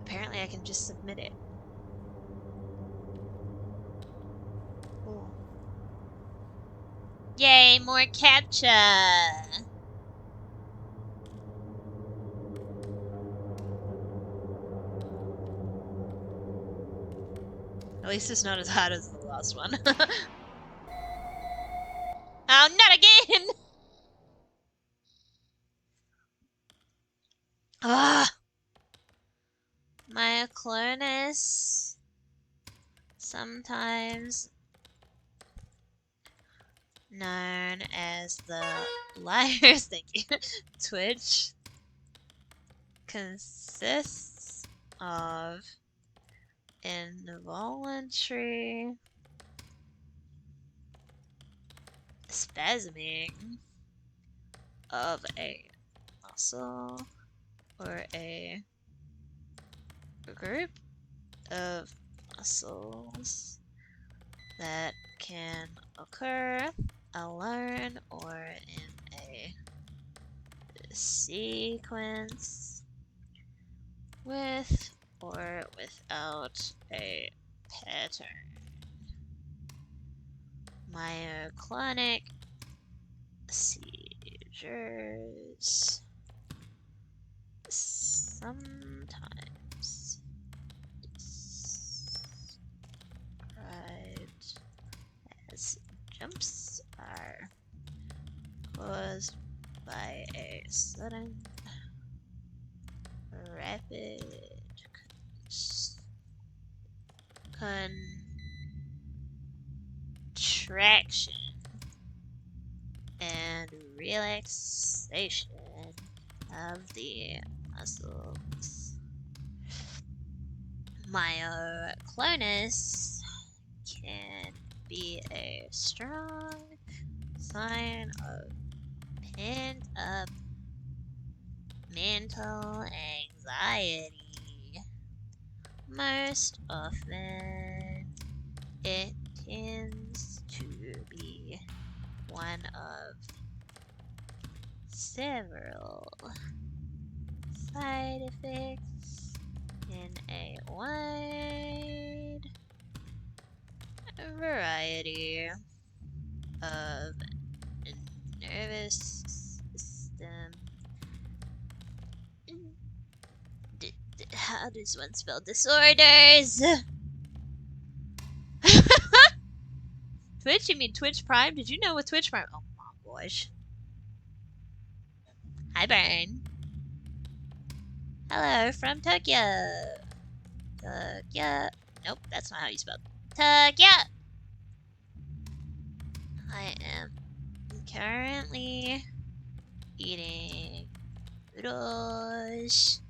Speaker 1: Apparently I can just submit it. Cool. Yay, more captcha! At least it's not as hard as the last one. Oh, not again! Ugh. Myoclonus. Sometimes known as the liars. Thank you. Twitch consists of involuntary spasming of a muscle or a group of muscles that can occur alone or in a sequence with or without a pattern. Myoclonic seizures sometimes described as jumps are caused by a sudden rapid contraction and relaxation of the muscles. Myoclonus can be a strong sign of pent up mental anxiety. Most often, it tends to be one of several side effects in a wide variety of nervous system. How does one spell disorders? Twitch? You mean Twitch Prime? Did you know what Twitch Prime? Oh my gosh. Hi, Burn. Hello from Tokyo. Tokyo. Nope, that's not how you spell Tokyo. I am currently eating noodles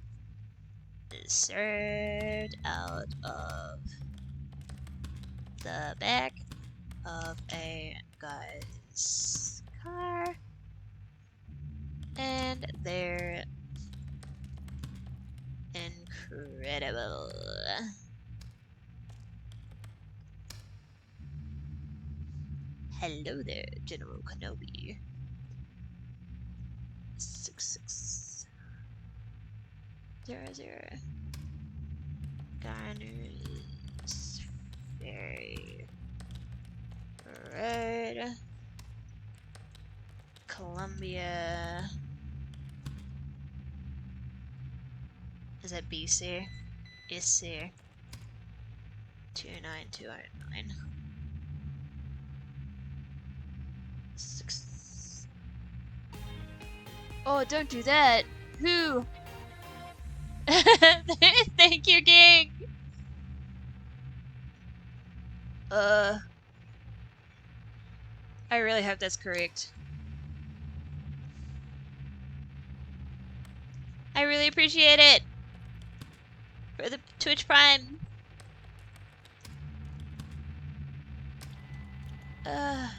Speaker 1: served out of the back of a guy's car, and they're incredible. Hello there, General Kenobi. 6600. Garner's Ferry Road, Columbia. Is that BC? IC 29209. 6.
Speaker 2: Oh, don't do that. Who?
Speaker 1: Thank you, King.
Speaker 2: I really hope that's correct.
Speaker 1: I really appreciate it for the Twitch Prime.
Speaker 2: Oh.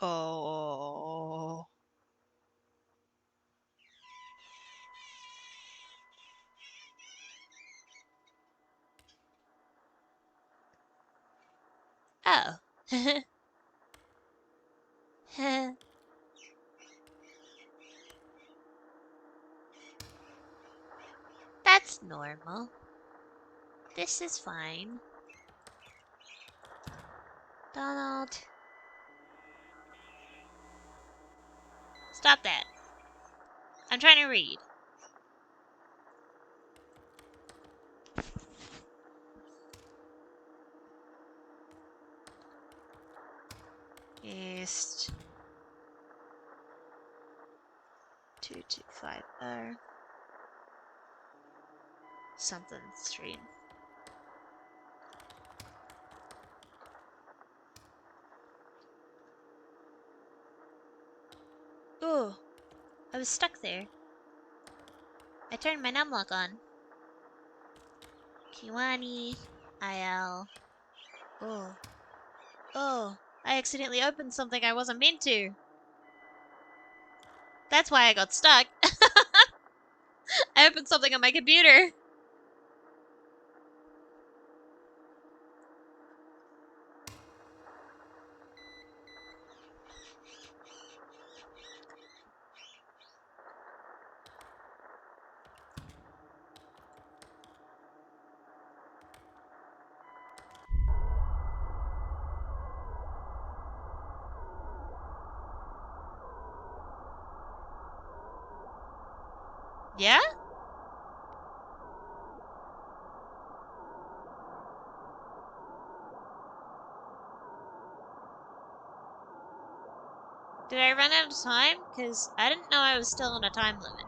Speaker 1: Oh. That's normal. This is fine. Donald. Stop that. I'm trying to read. East 2250 something street. Ooh, I was stuck there. I turned my numlock on. Kiwani, IL. Oh. Oh, I accidentally opened something I wasn't meant to. That's why I got stuck. I opened something on my computer. Yeah? Did I run out of time? Because I didn't know I was still on a time limit.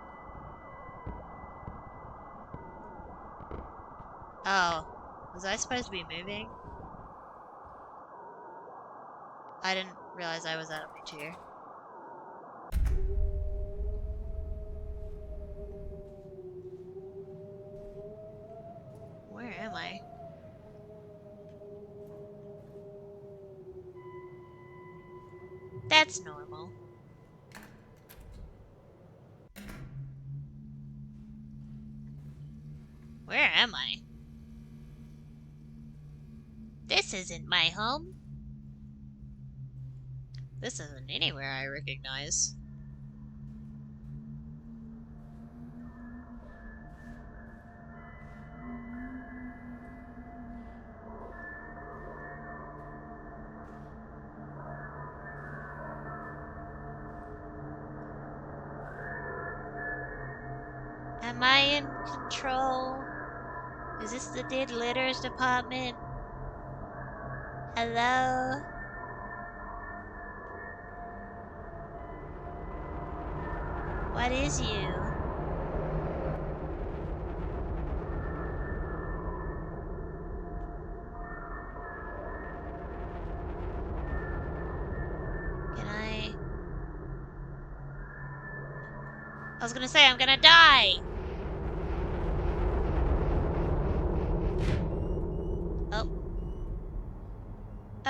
Speaker 1: Oh. Was I supposed to be moving? I didn't realize I was out of my chair. Where am I? That's normal. Where am I? This isn't my home. This isn't anywhere I recognize. Am I in control? Is this the dead litters department? Hello? What is you? Can I... I was gonna say I'm gonna die! Oh.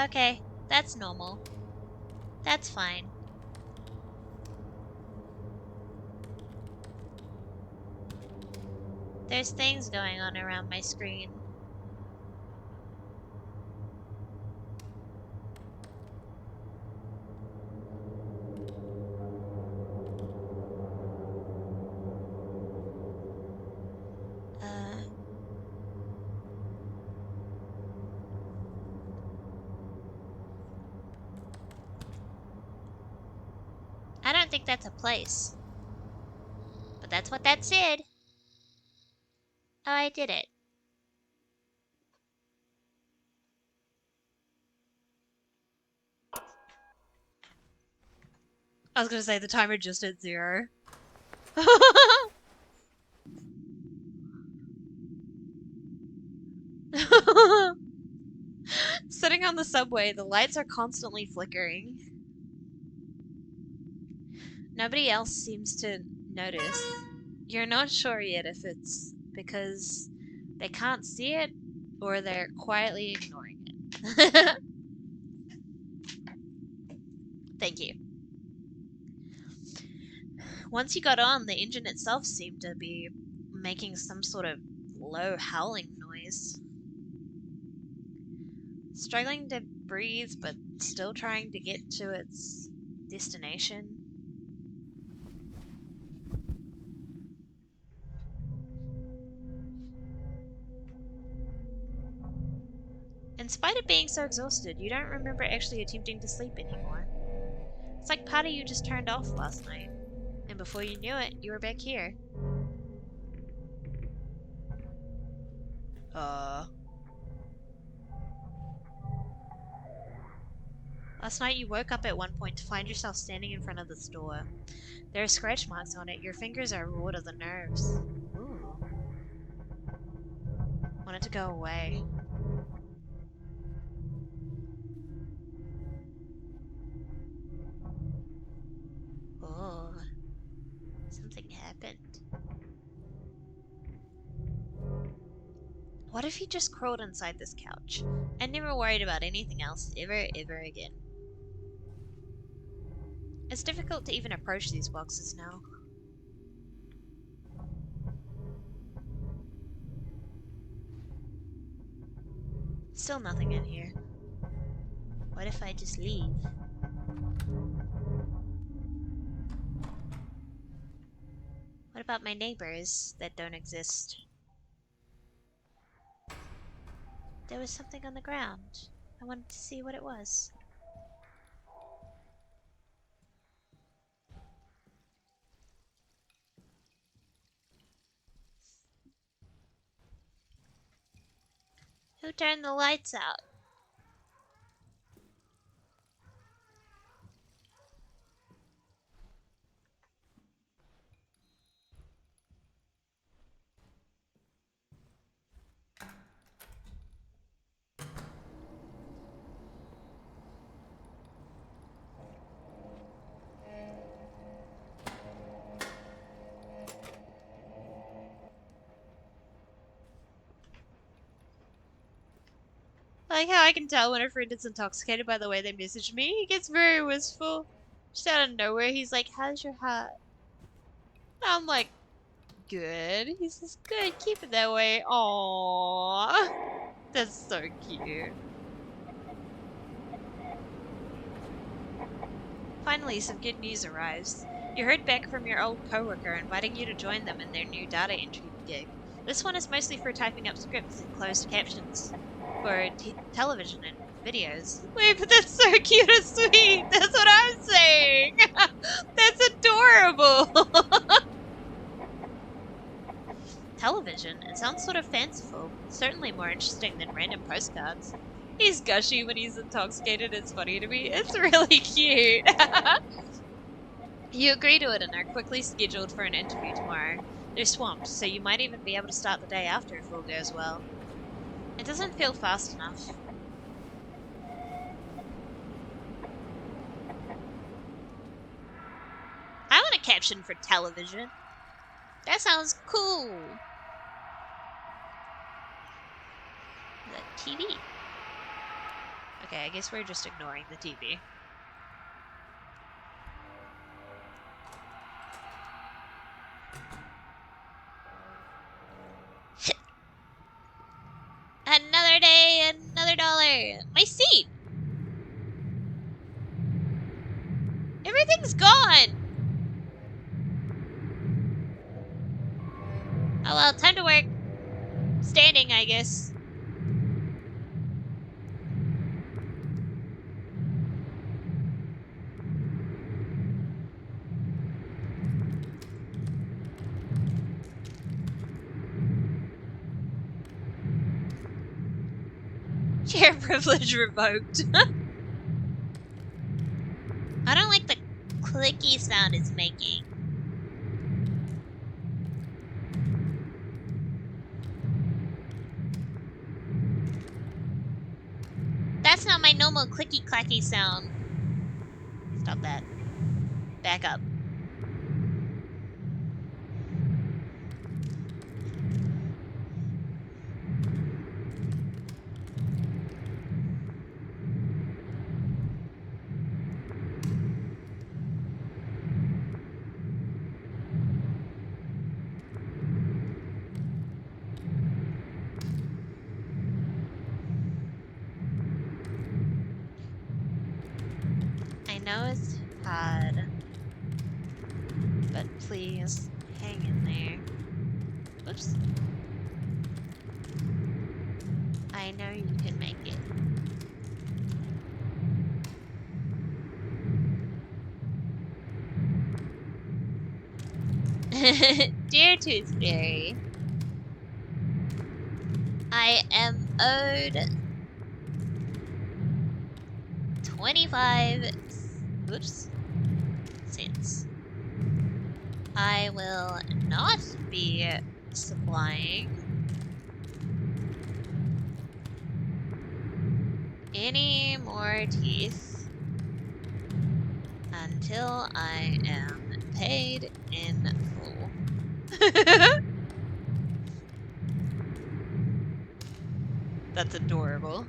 Speaker 1: Okay, that's normal. That's fine. There's things going on around my screen. I don't think that's a place. But that's what that said. Oh, I did it. I was gonna say the timer just hit 0. Sitting on the subway, the lights are constantly flickering. Nobody else seems to notice. You're not sure yet if it's because they can't see it or they're quietly ignoring it. Thank you. Once you got on, the engine itself seemed to be making some sort of low howling noise. Struggling to breathe, but still trying to get to its destination. spite of being so exhausted, you don't remember actually attempting to sleep anymore. It's like part of you just turned off last night, and before you knew it, you were back here. Last night you woke up at one point to find yourself standing in front of this door. There are scratch marks on it. Your fingers are raw to the nerves. Ooh. Want it to go away. Oh. Something happened. What if he just crawled inside this couch and never worried about anything else ever again? It's difficult to even approach these boxes now. Still nothing in here. What if I just leave? What about my neighbors that don't exist? There was something on the ground. I wanted to see what it was. Who turned the lights out? I like how I can tell when a friend is intoxicated by the way they message me. He gets very wistful. Just out of nowhere, he's like, "How's your heart?" I'm like, "Good." He says, "Good, keep it that way." Aww. That's so cute. Finally, some good news arrives. You heard back from your old coworker inviting you to join them in their new data entry gig. This one is mostly for typing up scripts and closed captions for television and videos. Wait, but that's so cute and sweet! That's what I'm saying! That's adorable! Television? It sounds sort of fanciful. Certainly more interesting than random postcards. He's gushy when he's intoxicated. It's funny to me. It's really cute. You agree to it and are quickly scheduled for an interview tomorrow. They're swamped, so you might even be able to start the day after if all goes well. It doesn't feel fast enough. I want a caption for television. That sounds cool. The TV. Okay, I guess we're just ignoring the TV. Another day, another dollar. My seat. Everything's gone. Oh well, time to work. Standing, I guess. Chair privilege revoked. I don't like the clicky sound it's making. That's not my normal clicky clacky sound. Stop that. Back up. I know it's hard, but please hang in there. Oops. I know you can make it. Dear Tooth Fairy, I am owed 25 oops, cents. I will not be supplying any more teeth until I am paid in full. That's adorable.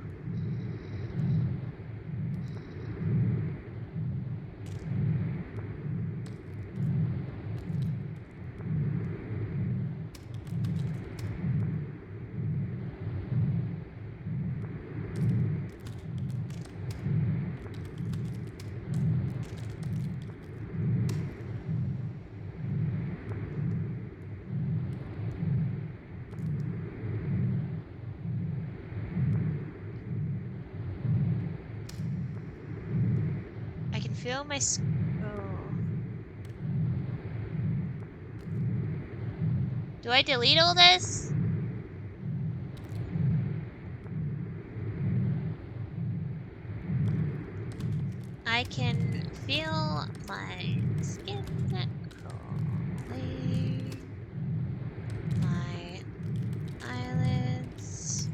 Speaker 1: I can feel my oh. Do I delete all this? I can feel my skin crawling, my eyelids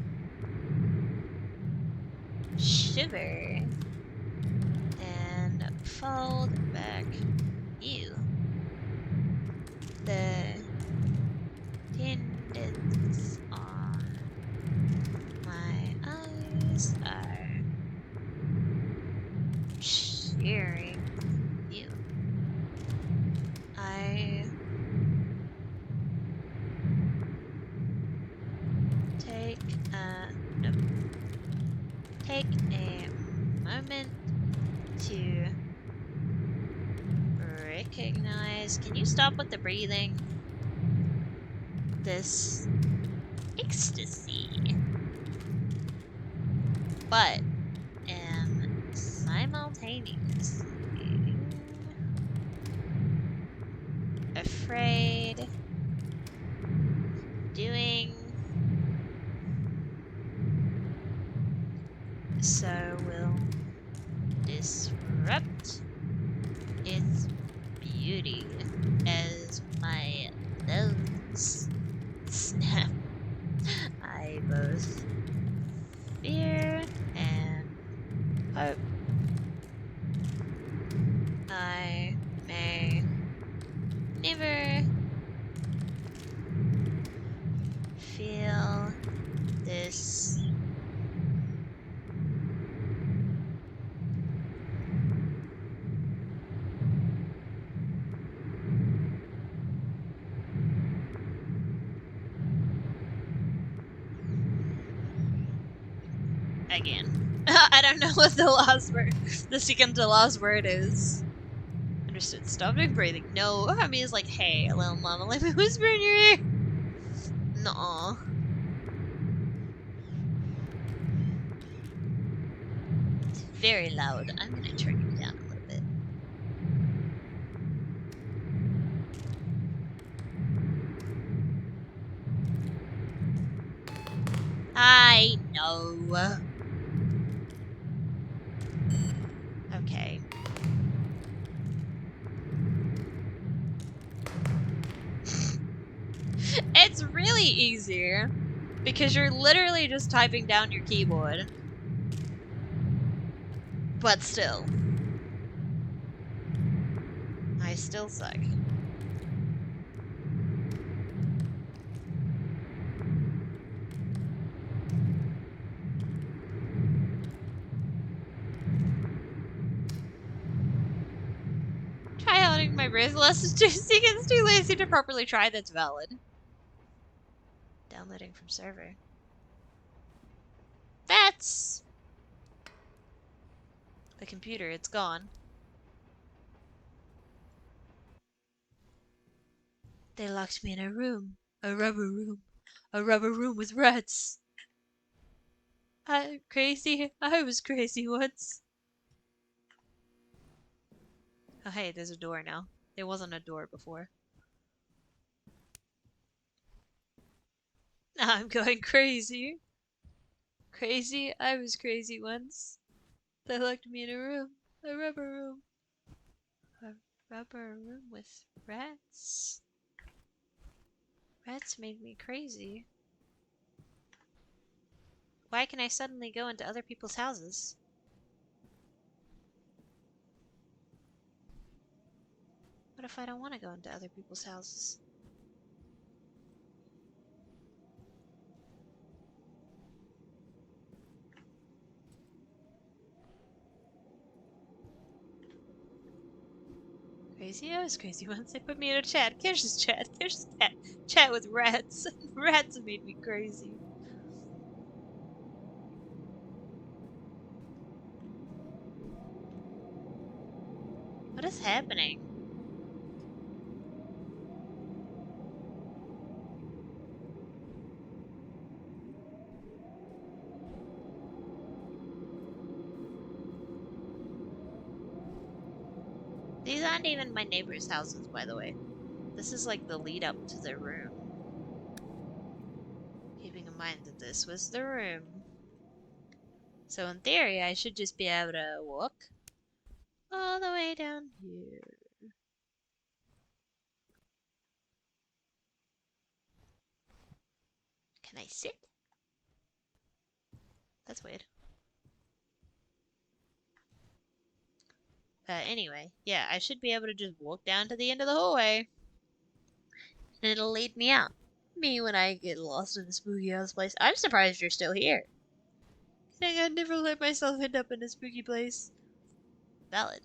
Speaker 1: shiver and fold back. Ew. The tendons on my eyes are shearing. Ew. I take nope. Take a moment to recognize. Can you stop with the breathing? This ecstasy, but am simultaneously afraid doing so will disrupt its beauty as my lungs snap. I both fear and hope I may never feel this again. I don't know what the last word, the second to last word is. Understood. Stop doing breathing. No, I mean it's like, hey, little mama, let me whisper in your ear. No. It's very loud. I'm gonna turn it down a little bit. I know. Okay. It's really easier because you're literally just typing down your keyboard. But still. I still suck. Try holding my wrist less than 2 seconds. Too lazy to properly try. That's valid. Downloading from server. That's the computer. It's gone. They locked me in a room. A rubber room. A rubber room with rats. I'm crazy. I was crazy once. Oh hey, there's a door now. There wasn't a door before.
Speaker 2: Now I'm going crazy. Crazy? I was crazy once. They locked me in a room. A rubber room. A rubber room with rats. Rats made me crazy. Why can I suddenly go into other people's houses? What if I don't want to go into other people's houses? Crazy? I was crazy once. They put me in a chat. Kirsch's chat. Kirsch's chat with rats. Rats made me crazy. What is happening? These aren't even my neighbors' houses, by the way. This is like the lead up to the room. Keeping in mind that this was the room. So in theory, I should just be able to walk all the way down here. Can I sit? That's weird. Anyway, yeah, I should be able to just walk down to the end of the hallway. And it'll lead me out. Me when I get lost in the spooky house place. I'm surprised you're still here. Dang, I'd never let myself end up in a spooky place. Valid.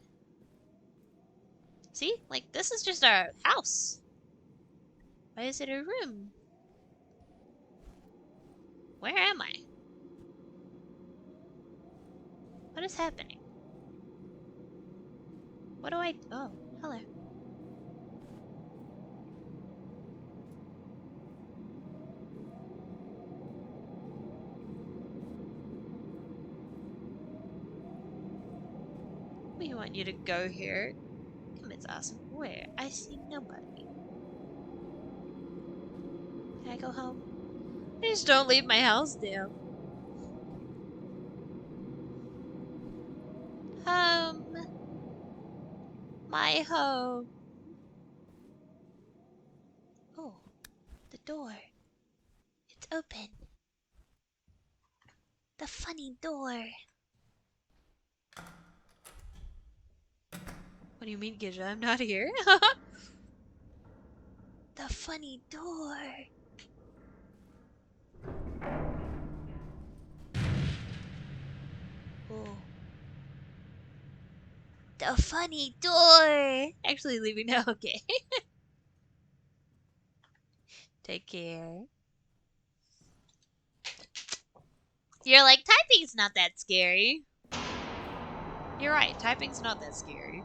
Speaker 2: See? Like, this is just our house. Why is it a room? Where am I? What is happening? What do I... Oh, hello. We want you to go here. Come, it's awesome. Where? I see nobody. Can I go home? Please don't leave my house, damn. Home. My home. Oh, the door. It's open. The funny door. What do you mean, Gidja? I'm not here. The funny door. Oh. The funny door. Actually leaving now, okay. Take care. You're like, typing's not that scary. You're right, typing's not that scary.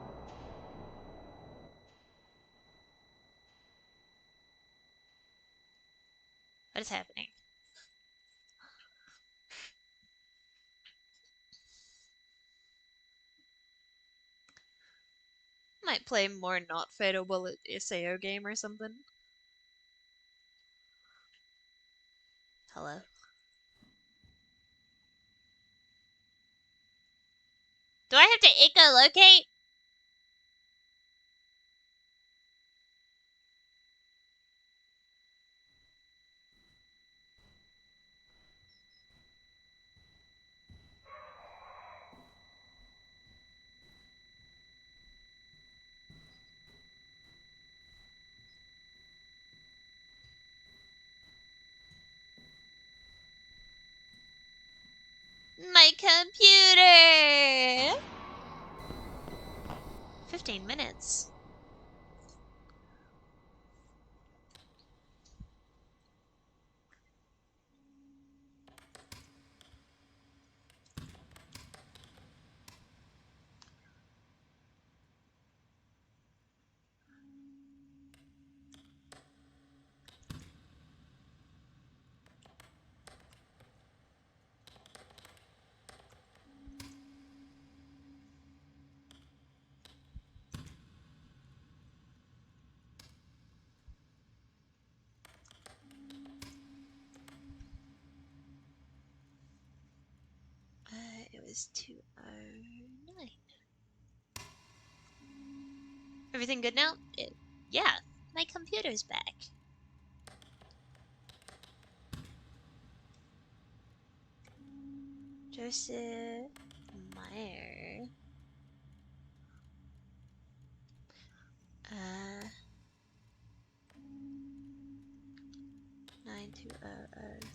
Speaker 2: What is happening? Might play more not Fatal Bullet SAO game or something. Hello. Do I have to echolocate? My computer! 15 minutes. it was 209. Everything good now?
Speaker 1: Yeah, my computer's back.
Speaker 2: Joseph Meyer. 9200.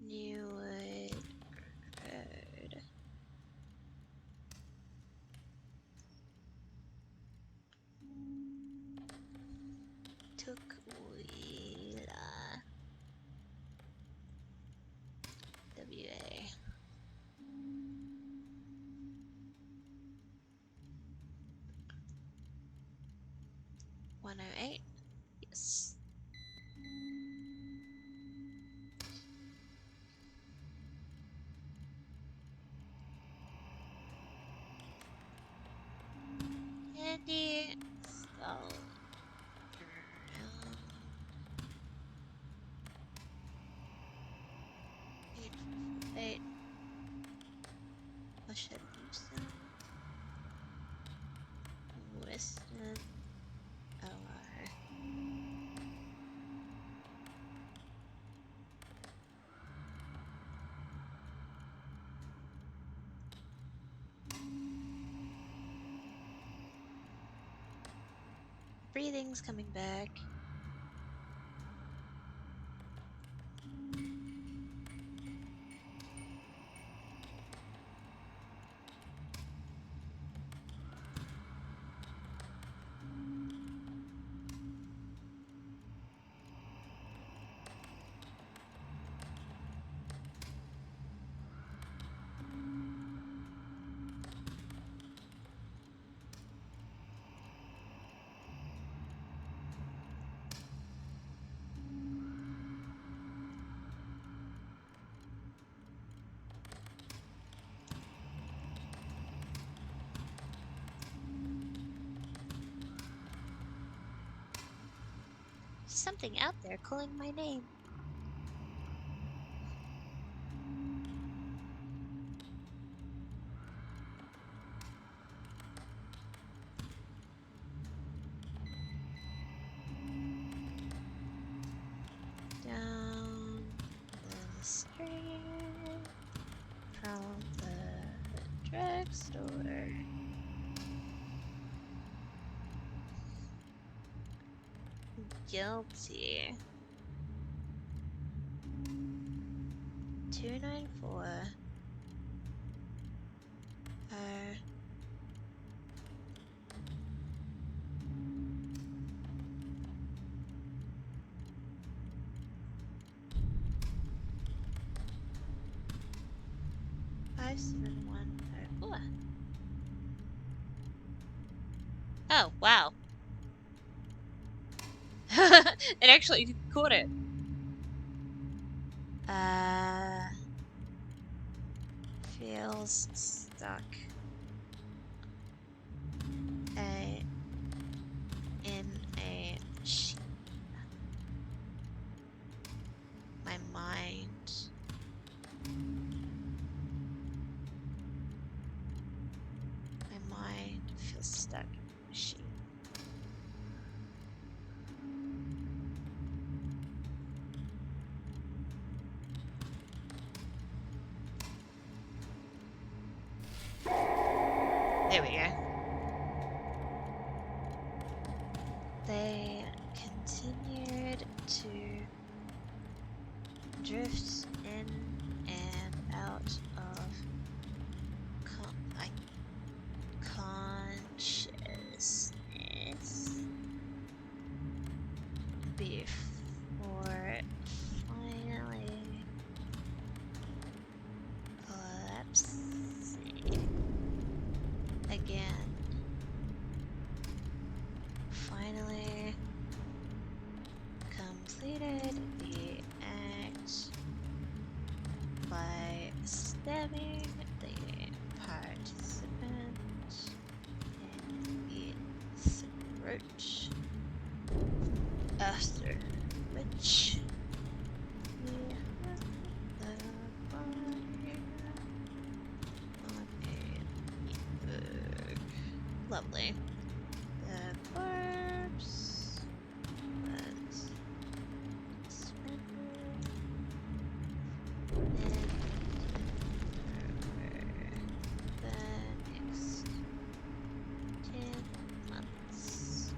Speaker 2: Newwood Road. Tukwila. WA. $108.
Speaker 1: Yes.
Speaker 2: Andy Skull. 848. Washington. Western. OR. Breathing's coming back.
Speaker 1: Something out there calling my name.
Speaker 2: Down the street from the drugstore. Guilty. 294. Five, 7, 1, 5, 4.
Speaker 1: Oh, wow. It actually caught it.
Speaker 2: Feels stuck. In a machine. My mind. My mind feels stuck in a machine.
Speaker 1: There we go.
Speaker 2: They continued to drift in and out of consciousness before finally collapsing again. Finally completed the act by stabbing the participant in the throat, after which village. We have the fire on a book. Lovely. The corpse was surrendered and over the next 10 months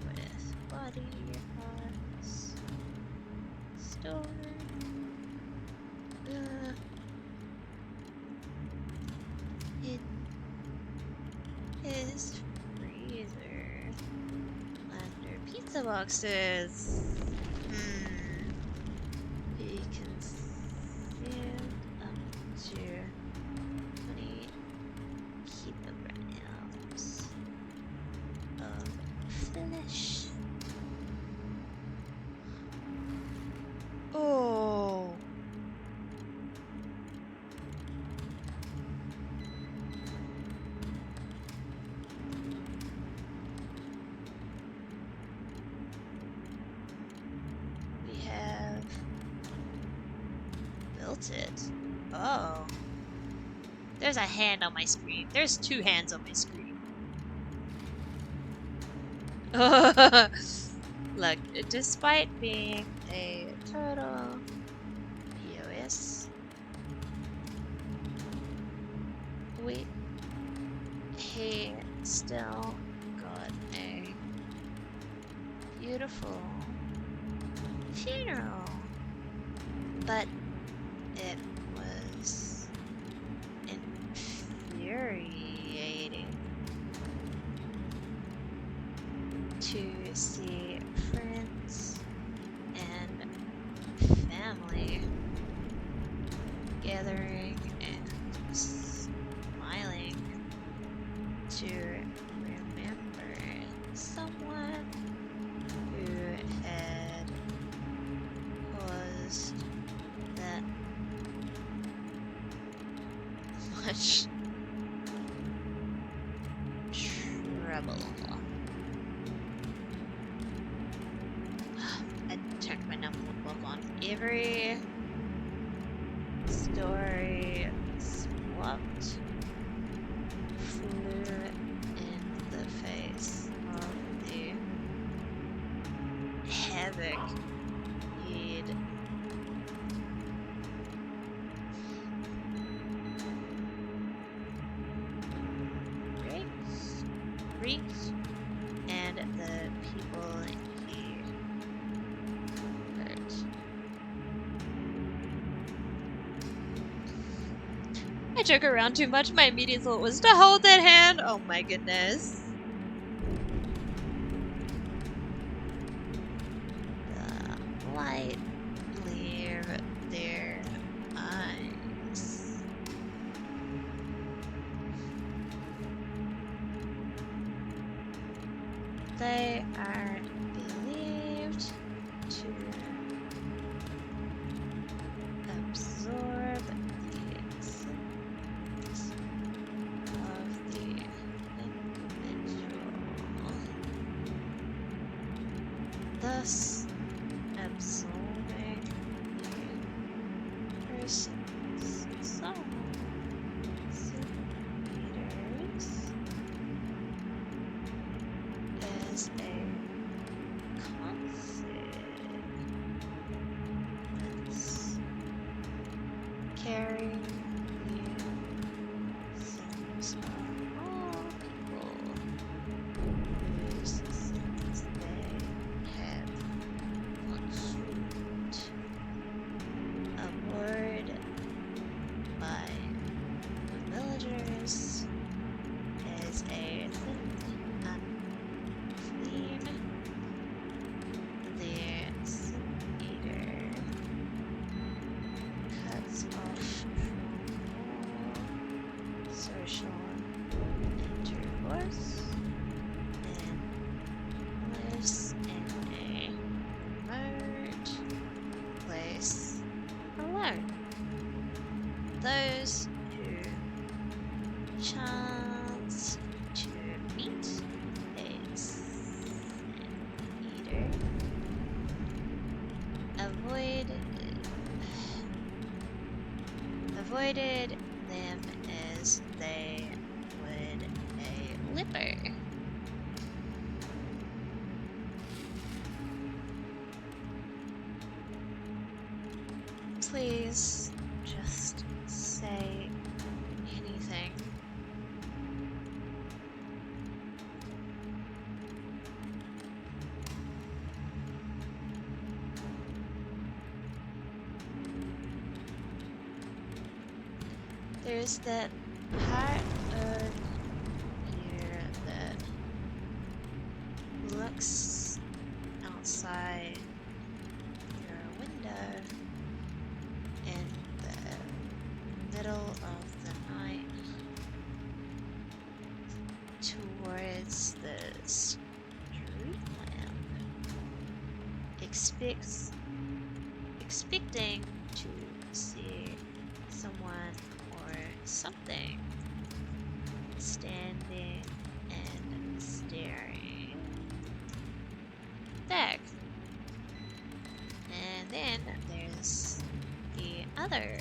Speaker 2: with body parts stored in his freezer under pizza boxes. He consumed up to 20 kilograms of flesh. Oh. We have built it. Oh. There's a hand on my screen. There's 2 hands on my screen. Look, despite being a total POS, he still got a beautiful funeral. But it was infuriating to see friends and family gathering and smiling to remember someone who had caused that much trouble. I turned my notebook on. Every story swapped flew in the face of the havoc he'd wreaked, and the people he hurt. I joke around too much. My immediate thought was to hold that hand. Oh my goodness. The light leave their eyes. They are believed to absorb the essence of the individual, thus absorbing the person's soul. Centimeters as a consequence, carrying the sins of all people whose sins they have consumed. A word by the villagers is a thin unclean. The sin-eater cuts off from all social intercourse and lives in a remote place alone. Those who chance to meet a sin-eater avoided them as they would a lipper. Please, just say anything. There's that part of here that looks outside your window in the middle of the night towards the street lamp, expecting to see someone or something standing and staring back. And then there's the other